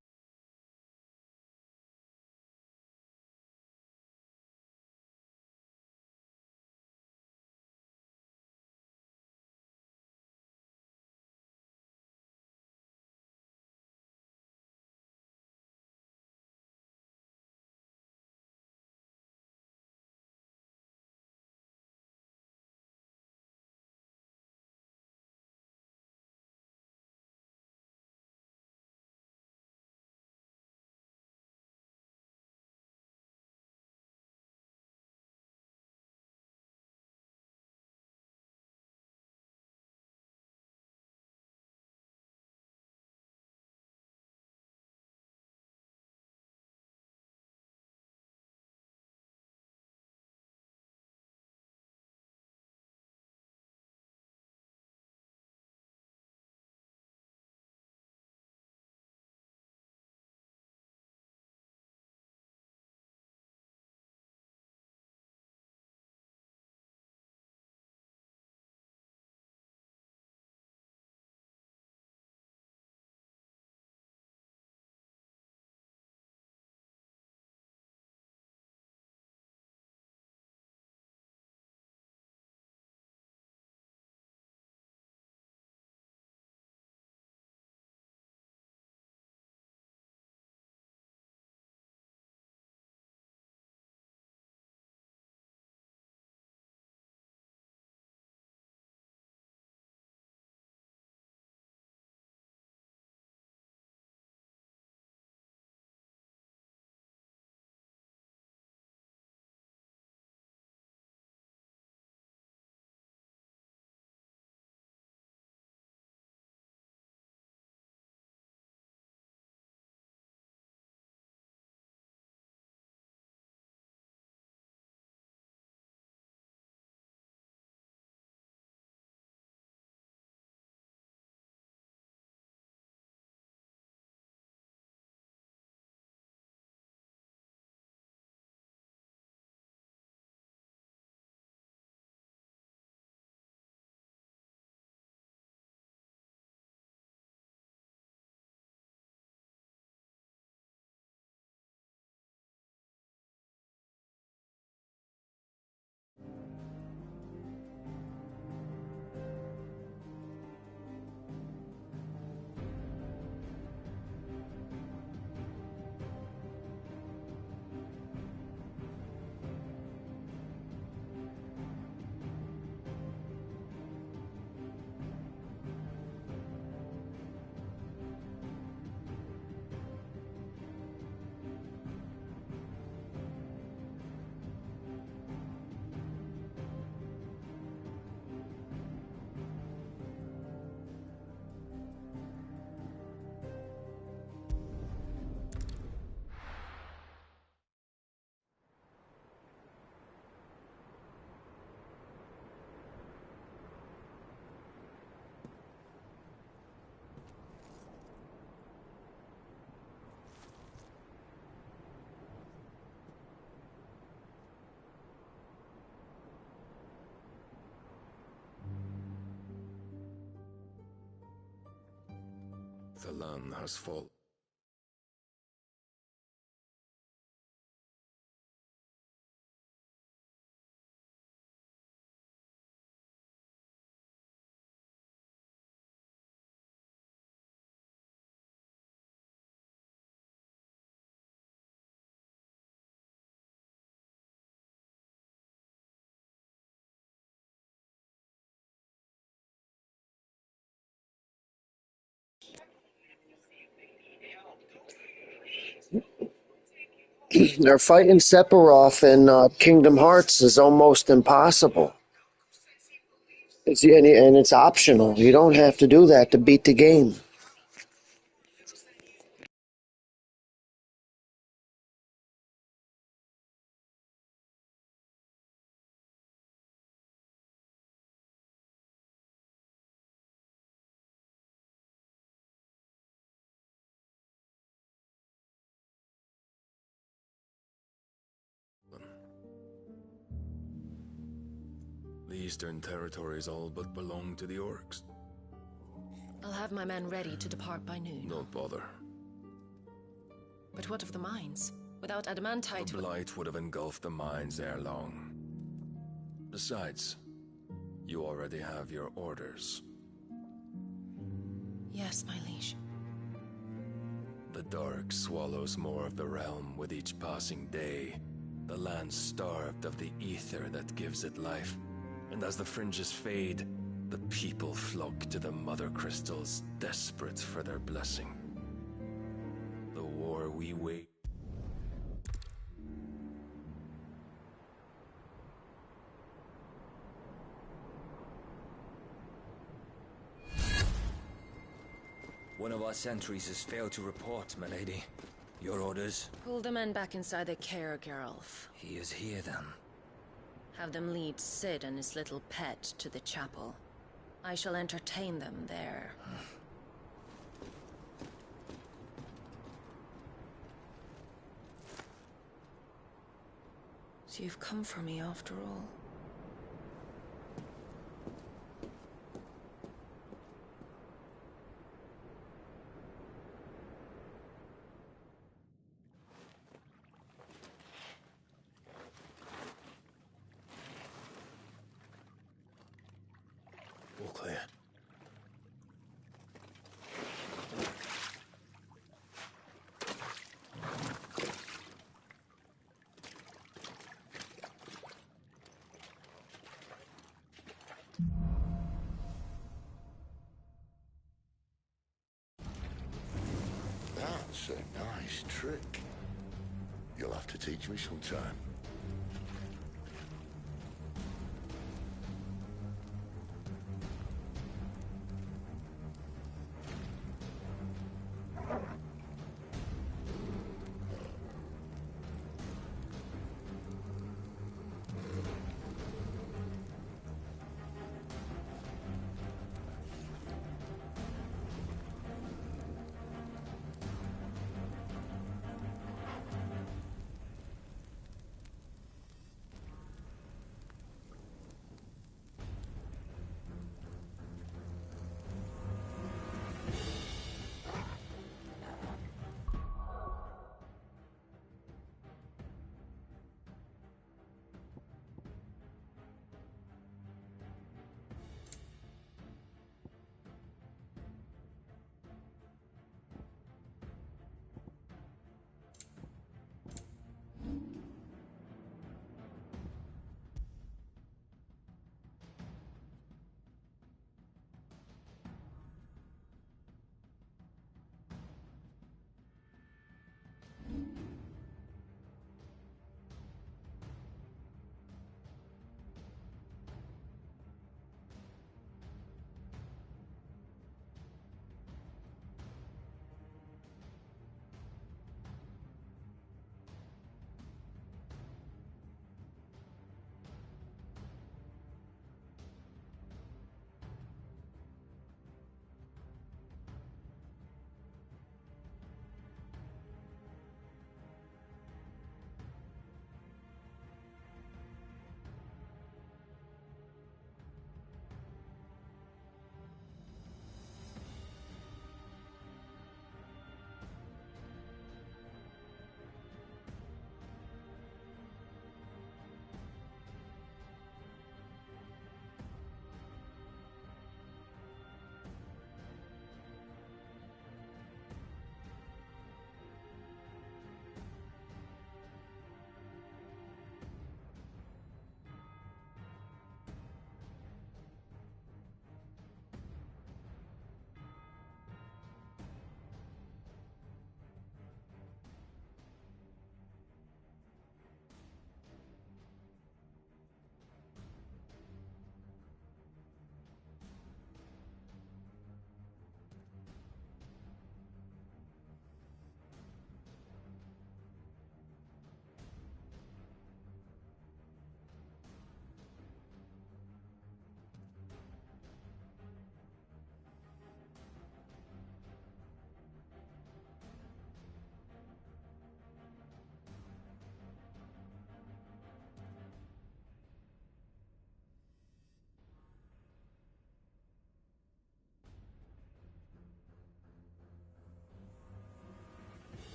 The land has fallen. They're fighting Sephiroth in Kingdom Hearts is almost impossible. And it's optional. You don't have to do that to beat the game. The eastern territories all but belong to the orcs. I'll have my men ready to depart by noon. Don't bother. But what of the mines? Without adamantite... The blight would have engulfed the mines ere long. Besides, you already have your orders. Yes, my liege. The dark swallows more of the realm with each passing day. The land starved of the ether that gives it life. And as the fringes fade, the people flock to the mother crystals, desperate for their blessing. The war we wage. One of our sentries has failed to report, my lady. Your orders? Pull the men back inside the care, Geralf. He is here, then. Have them lead Sid and his little pet to the chapel. I shall entertain them there. So you've come for me after all. All clear. That's a nice trick. You'll have to teach me sometime.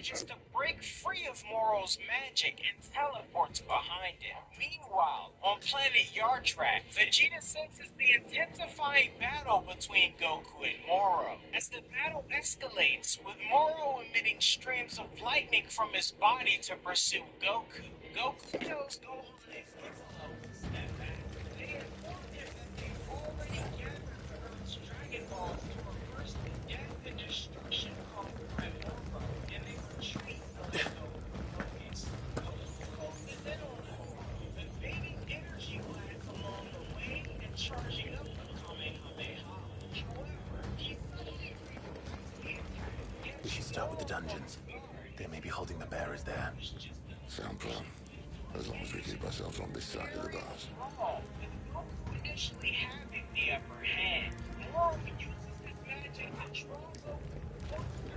manages to break free of Moro's magic and teleports behind him. Meanwhile, on planet Yartrak, Vegeta senses the intensifying battle between Goku and Moro. As the battle escalates, with Moro emitting streams of lightning from his body to pursue Goku, Goku tells Gohan and Piccolo to step back. They inform him that they've already gathered the Earth's Dragon Balls to reverse the death and destruction of Moro, and they retreat to let Goku focus. Goku closes in on them, evading energy blasts along the way and charging up the Kamehameha. However, he suddenly regrets the attack. We should start with the dungeons. They may be holding the bearers there. Sound plan. As long as we keep ourselves on this side of the bars. Goku initially having the upper hand, Moro uses his magic to draw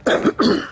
Goku.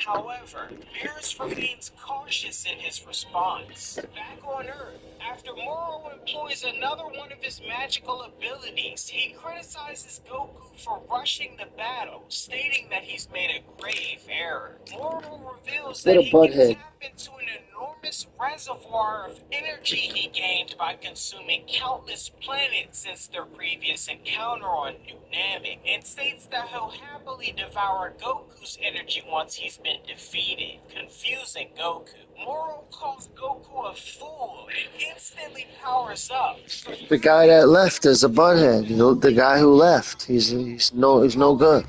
However, Beerus remains cautious in his response. Back on Earth, after Moro employs another one of his magical abilities, he criticizes Goku for rushing the battle, stating that he's made a grave error. Moro reveals What that a he can butthead. tap into an enormous reservoir of energy he gained by consuming countless planets since their previous encounter on New Namek, and states that he'll happily devour Goku's energy once he's been defeated, confusing Goku. Moro calls Goku a fool and instantly powers up. The guy that left is a butthead. You know, the guy who left. He's no good.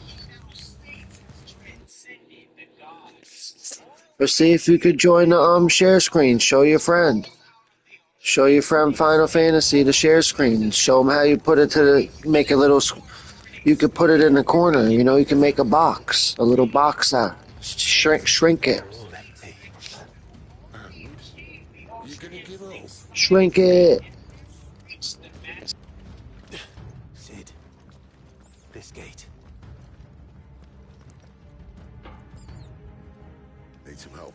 Or see if you could join the share screen. Show your friend. Show your friend Final Fantasy the share screen. Show him how you put it make a little. You could put it in the corner. You know, you can make a box, a little box out. Shrink it. You gonna give up? Shrink it. Sid, this gate. Need some help.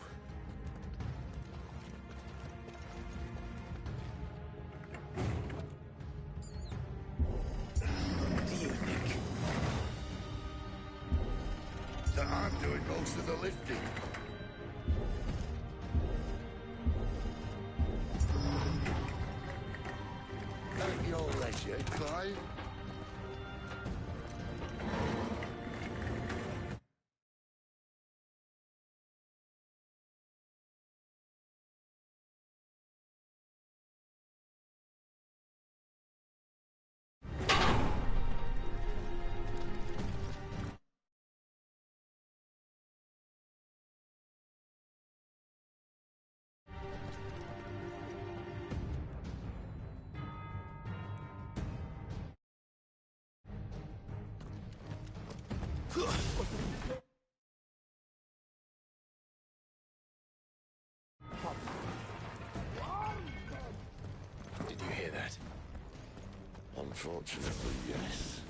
What do you think? That I'm doing most of the lifting. At your leisure, Clive. Did you hear that? Unfortunately, yes.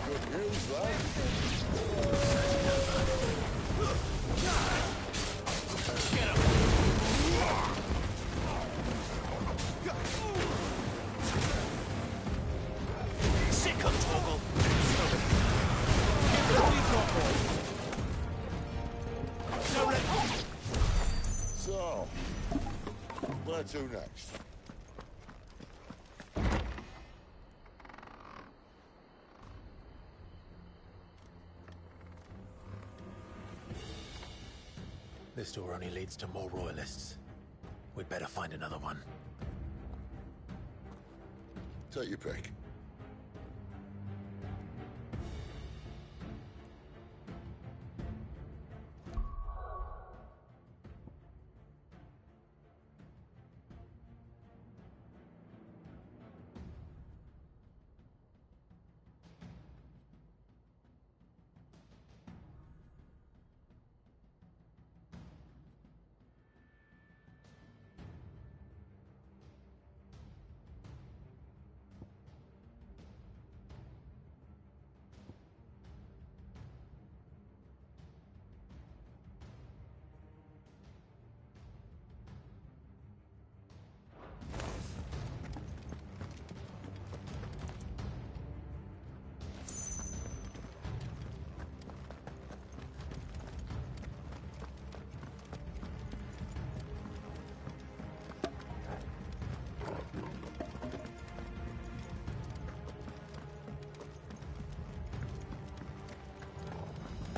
Good news, lad. to next? This door only leads to more royalists. We'd better find another one. Take your pick.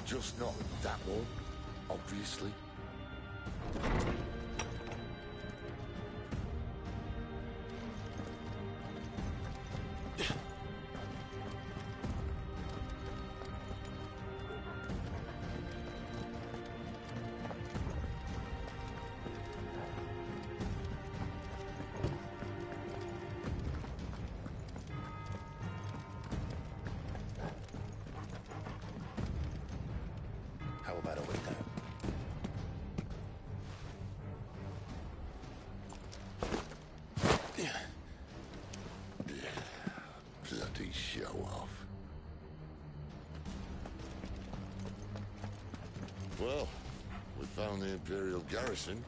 Just not that one, obviously. How about a window? Bloody show off. Well, we found the Imperial garrison,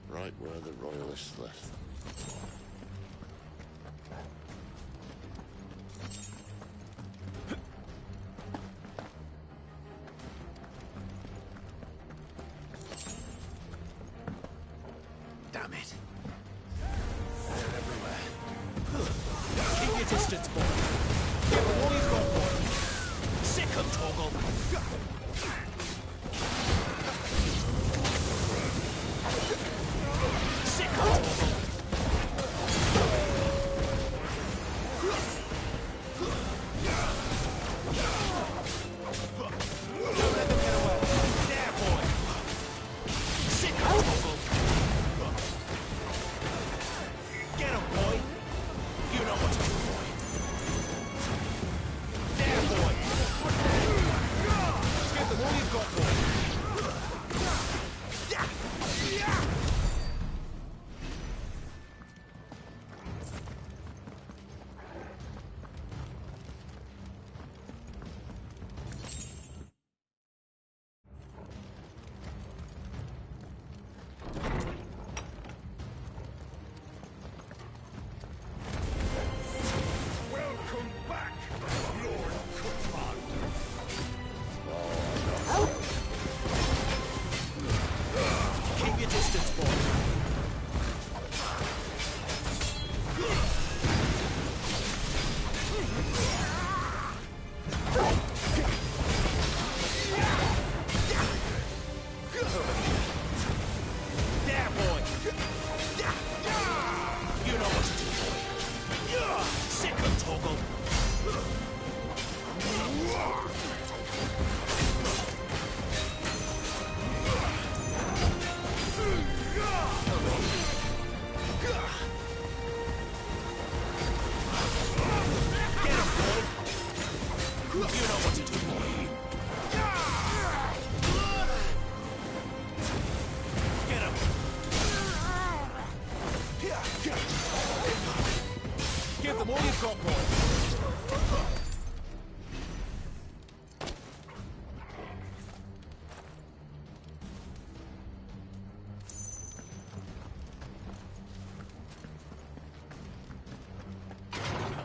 right where the Royalists left them. Damn it. They're everywhere. Keep your distance, boy. Give them all you've got, boy. Sick 'em, Torgal. Sick 'em, Torgal. Don't let them get away. There, boy. Sick 'em, Torgal. Get him, boy! You know what to do, boy. There, boy! Give them all you've got, boy. Welcome back, Lord Commander. Keep your distance, boy. There, boy. You know what to do, boy. Sick 'em, Torgal. Get him, boy. You know what to do, boy. Get him. Give them all you've got, boy.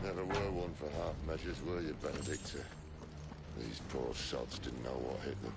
Never were one for half measures, were you, Benedicta? These poor sods didn't know what hit them.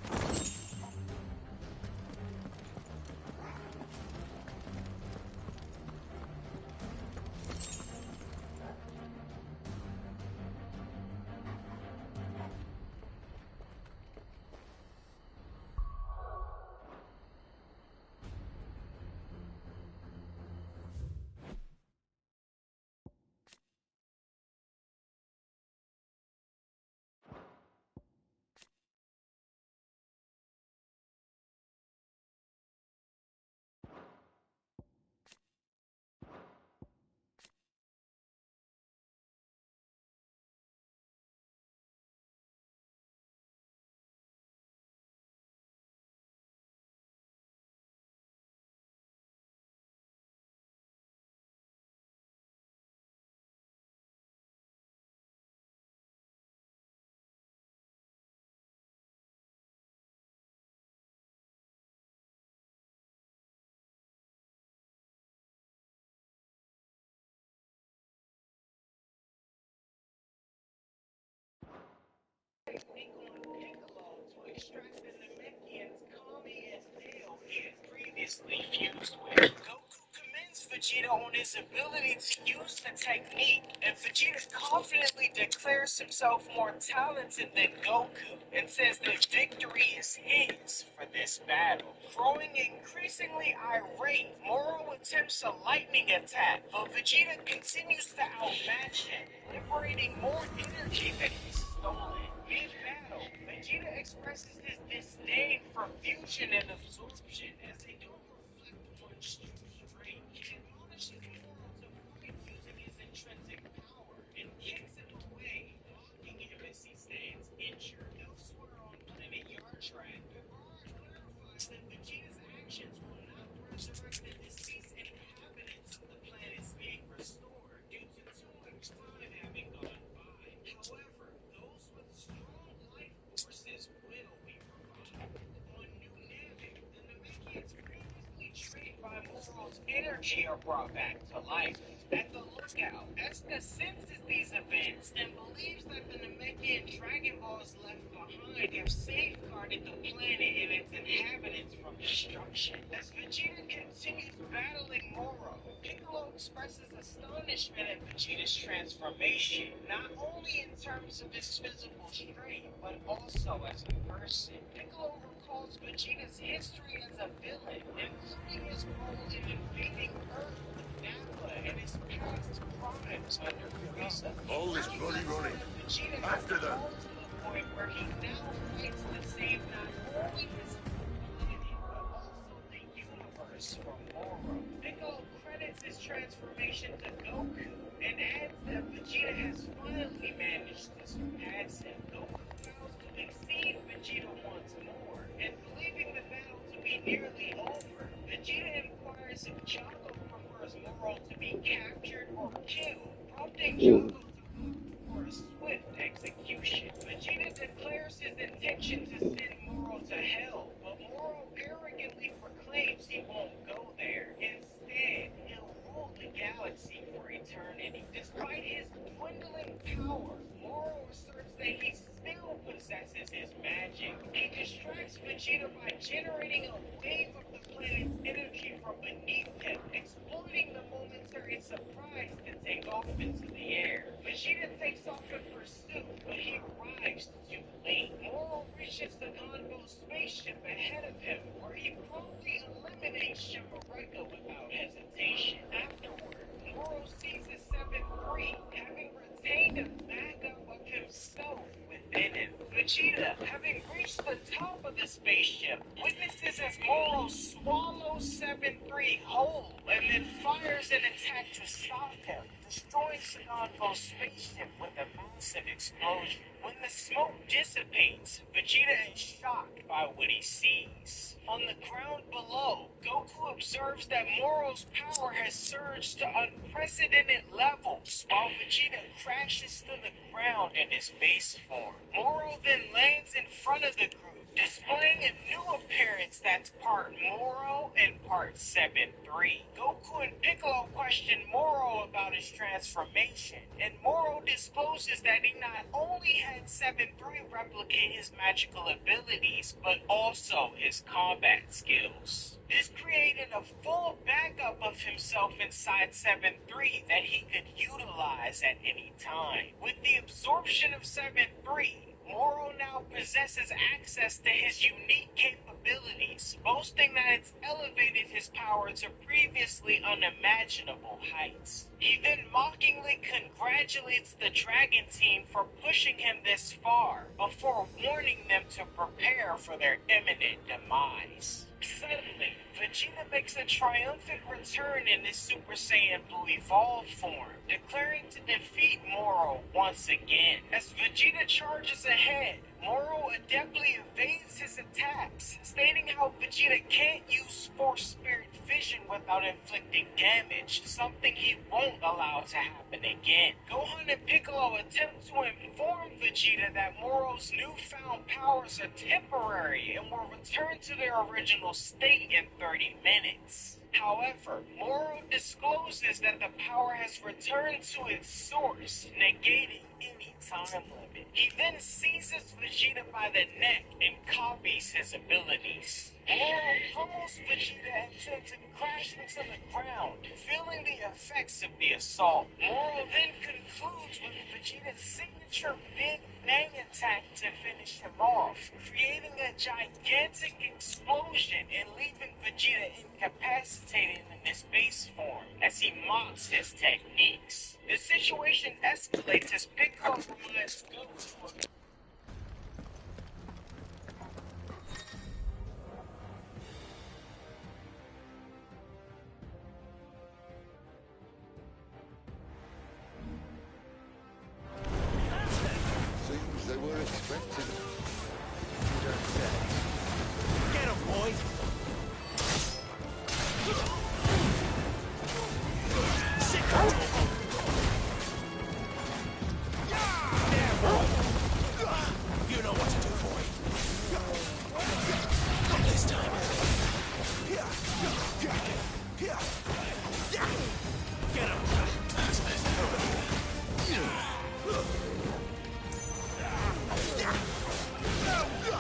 Piccolo to extract the Namekian's Kami's tail he had previously fused with. Goku commends Vegeta on his ability to use the technique, and Vegeta confidently declares himself more talented than Goku and says that victory is his for this battle. Growing increasingly irate, Moro attempts a lightning attack, but Vegeta continues to outmatch him, liberating more energy than he's stolen. Mid-battle, Vegeta expresses his disdain for fusion and absorption as they don't reflect one's true strength. He admonishes Moro to fight using his intrinsic power and kicks him away, mocking him as he stands injured. Elsewhere on planet Yardrag, clarifies that Vegeta's actions will not resurrect the deceased inhabitants of the planets being restored due to too much time having gone by. However, those with strong life forces will be revived. On New Namek, the Namekians previously trained by Moro's energy are brought back to life. At the lookout, Eska senses these events and believes that the Namekian Dragon Balls left behind have safeguarded the planet and its inhabitants from destruction. As Vegeta continues battling Moro, Piccolo expresses astonishment at Vegeta's transformation, not only in terms of his physical strength, but also as a person. Piccolo recalls Vegeta's history as a villain, including his role in invading Earth with Nappa and his past crimes under Frieza. All this bloody running. After them. To the point where he now fights to save not only his planet, but also the universe from Moro. Piccolo credits his transformation to Goku and adds that Vegeta has finally managed to surpass him. Goku vows to exceed Vegeta once more, and believing the battle to be nearly over, Vegeta inquires if Jaco prefers Moro to be captured or killed, prompting Jaco to for a swift execution. Vegeta declares his intention to send Moro to hell, but Moro arrogantly proclaims he won't go there. Instead, he'll rule the galaxy for eternity. Despite his dwindling power, Moro asserts that he still possesses his magic. He distracts Vegeta by generating a wave of the planet's energy from beneath him, exploiting the momentary surprise to take off into the air. Vegeta takes off in pursuit, but he arrives too late. Moro reaches the convo's spaceship ahead of him, where he promptly eliminates Shimareka without hesitation. Afterward, Moro seizes 7-3, having retained a backup of himself within him. Vegeta, having reached the top of the spaceship, witnesses as Moro swallows 7-3 whole and then fires an attack to stop him, destroying Saganvo's spaceship with a massive explosion. When the smoke dissipates, Vegeta is shocked by what he sees. On the ground below, Goku observes that Moro's power has surged to unprecedented levels, while Vegeta crashes to the ground in his base form. Moro then lands in front of the group, displaying a new appearance that's part Moro and part 7-3. Goku and Piccolo question Moro about his transformation, and Moro discloses that he not only had 7-3 replicate his magical abilities, but also his combat skills. This created a full backup of himself inside 7-3 that he could utilize at any time. With the absorption of 7-3, Moro now possesses access to his unique capabilities, boasting that it's elevated his power to previously unimaginable heights. He then mockingly congratulates the Dragon Team for pushing him this far, before warning them to prepare for their imminent demise. Suddenly, Vegeta makes a triumphant return in his Super Saiyan Blue Evolved form, declaring to defeat Moro once again. As Vegeta charges ahead, Moro adeptly evades his attacks, stating how Vegeta can't use Force Spirit Vision without inflicting damage, something he won't allow to happen again. Gohan and Piccolo attempt to inform Vegeta that Moro's newfound powers are temporary and will return to their original state in 30 minutes. However, Moro discloses that the power has returned to its source, negating any time limit. He then seizes Vegeta by the neck and copies his abilities. Moro pummels Vegeta until he crashes into the ground, feeling the effects of the assault. Moro then concludes with Vegeta's signature Big Bang attack to finish him off, creating a gigantic explosion and leaving Vegeta incapacitated in his base form as he mocks his techniques. The situation escalates as Piccolo reminds Goku of Seems they were expecting it. Get him, boy! Sick of trouble! There, boy! You know what to do, boy. Not this time. Get him!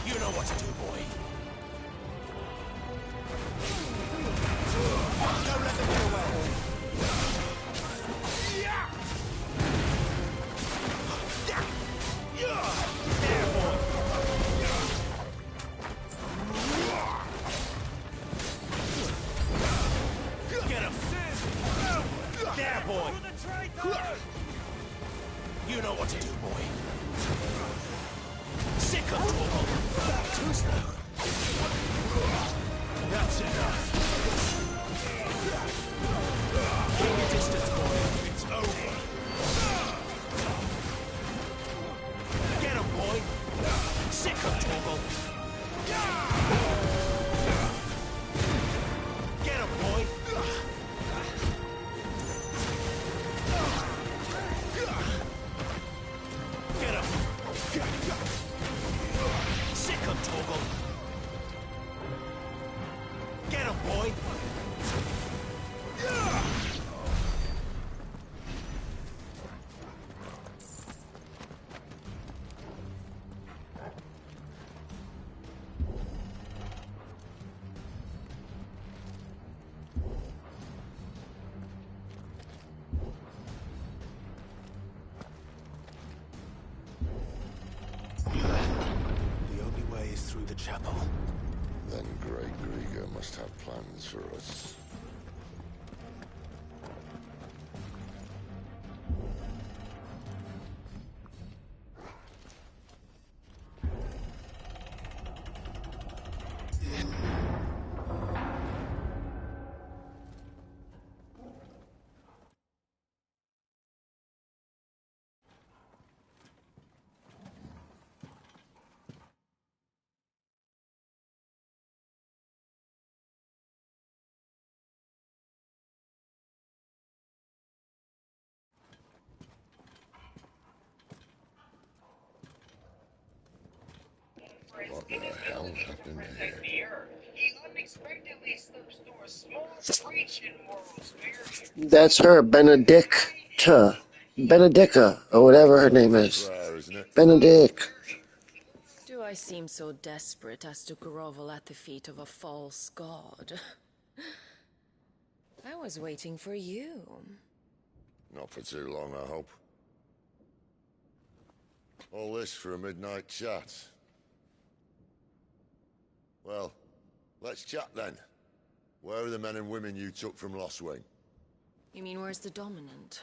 You know what to do, boy. Don't let them get away. There, boy. Get him. There, boy. You know what to do, boy. Sick of trouble. Too slow. That's enough. Keep your distance, boy. It's over. Get him, boy. Sick of trouble. Get him, boy. Get him. Sick of trouble. Get him, boy. The only way is through the chapel. Then Grey Grieger must have plans for us. What the hell happened here? He unexpectedly slips through a small breach in Moro's barrier. That's her, Benedicta. Benedica, or whatever her name is. Benedict. Do I seem so desperate as to grovel at the feet of a false god? I was waiting for you. Not for too long, I hope. All this for a midnight chat. Well, let's chat then. Where are the men and women you took from Lost Wing? You mean where's the dominant?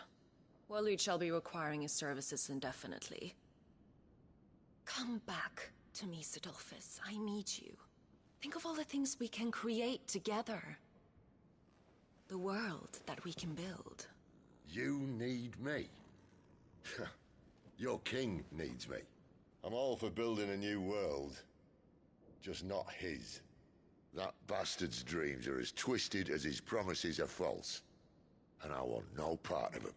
Well, you shall be requiring his services indefinitely. Come back to me, Sidolphus. I need you. Think of all the things we can create together. The world that we can build. You need me? Your king needs me. I'm all for building a new world. Just not his. That bastard's dreams are as twisted as his promises are false. And I want no part of them.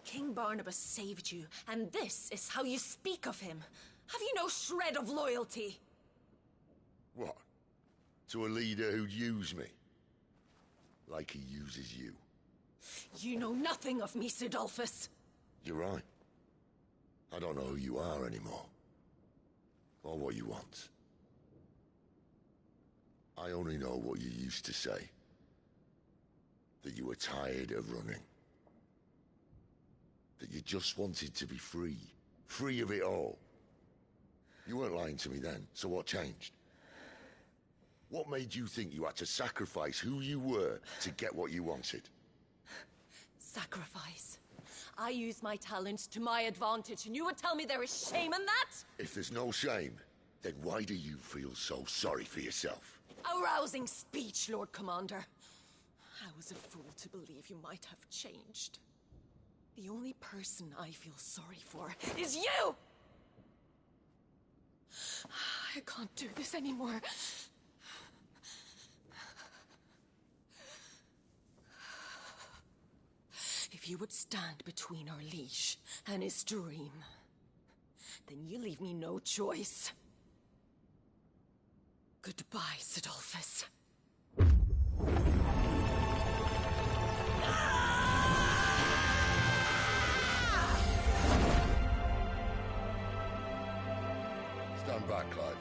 King Barnabas saved you, and this is how you speak of him. Have you no shred of loyalty? What? To a leader who'd use me? Like he uses you. You know nothing of me, Sidolphus. You're right. I don't know who you are anymore. Or what you want. I only know what you used to say. That you were tired of running. That you just wanted to be free. Free of it all. You weren't lying to me then, so what changed? What made you think you had to sacrifice who you were to get what you wanted? Sacrifice. I use my talents to my advantage, and you would tell me there is shame in that? If there's no shame, then why do you feel so sorry for yourself? Arousing speech, Lord Commander. I was a fool to believe you might have changed. The only person I feel sorry for is you! I can't do this anymore. If you would stand between our liege and his dream, then you leave me no choice. Goodbye, Sidolphus. Stand back, Clive.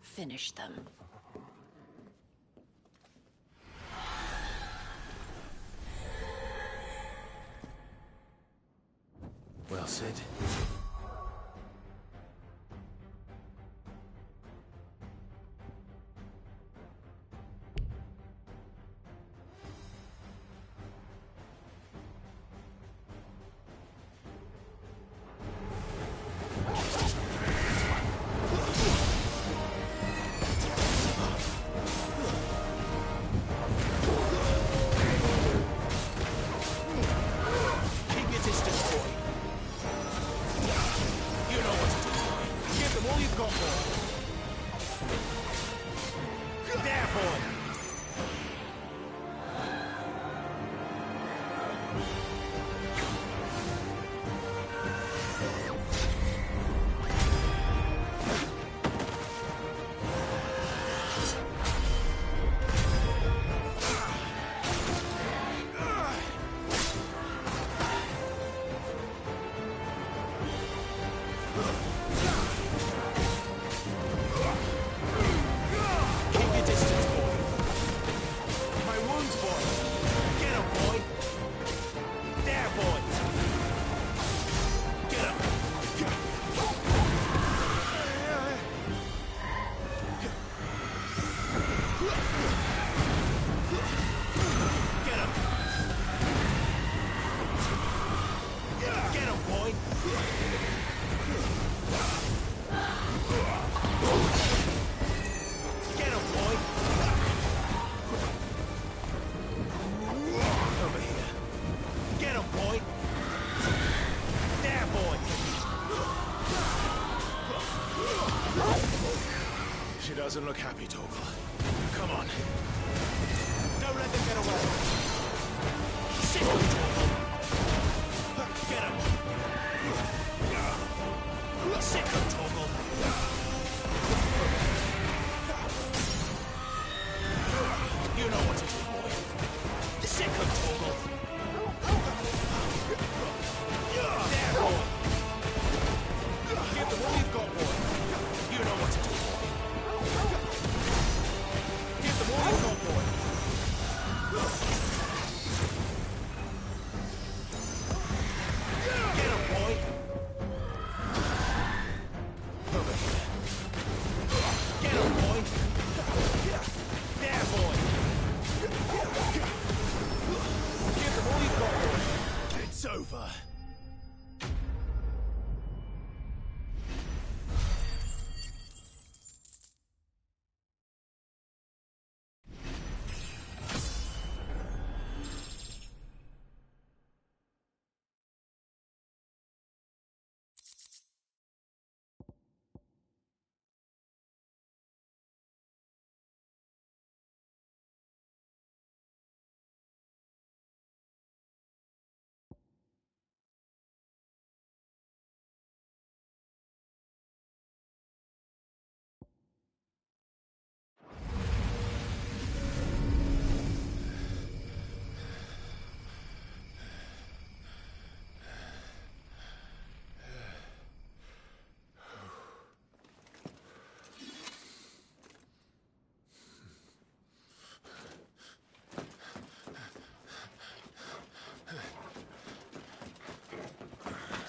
Finish them. Well, Sid. Doesn't look happy, Torgal. Come on. Don't let them get away. Sit on Torgal. Get him. Sit on Torgal.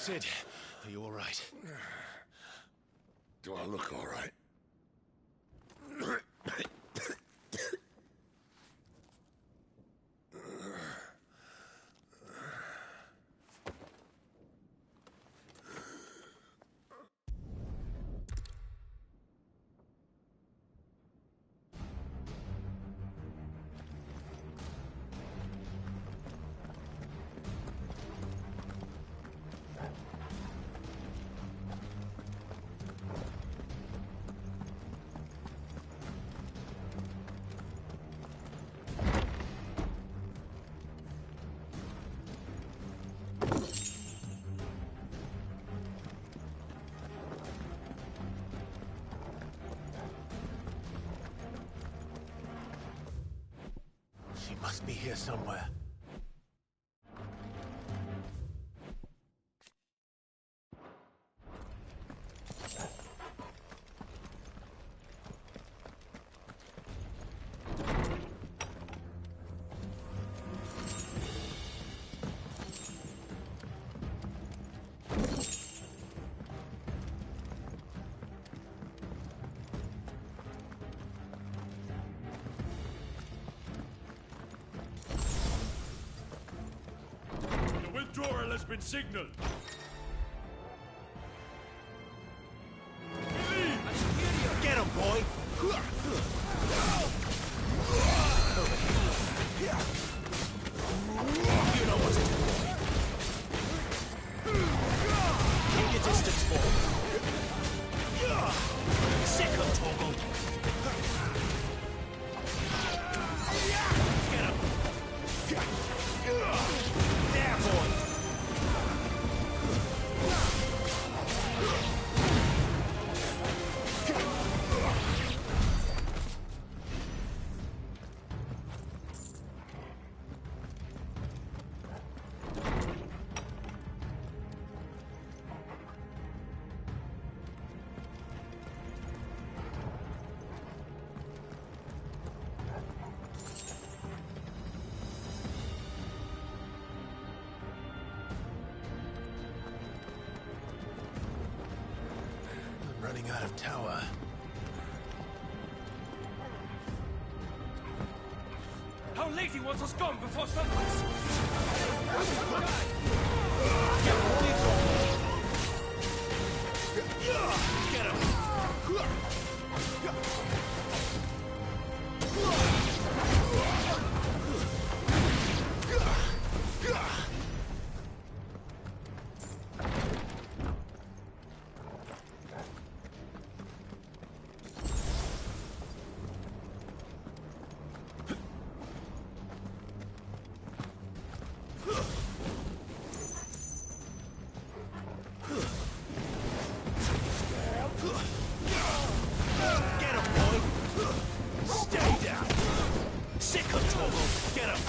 Sid, are you all right? Do I look all right? She must be here somewhere. Withdrawal has been signaled. Get him, boy! You know what to do, boy. Keep your distance, boy. Sick him, Torgal. Get him. There, boy. I'm running out of tower. How late he wants us gone before sunrise? Get him! Get him, boy! Stay down! Sick of Torgal! Get him!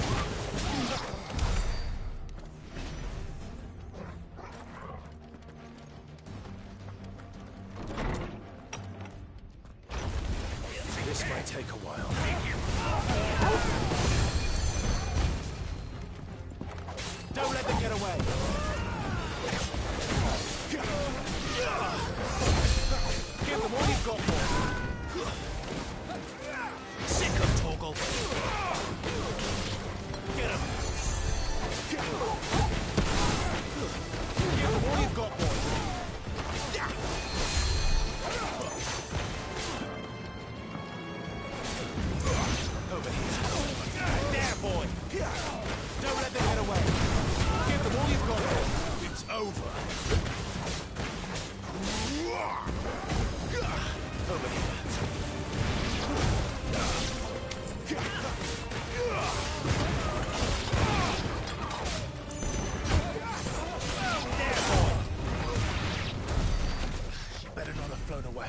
This might take a while. Don't let them get away! Give them all you've got, boy! Sick of Torgal! Get him! Give them all you've got, boy! Over here. There, boy! Don't let them get away! Give them all you've got, boy! It's over. Over here. There, boy! She better not have flown away.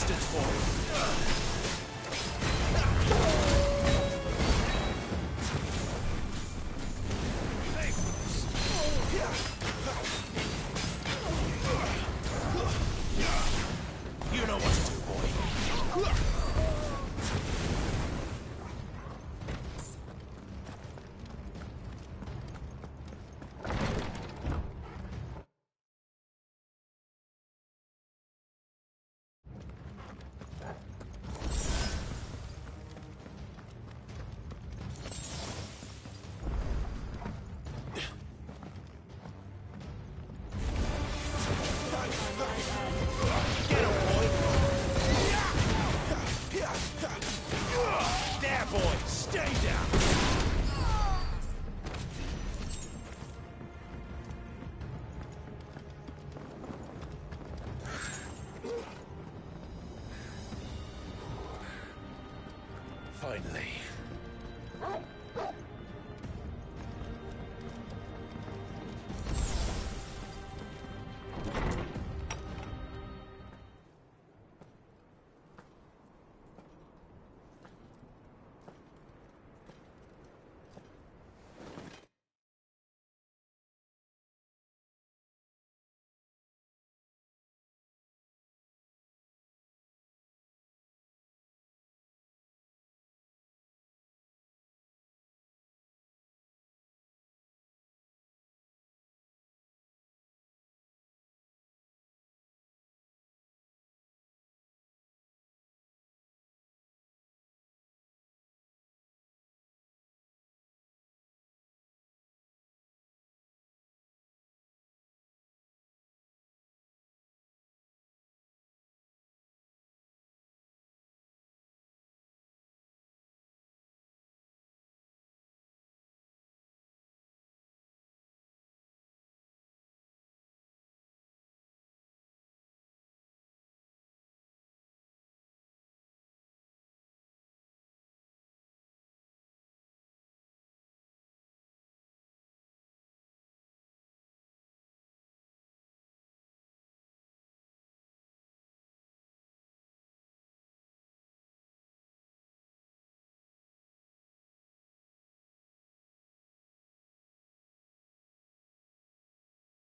distance for him. You know what to do, boy. There, boy! Stay down! Finally.